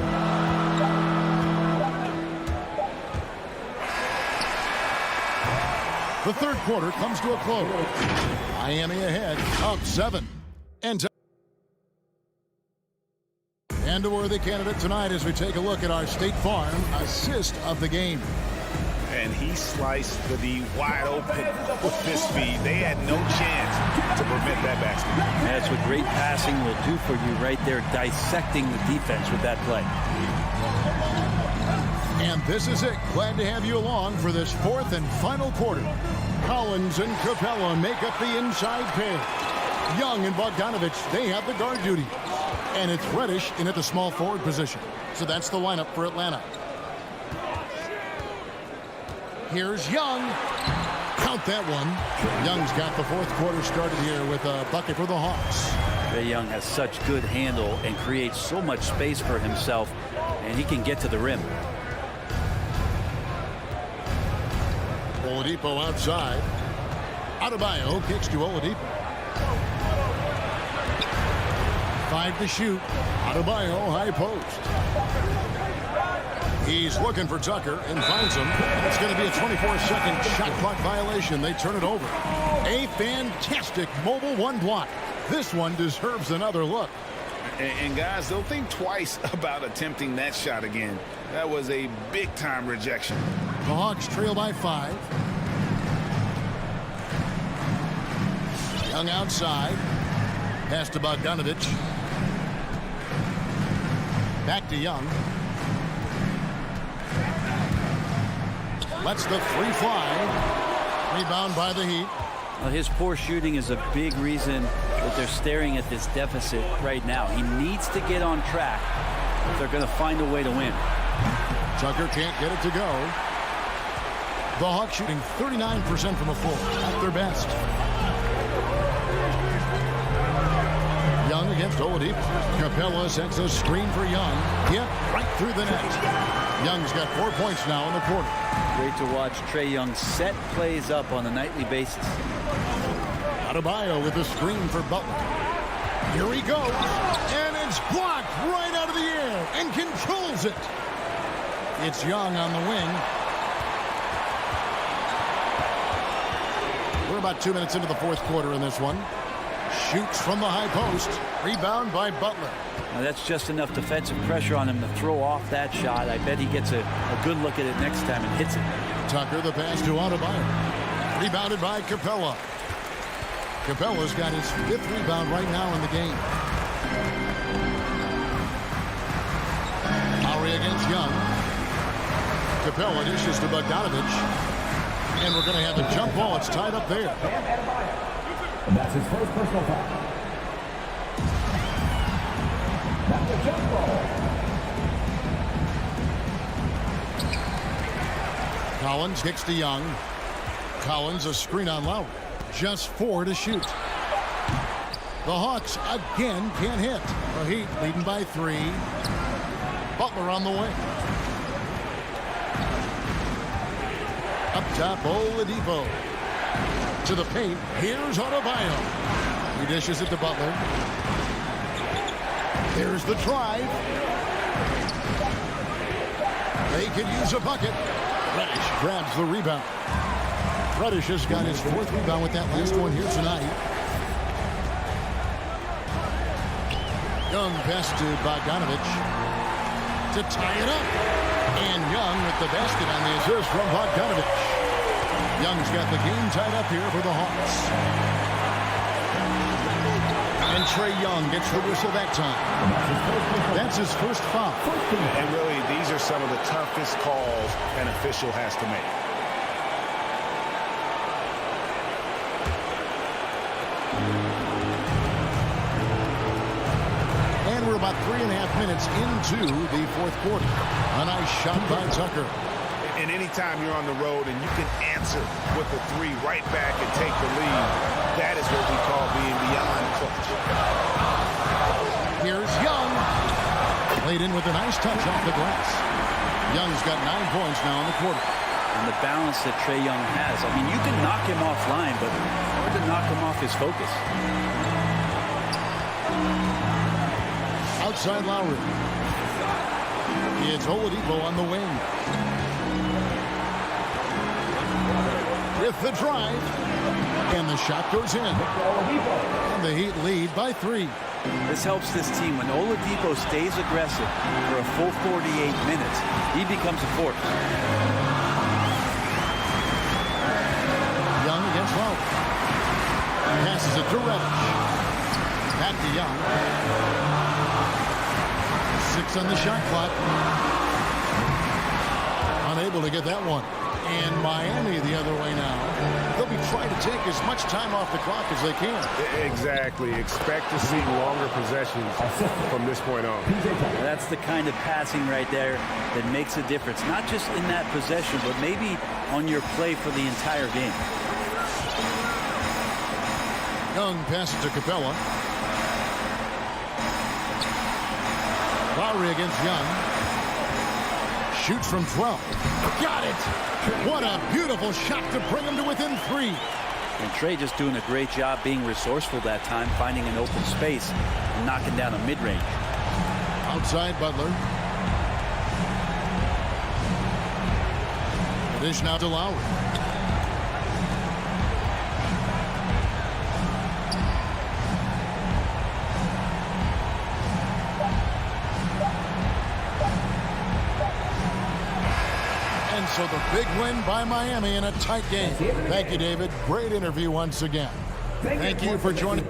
The third quarter comes to a close. Miami ahead, up 7. And a worthy candidate tonight as we take a look at our State Farm assist of the game. And he sliced the D wide open with this speed. They had no chance to prevent that basket. That's what great passing will do for you right there, dissecting the defense with that play. And this is it. Glad to have you along for this fourth and final quarter. Collins and Capella make up the inside pair. Young and Bogdanovich, they have the guard duty. And it's Reddish in at the small forward position. So that's the lineup for Atlanta. Here's Young. Count that one. Young's got the fourth quarter started here with a bucket for the Hawks. Trae Young has such good handle and creates so much space for himself, and he can get to the rim. Oladipo outside. Adebayo kicks to Oladipo. 5 to shoot. Adebayo high post. He's looking for Tucker and finds him. It's going to be a 24-second shot clock violation. They turn it over. A fantastic mobile one block. This one deserves another look. And guys, don't think twice about attempting that shot again. That was a big-time rejection. The Hawks trail by 5. Young outside. Pass to Bogdanovich. Back to Young. Lets the three fly. Rebound by the Heat. Well, his poor shooting is a big reason that they're staring at this deficit right now. He needs to get on track if they're going to find a way to win. Tucker can't get it to go. The Hawks shooting 39% from the floor at their best. Young against Oladipo. Capella sets a screen for Young. Yep, right through the net. Young's got 4 points now in the quarter. Great to watch Trae Young set plays up on a nightly basis. Adebayo with the screen for Butler. Here he goes. And it's blocked right out of the air and controls it. It's Young on the wing. We're about 2 minutes into the fourth quarter in this one. Shoots from the high post. Rebound by Butler. Now that's just enough defensive pressure on him to throw off that shot. I bet he gets a good look at it next time and hits it. Tucker the pass to Adebayo. Rebounded by Capella. Capella's got his 5th rebound right now in the game. Lowry against Young. Capella dishes to Bogdanovich. And we're going to have a jump ball. It's tied up there. And that's his first personal foul. That's a jump ball. Collins kicks to Young. Collins a screen on Lowry. Just 4 to shoot. The Hawks again can't hit. The Heat leading by 3. Butler on the wing. Up top, Oladipo. To the paint. Here's Adebayo. He dishes it to Butler. There's the drive. They could use a bucket. Reddish grabs the rebound. Reddish has got his 4th rebound with that last one here tonight. Young pass to Bogdanovich to tie it up. And Young with the basket on the assist from Bogdanovich. Young's got the game tied up here for the Hawks. And Trae Young gets the whistle that time. That's his first foul. And really, these are some of the toughest calls an official has to make. And we're about 3.5 minutes into the 4th quarter. A nice shot by Tucker. And anytime you're on the road and you can answer with a 3 right back and take the lead, that is what we call being beyond clutch. Here's Young. Laid in with a nice touch off the glass. Young's got 9 points now in the quarter. And the balance that Trae Young has. I mean, you can knock him offline, but hard to knock him off his focus. Outside Lowry. It's Oladipo on the wing. With the drive. And the shot goes in. And the Heat lead by 3. This helps this team. When Oladipo stays aggressive for a full 48 minutes, he becomes a force. Young against Lowry. Passes it to Reddish. Back to Young. 6 on the shot clock. Unable to get that one. And Miami the other way now. They'll be trying to take as much time off the clock as they can. Exactly. Expect to see longer possessions from this point on. That's the kind of passing right there that makes a difference. Not just in that possession, but maybe on your play for the entire game. Young passes to Capella. Lowry against Young. Shoots from 12. Got it! What a beautiful shot to bring him to within 3. And Trae just doing a great job being resourceful that time, finding an open space and knocking down a mid-range. Outside Butler. Dish now to Lowry. So the big win by Miami in a tight game. Thank you, David. Great interview once again. Thank you for joining.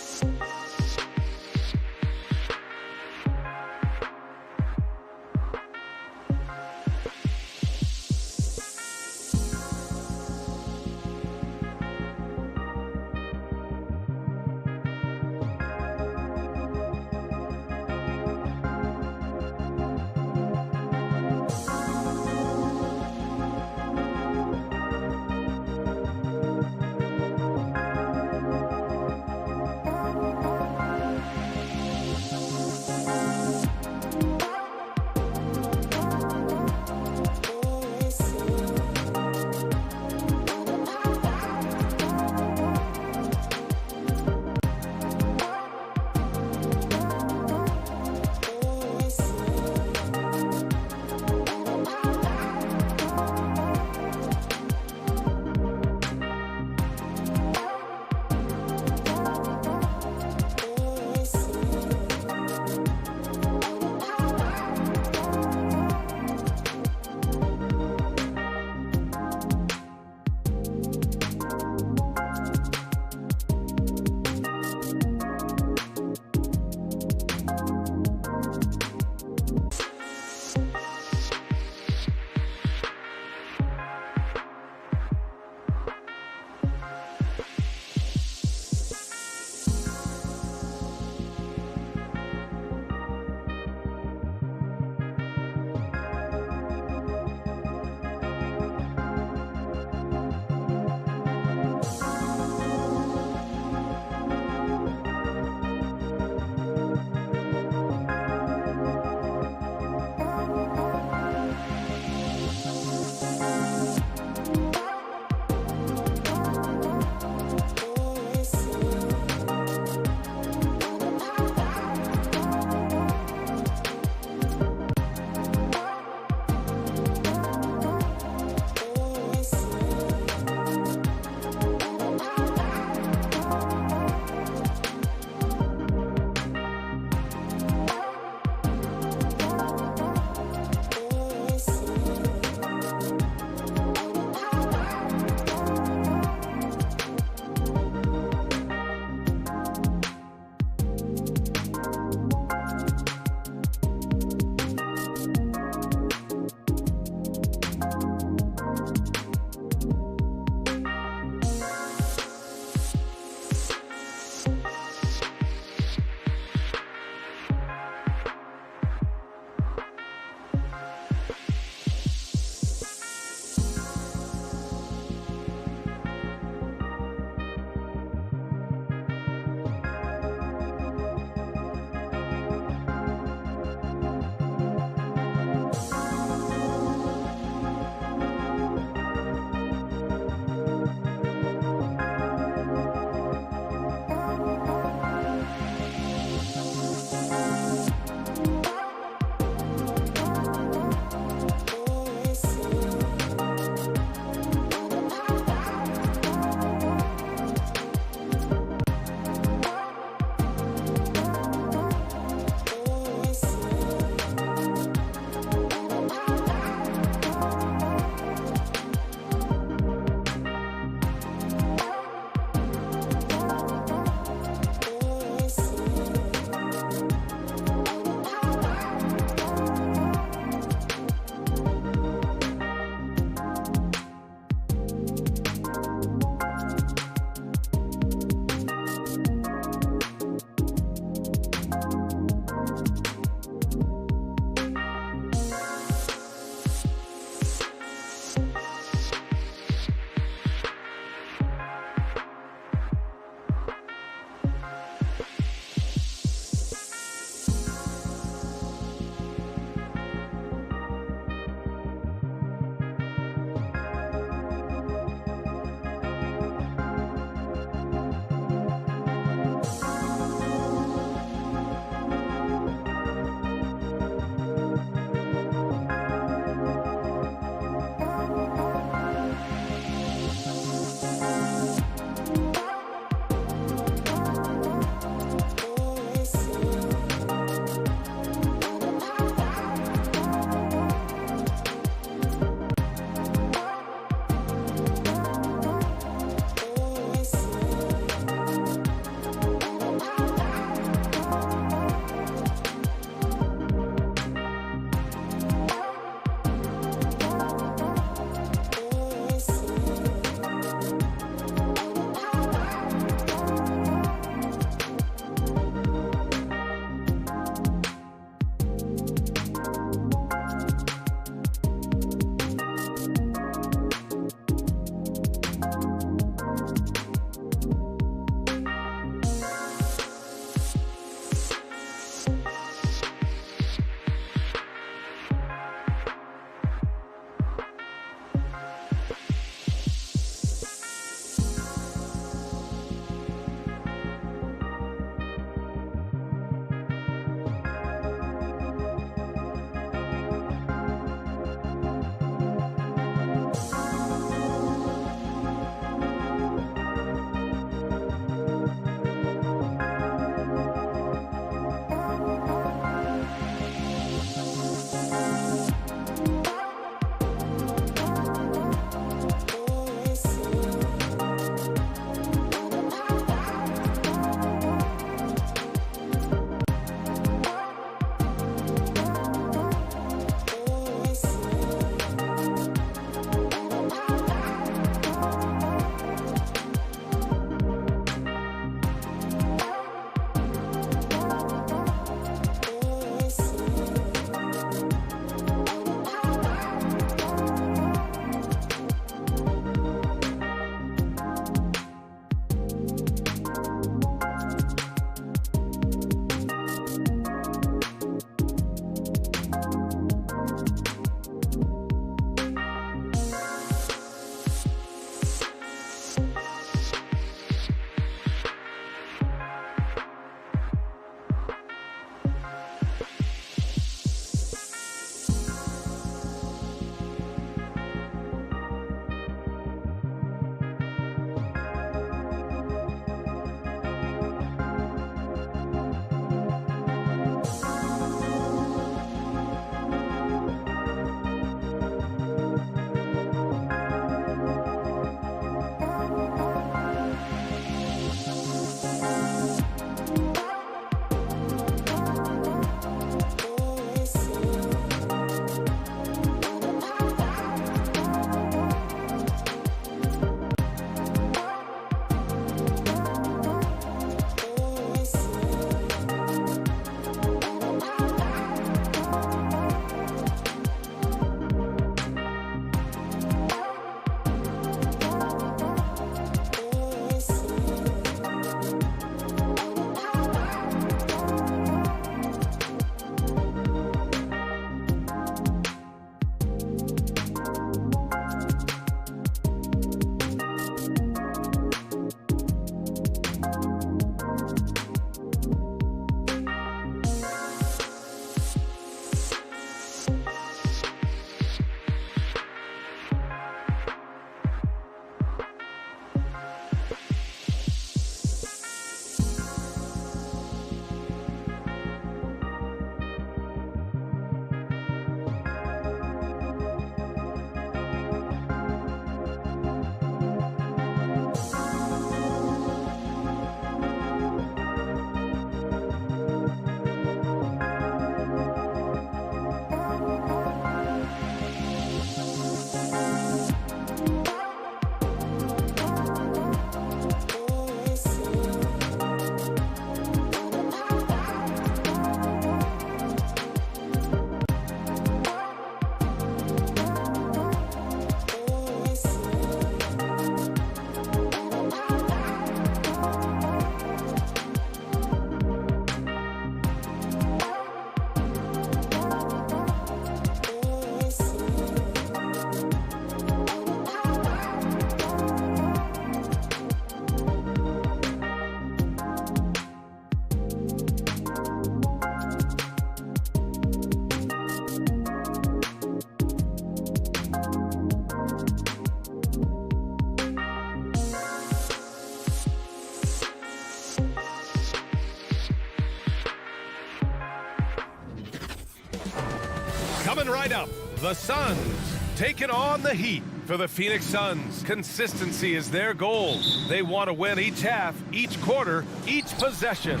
Coming right up, the Suns taking on the Heat. For the Phoenix Suns, consistency is their goal. They want to win each half, each quarter, each possession.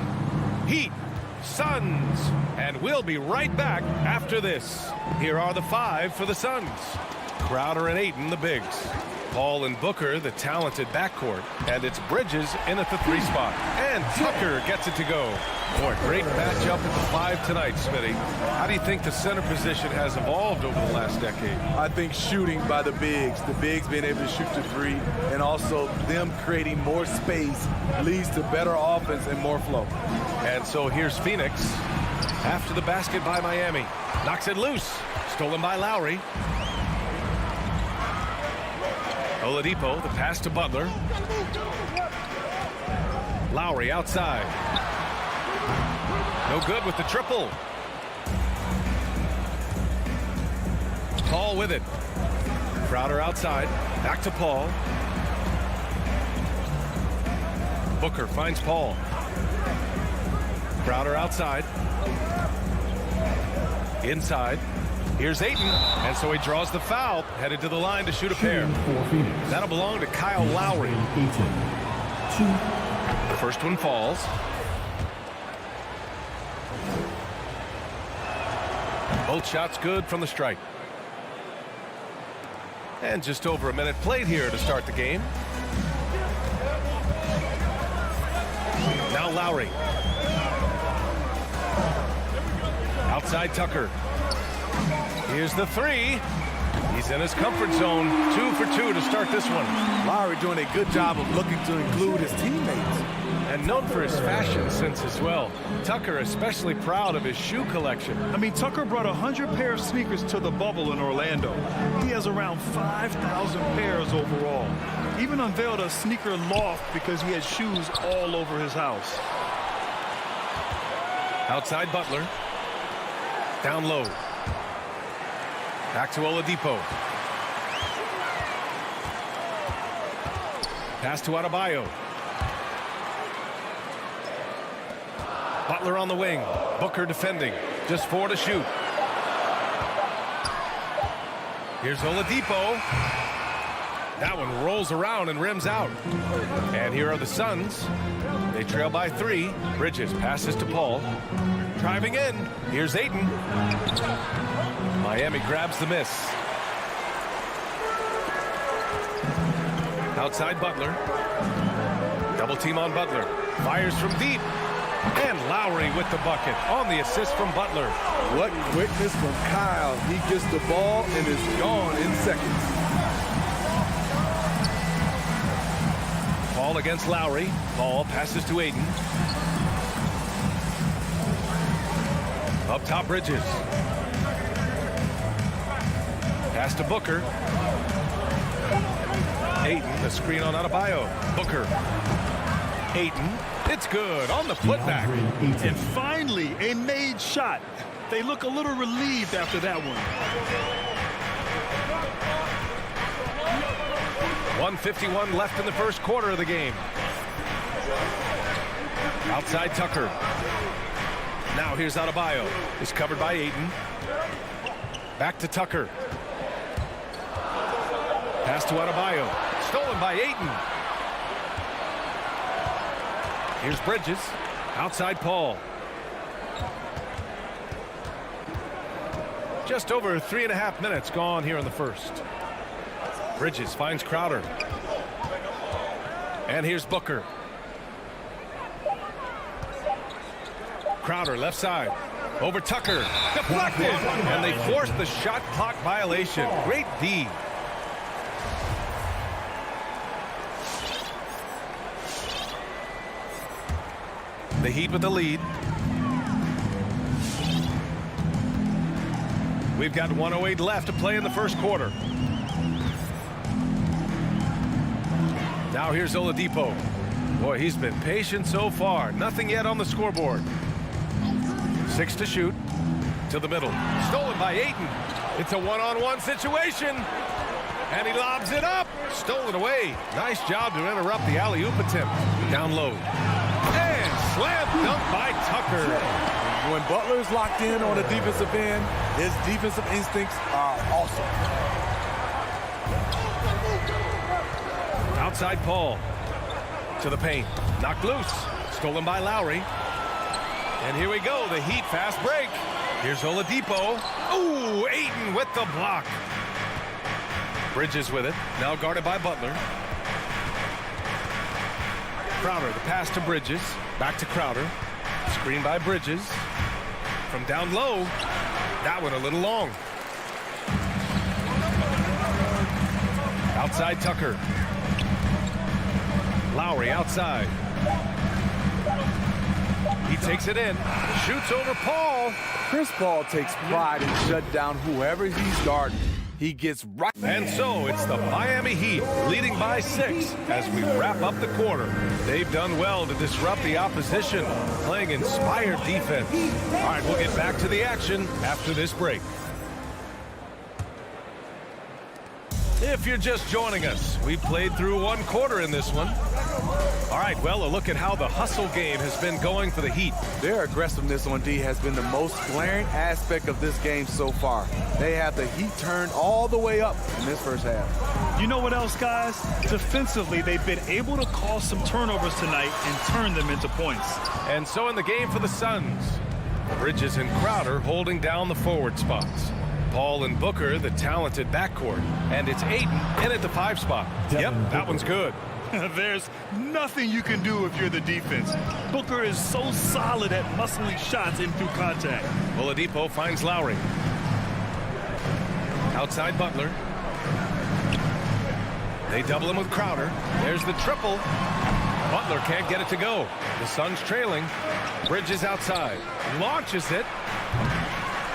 Heat, Suns, and we'll be right back after this. Here are the 5 for the Suns. Crowder and Ayton, the bigs. Paul and Booker, the talented backcourt. And it's Bridges in at the 3 spot. And Tucker gets it to go. Boy, great matchup at the 5 tonight, Smitty. How do you think the center position has evolved over the last decade? I think shooting by the bigs being able to shoot the 3, and also them creating more space leads to better offense and more flow. And so here's Phoenix. After the basket by Miami. Knocks it loose. Stolen by Lowry. Oladipo, the pass to Butler. Lowry outside. No good with the triple. Paul with it. Crowder outside. Back to Paul. Booker finds Paul. Crowder outside. Inside. Here's Ayton, and so he draws the foul, headed to the line to shoot a pair. That'll belong to Kyle Lowry. The first one falls. Both shots good from the strike. And just over a minute played here to start the game. Now Lowry. Outside Tucker. Here's the 3. He's in his comfort zone. 2 for 2 to start this one. Lowry doing a good job of looking to include his teammates. And known for his fashion sense as well. Tucker especially proud of his shoe collection. I mean, Tucker brought 100 pair of sneakers to the bubble in Orlando. He has around 5,000 pairs overall. Even unveiled a sneaker loft because he had shoes all over his house. Outside Butler. Down low. Back to Oladipo. Pass to Adebayo. Butler on the wing. Booker defending. Just 4 to shoot. Here's Oladipo. That one rolls around and rims out. And here are the Suns. They trail by 3. Bridges passes to Paul. Driving in. Here's Ayton. Miami grabs the miss. Outside Butler. Double team on Butler. Fires from deep. And Lowry with the bucket on the assist from Butler. What quickness from Kyle. He gets the ball and is gone in seconds. Paul against Lowry. Paul passes to Ayton. Up top Bridges. Pass to Booker. Ayton, the screen on Adebayo. Booker. Ayton. It's good on the putback. And finally, a made shot. They look a little relieved after that one. 1:51 left in the first quarter of the game. Outside Tucker. Now here's Adebayo. He's covered by Ayton. Back to Tucker. Pass to Adebayo. Stolen by Ayton. Here's Bridges. Outside Paul. Just over 3.5 minutes gone here in the first. Bridges finds Crowder. And here's Booker. Crowder left side. Over Tucker. Deflected. And they forced the shot clock violation. Great D. The Heat with the lead. We've got 1:08 left to play in the first quarter. Now here's Oladipo. Boy, he's been patient so far. Nothing yet on the scoreboard. 6 to shoot. To the middle. Stolen by Ayton. It's a one-on-one situation. And he lobs it up. Stolen away. Nice job to interrupt the alley-oop attempt. Down low. And slam dunk by Tucker. When Butler is locked in on the defensive end, his defensive instincts are awesome. Outside Paul. To the paint. Knocked loose. Stolen by Lowry. And here we go. The Heat fast break. Here's Oladipo. Ooh, Ayton with the block. Bridges with it. Now guarded by Butler. Crowder, the pass to Bridges. Back to Crowder. Screen by Bridges. From down low. That one a little long. Outside Tucker. Lowry outside. He takes it in. Shoots over Paul. Chris Paul takes pride in shutting down whoever he's guarding. He gets right. And so it's the Miami Heat leading by 6 as we wrap up the quarter. They've done well to disrupt the opposition, playing inspired defense. All right, we'll get back to the action after this break. If you're just joining us, we played through one quarter in this one. All right, well, a look at how the hustle game has been going for the Heat. Their aggressiveness on D has been the most glaring aspect of this game so far. They have the Heat turned all the way up in this first half. You know what else, guys? Defensively, they've been able to cause some turnovers tonight and turn them into points. And so in the game for the Suns, Bridges and Crowder holding down the forward spots. Paul and Booker, the talented backcourt. And it's Ayton in at the 5 spot. Yep, that one's good. There's nothing you can do if you're the defense. Booker is so solid at muscling shots in through contact. Oladipo finds Lowry. Outside Butler. They double him with Crowder. There's the triple. Butler can't get it to go. The Suns trailing. Bridges outside. Launches it.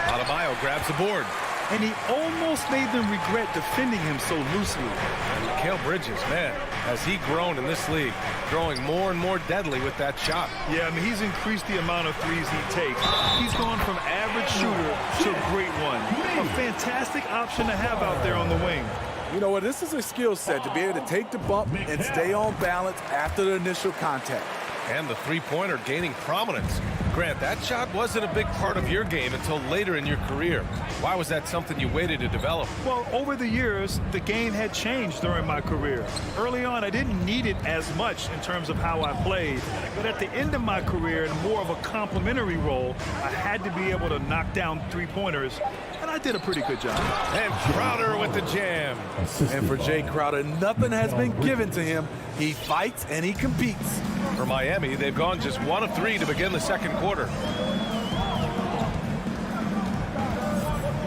Adebayo grabs the board. And he almost made them regret defending him so loosely. And Mikal Bridges, man, has he grown in this league, growing more and more deadly with that shot. Yeah, I mean, he's increased the amount of threes he takes. He's gone from average shooter to a great one. A fantastic option to have out there on the wing. You know what? This is a skill set to be able to take the bump and stay on balance after the initial contact. And the three-pointer gaining prominence. Grant, that shot wasn't a big part of your game until later in your career. Why was that something you waited to develop? Well, over the years, the game had changed during my career. Early on, I didn't need it as much in terms of how I played. But at the end of my career, in more of a complementary role, I had to be able to knock down three-pointers. And I did a pretty good job. And Crowder with the jam. And for Jay Crowder, nothing has been given to him. He fights and he competes. For Miami, they've gone just 1 of 3 to begin the second quarter.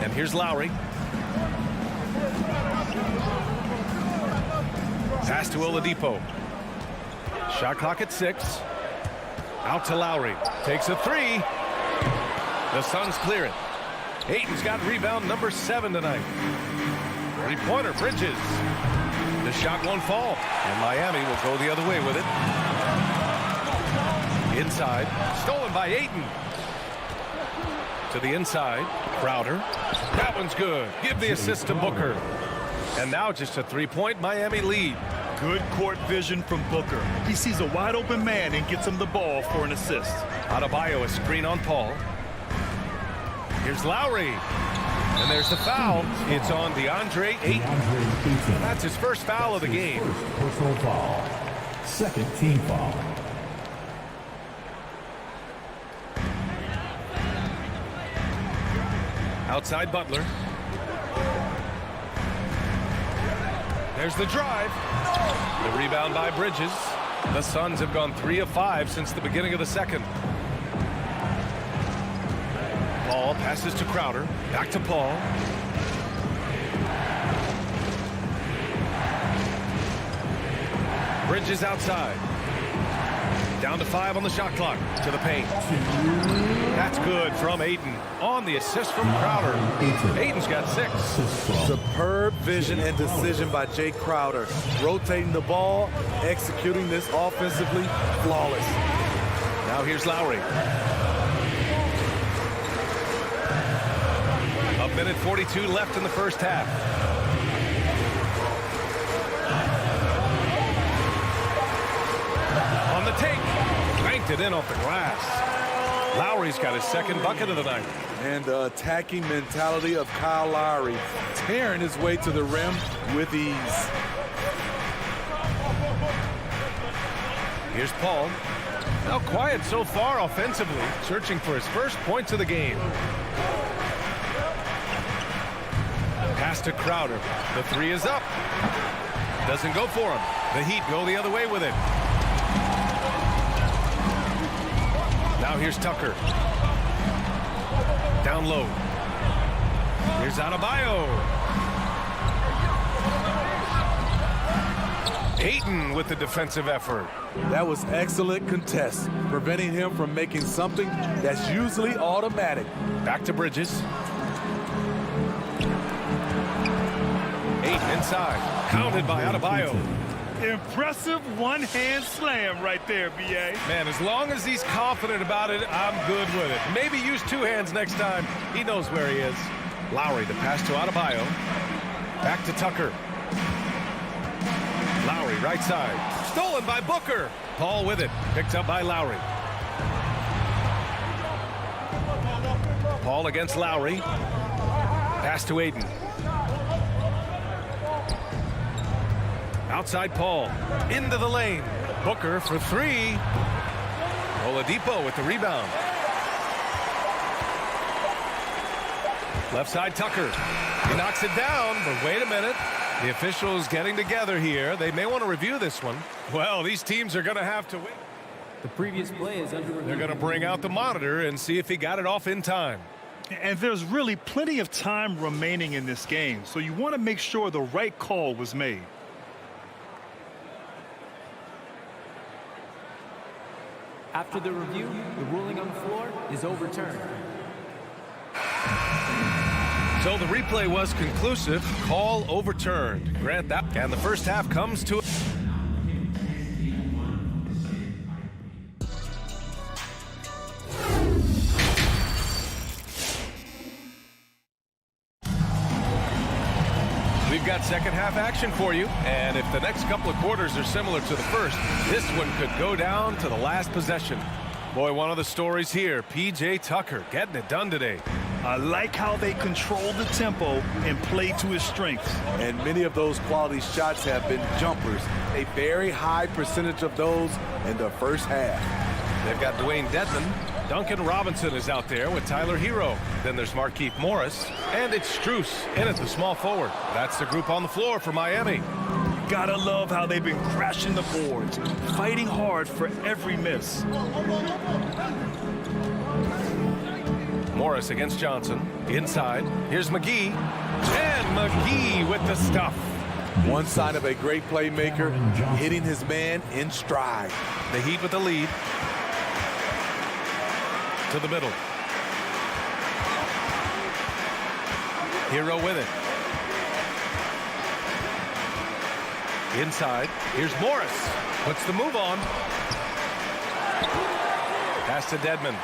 And here's Lowry. Pass to Oladipo. Shot clock at 6. Out to Lowry. Takes a 3. The Suns clear it. Ayton's got rebound number 7 tonight. Three-pointer, Bridges. The shot won't fall. And Miami will go the other way with it. Inside. Stolen by Ayton. To the inside. Crowder. That one's good. Give the assist to Booker. And now just a three-point Miami lead. Good court vision from Booker. He sees a wide-open man and gets him the ball for an assist. Adebayo, a screen on Paul. Here's Lowry. And there's the foul. It's on DeAndre Ayton. That's his first foul of the game. First personal foul. Second team foul. Outside Butler. There's the drive. The rebound by Bridges. The Suns have gone 3 of 5 since the beginning of the second. Paul passes to Crowder. Back to Paul. Bridges outside. Down to 5 on the shot clock. To the paint. That's good from Ayton. On the assist from Crowder. Ayton's got 6. Superb vision and decision by Jay Crowder. Rotating the ball, executing this offensively, flawless. Now here's Lowry. A minute 42 left in the first half. On the take. Banked it in off the glass. Lowry's got his second bucket of the night. And the attacking mentality of Kyle Lowry, tearing his way to the rim with ease. Here's Paul. Now quiet so far offensively, searching for his first points of the game. Pass to Crowder. The three is up. Doesn't go for him. The Heat go the other way with it. Now here's Tucker. Down low. Here's Adebayo. Ayton with the defensive effort. That was excellent contest, preventing him from making something that's usually automatic. Back to Bridges. Ayton inside. Counted by Adebayo. Impressive one-hand slam right there, B.A. Man, as long as he's confident about it, I'm good with it. Maybe use two hands next time. He knows where he is. Lowry, the pass to Adebayo. Back to Tucker. Lowry, right side. Stolen by Booker. Paul with it. Picked up by Lowry. Paul against Lowry. Pass to Ayton. Outside Paul. Into the lane. Booker for three. Oladipo with the rebound. Left side Tucker. He knocks it down, but wait a minute. The officials getting together here. They may want to review this one. Well, these teams are going to have to win. The previous play is under review. They're going to bring out the monitor and see if he got it off in time. And there's really plenty of time remaining in this game, so you want to make sure the right call was made. After the review, the ruling on the floor is overturned. So the replay was conclusive. Call overturned. Grant that. And the first half comes to... We've got second half action for you. And if the next couple of quarters are similar to the first, this one could go down to the last possession. Boy, one of the stories here, P.J. Tucker getting it done today. I like how they control the tempo and play to his strengths. And many of those quality shots have been jumpers. A very high percentage of those in the first half. They've got Dwayne Dedmon. Duncan Robinson is out there with Tyler Hero. Then there's Markieff Morris. And it's Strus in at the small forward. That's the group on the floor for Miami. Gotta love how they've been crashing the boards, fighting hard for every miss. Morris against Johnson. Inside. Here's McGee. And McGee with the stuff. One sign of a great playmaker, hitting his man in stride. The Heat with the lead. To the middle. Hero with it. Inside. Here's Morris. Puts the move on. Pass to Dedmon.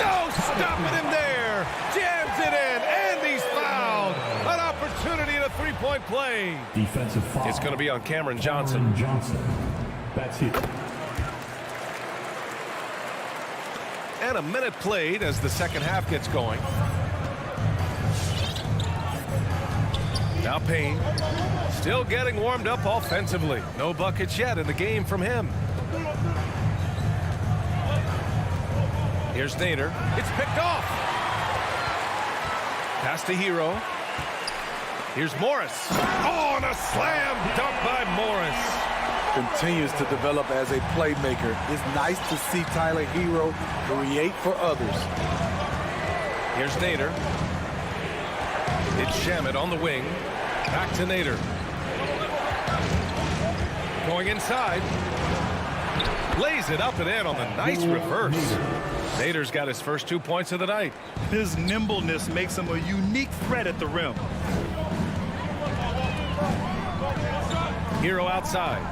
No, stopping him there. Jams it in, and he's fouled. An opportunity in a three-point play. Defensive foul. It's going to be on Cameron Johnson. That's it. And a minute played as the second half gets going. Now Payne. Still getting warmed up offensively. No buckets yet in the game from him. Here's Nader. It's picked off. Pass to Hero. Here's Morris. Oh, and a slam dunk by Morris. Continues to develop as a playmaker. It's nice to see Tyler Hero create for others. Here's Nader. It's Shamet on the wing. Back to Nader. Going inside. Lays it up and in on the nice reverse. Nader's got his first 2 points of the night. His nimbleness makes him a unique threat at the rim. Hero outside.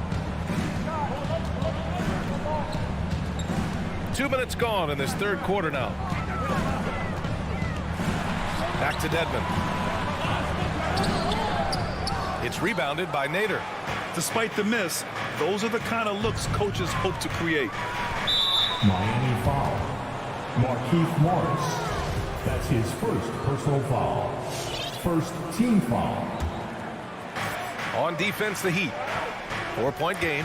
2 minutes gone in this third quarter now. Back to Dedmon. It's rebounded by Nader. Despite the miss, those are the kind of looks coaches hope to create. Miami foul. Markieff Morris. That's his first personal foul. First team foul. On defense, the Heat. 4-point game.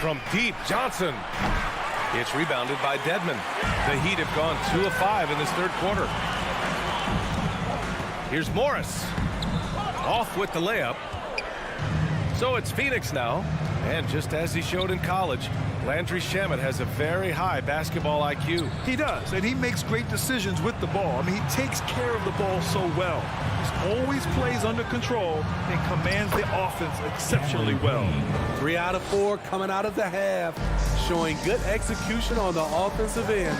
From deep, Johnson. It's rebounded by Dedmon. The Heat have gone 2 of 5 in this third quarter. Here's Morris. Off with the layup. So it's Phoenix now. And just as he showed in college, Landry Shamet has a very high basketball IQ. He does, and he makes great decisions with the ball. I mean, he takes care of the ball so well. He always plays under control and commands the offense exceptionally well. 3 out of 4 coming out of the half, showing good execution on the offensive end.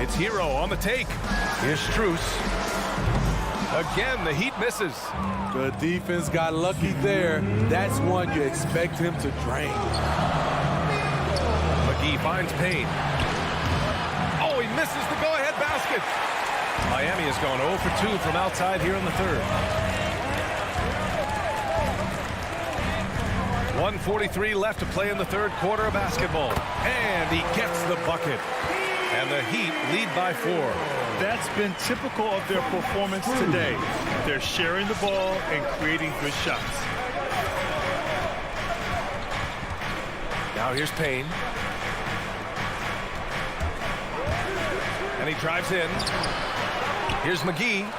It's Hero on the take. Here's Strus. Again, the Heat misses. The defense got lucky there. That's one you expect him to drain. McGee finds Payne. Oh, he misses the go-ahead basket. Miami has gone 0 for 2 from outside here in the third. 1:43 left to play in the third quarter of basketball. And he gets the bucket. And the Heat lead by 4. That's been typical of their performance today. They're sharing the ball and creating good shots. Now here's Payne. And he drives in. Here's McGee.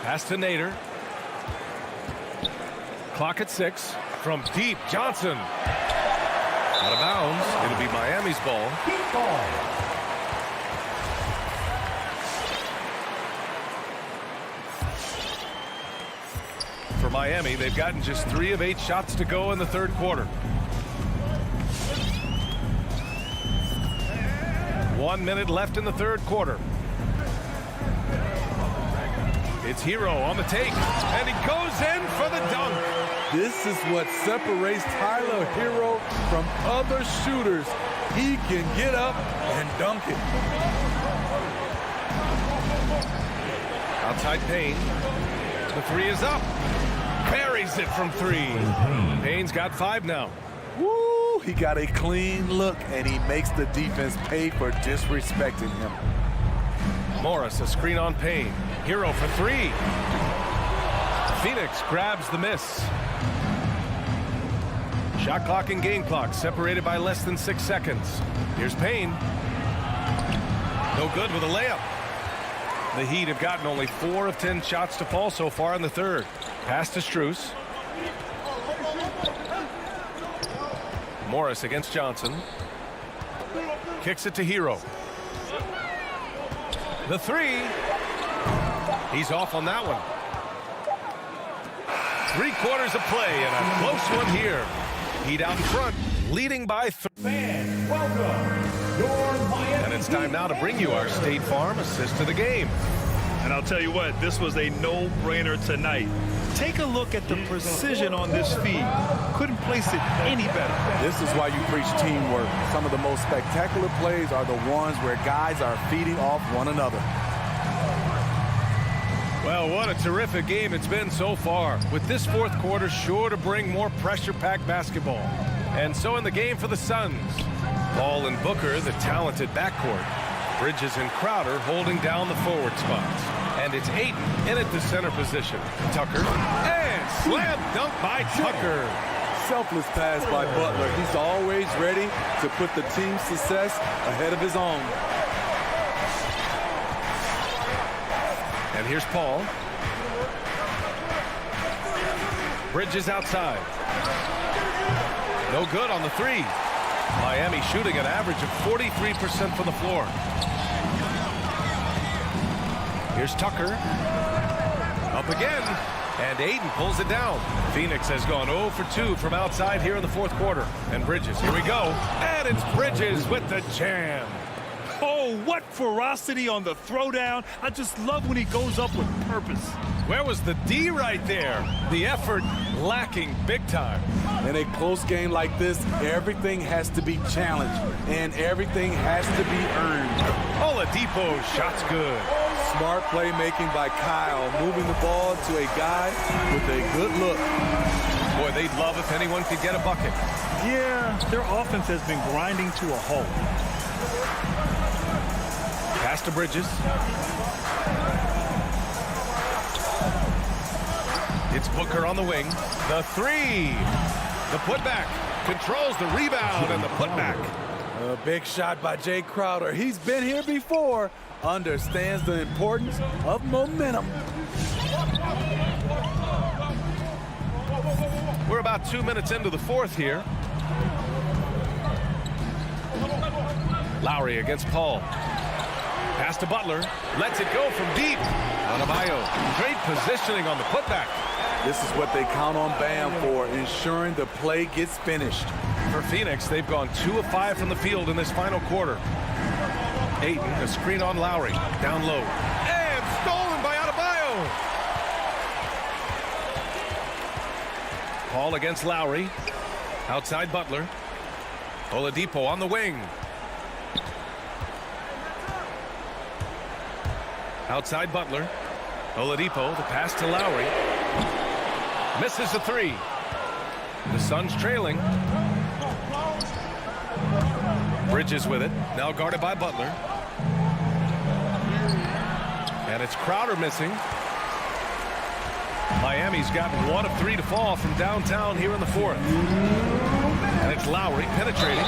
Pass to Nader. Clock at 6. From deep, Johnson. Out of bounds. It'll be Miami's ball. For Miami, they've gotten just 3 of 8 shots to go in the third quarter. 1 minute left in the third quarter. It's Hero on the take, and he goes in for the dunk. This is what separates Tyler Hero from other shooters. He can get up and dunk it. Outside Payne. The 3 is up. Buries it from 3. Payne's got 5 now. Woo! He got a clean look, and he makes the defense pay for disrespecting him. Morris, a screen on Payne. Hero for 3. Phoenix grabs the miss. Shot clock and game clock separated by less than 6 seconds. Here's Payne. No good with a layup. The Heat have gotten only 4 of 10 shots to fall so far in the third. Pass to Strus. Morris against Johnson. Kicks it to Hero. The 3. He's off on that one. 3 quarters of play and a close one here. Heat out in front, leading by 3. Fans, welcome your Miami. And it's time now to bring you our State Farm assist to the game. And I'll tell you what, this was a no-brainer tonight. Take a look at the precision on this feed. Couldn't place it any better. This is why you preach teamwork. Some of the most spectacular plays are the ones where guys are feeding off one another. Well, what a terrific game it's been so far, with this fourth quarter sure to bring more pressure-packed basketball. And so in the game for the Suns, Ball and Booker, the talented backcourt. Bridges and Crowder holding down the forward spots. And it's Ayton in at the center position. Tucker, and slam dunk by Tucker. Selfless pass by Butler. He's always ready to put the team's success ahead of his own. And here's Paul. Bridges outside. No good on the 3. Miami shooting an average of 43% from the floor. Here's Tucker. Up again. And Ayton pulls it down. Phoenix has gone 0 for 2 from outside here in the fourth quarter. And Bridges, here we go. And it's Bridges with the jam. Oh, what ferocity on the throwdown. I just love when he goes up with purpose. Where was the D right there? The effort lacking big time. In a close game like this, everything has to be challenged, and everything has to be earned. Oladipo, shot's good. Smart playmaking by Kyle, moving the ball to a guy with a good look. Boy, they'd love if anyone could get a bucket. Yeah, their offense has been grinding to a halt. Pass to Bridges. It's Booker on the wing. The three. The putback. Controls the rebound and the putback. A big shot by Jay Crowder. He's been here before. Understands the importance of momentum. We're about 2 minutes into the fourth here. Lowry against Paul. Pass to Butler. Lets it go from deep. Adebayo. Great positioning on the putback. This is what they count on Bam for, ensuring the play gets finished. For Phoenix, they've gone 2 of 5 from the field in this final quarter. Ayton, a screen on Lowry. Down low. And stolen by Adebayo. Paul against Lowry. Outside Butler. Oladipo on the wing. Outside Butler. Oladipo, the pass to Lowry. Misses the three. The Suns trailing. Bridges with it. Now guarded by Butler. And it's Crowder missing. Miami's gotten 1 of 3 to fall from downtown here in the fourth. And it's Lowry penetrating.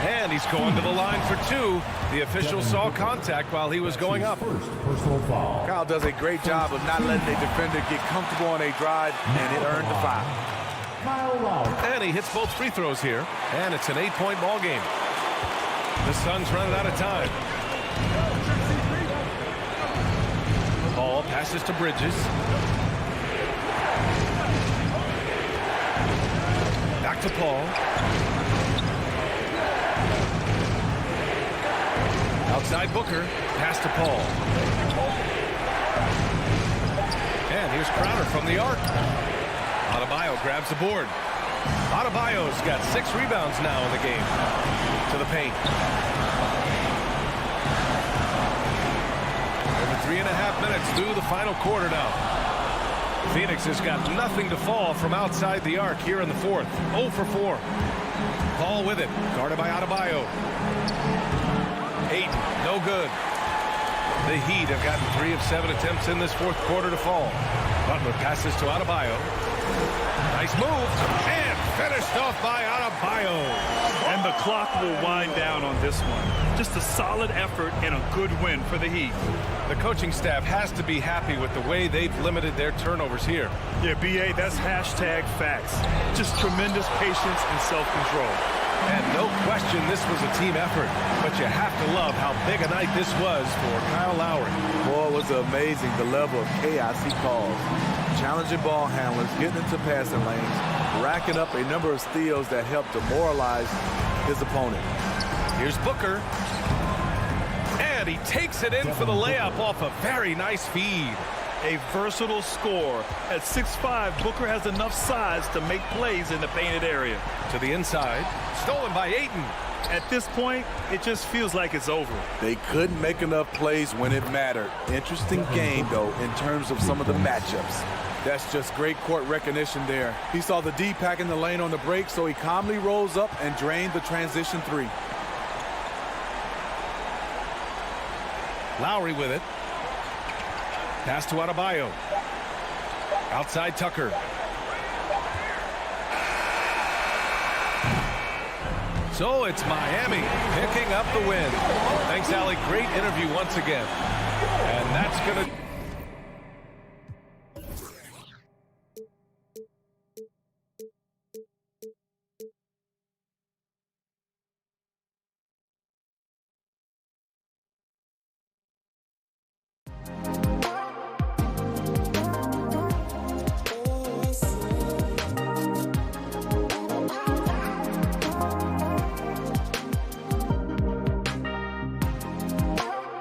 And he's going to the line for 2. The official saw contact while he was going up. Kyle does a great job of not letting a defender get comfortable on a drive, and it earned the foul. And he hits both free throws here. And it's an 8-point ball game. The Suns running out of time. Ball passes to Bridges. Back to Paul. Outside Booker. Pass to Paul. And here's Crowder from the arc. Adebayo grabs the board. Adebayo's got 6 rebounds now in the game. To the paint. Over 3.5 minutes through the final quarter now. Phoenix has got nothing to fall from outside the arc here in the fourth. 0 for 4. Paul with it. Guarded by Adebayo. Ayton, no good. The Heat have gotten 3 of 7 attempts in this fourth quarter to fall. Butler passes to Adebayo. Nice move. And finished off by Adebayo. And the clock will wind down on this one. Just a solid effort and a good win for the Heat. The coaching staff has to be happy with the way they've limited their turnovers here. Yeah, BA, that's hashtag facts. Just tremendous patience and self-control. And no question this was a team effort. But you have to love how big a night this was for Kyle Lowry. Boy, it was amazing the level of chaos he caused. Challenging ball handlers, getting into passing lanes, racking up a number of steals that helped demoralize his opponent. Here's Booker. And he takes it in for the layup off a very nice feed. A versatile scorer. At 6'5", Booker has enough size to make plays in the painted area. To the inside. Stolen by Ayton. At this point, it just feels like it's over. They couldn't make enough plays when it mattered. Interesting game, though, in terms of some of the matchups. That's just great court recognition there. He saw the D pack in the lane on the break, so he calmly rolls up and drained the transition 3. Lowry with it. Pass to Adebayo. Outside Tucker. So it's Miami picking up the win. Thanks, Allie. Great interview once again. And that's going to...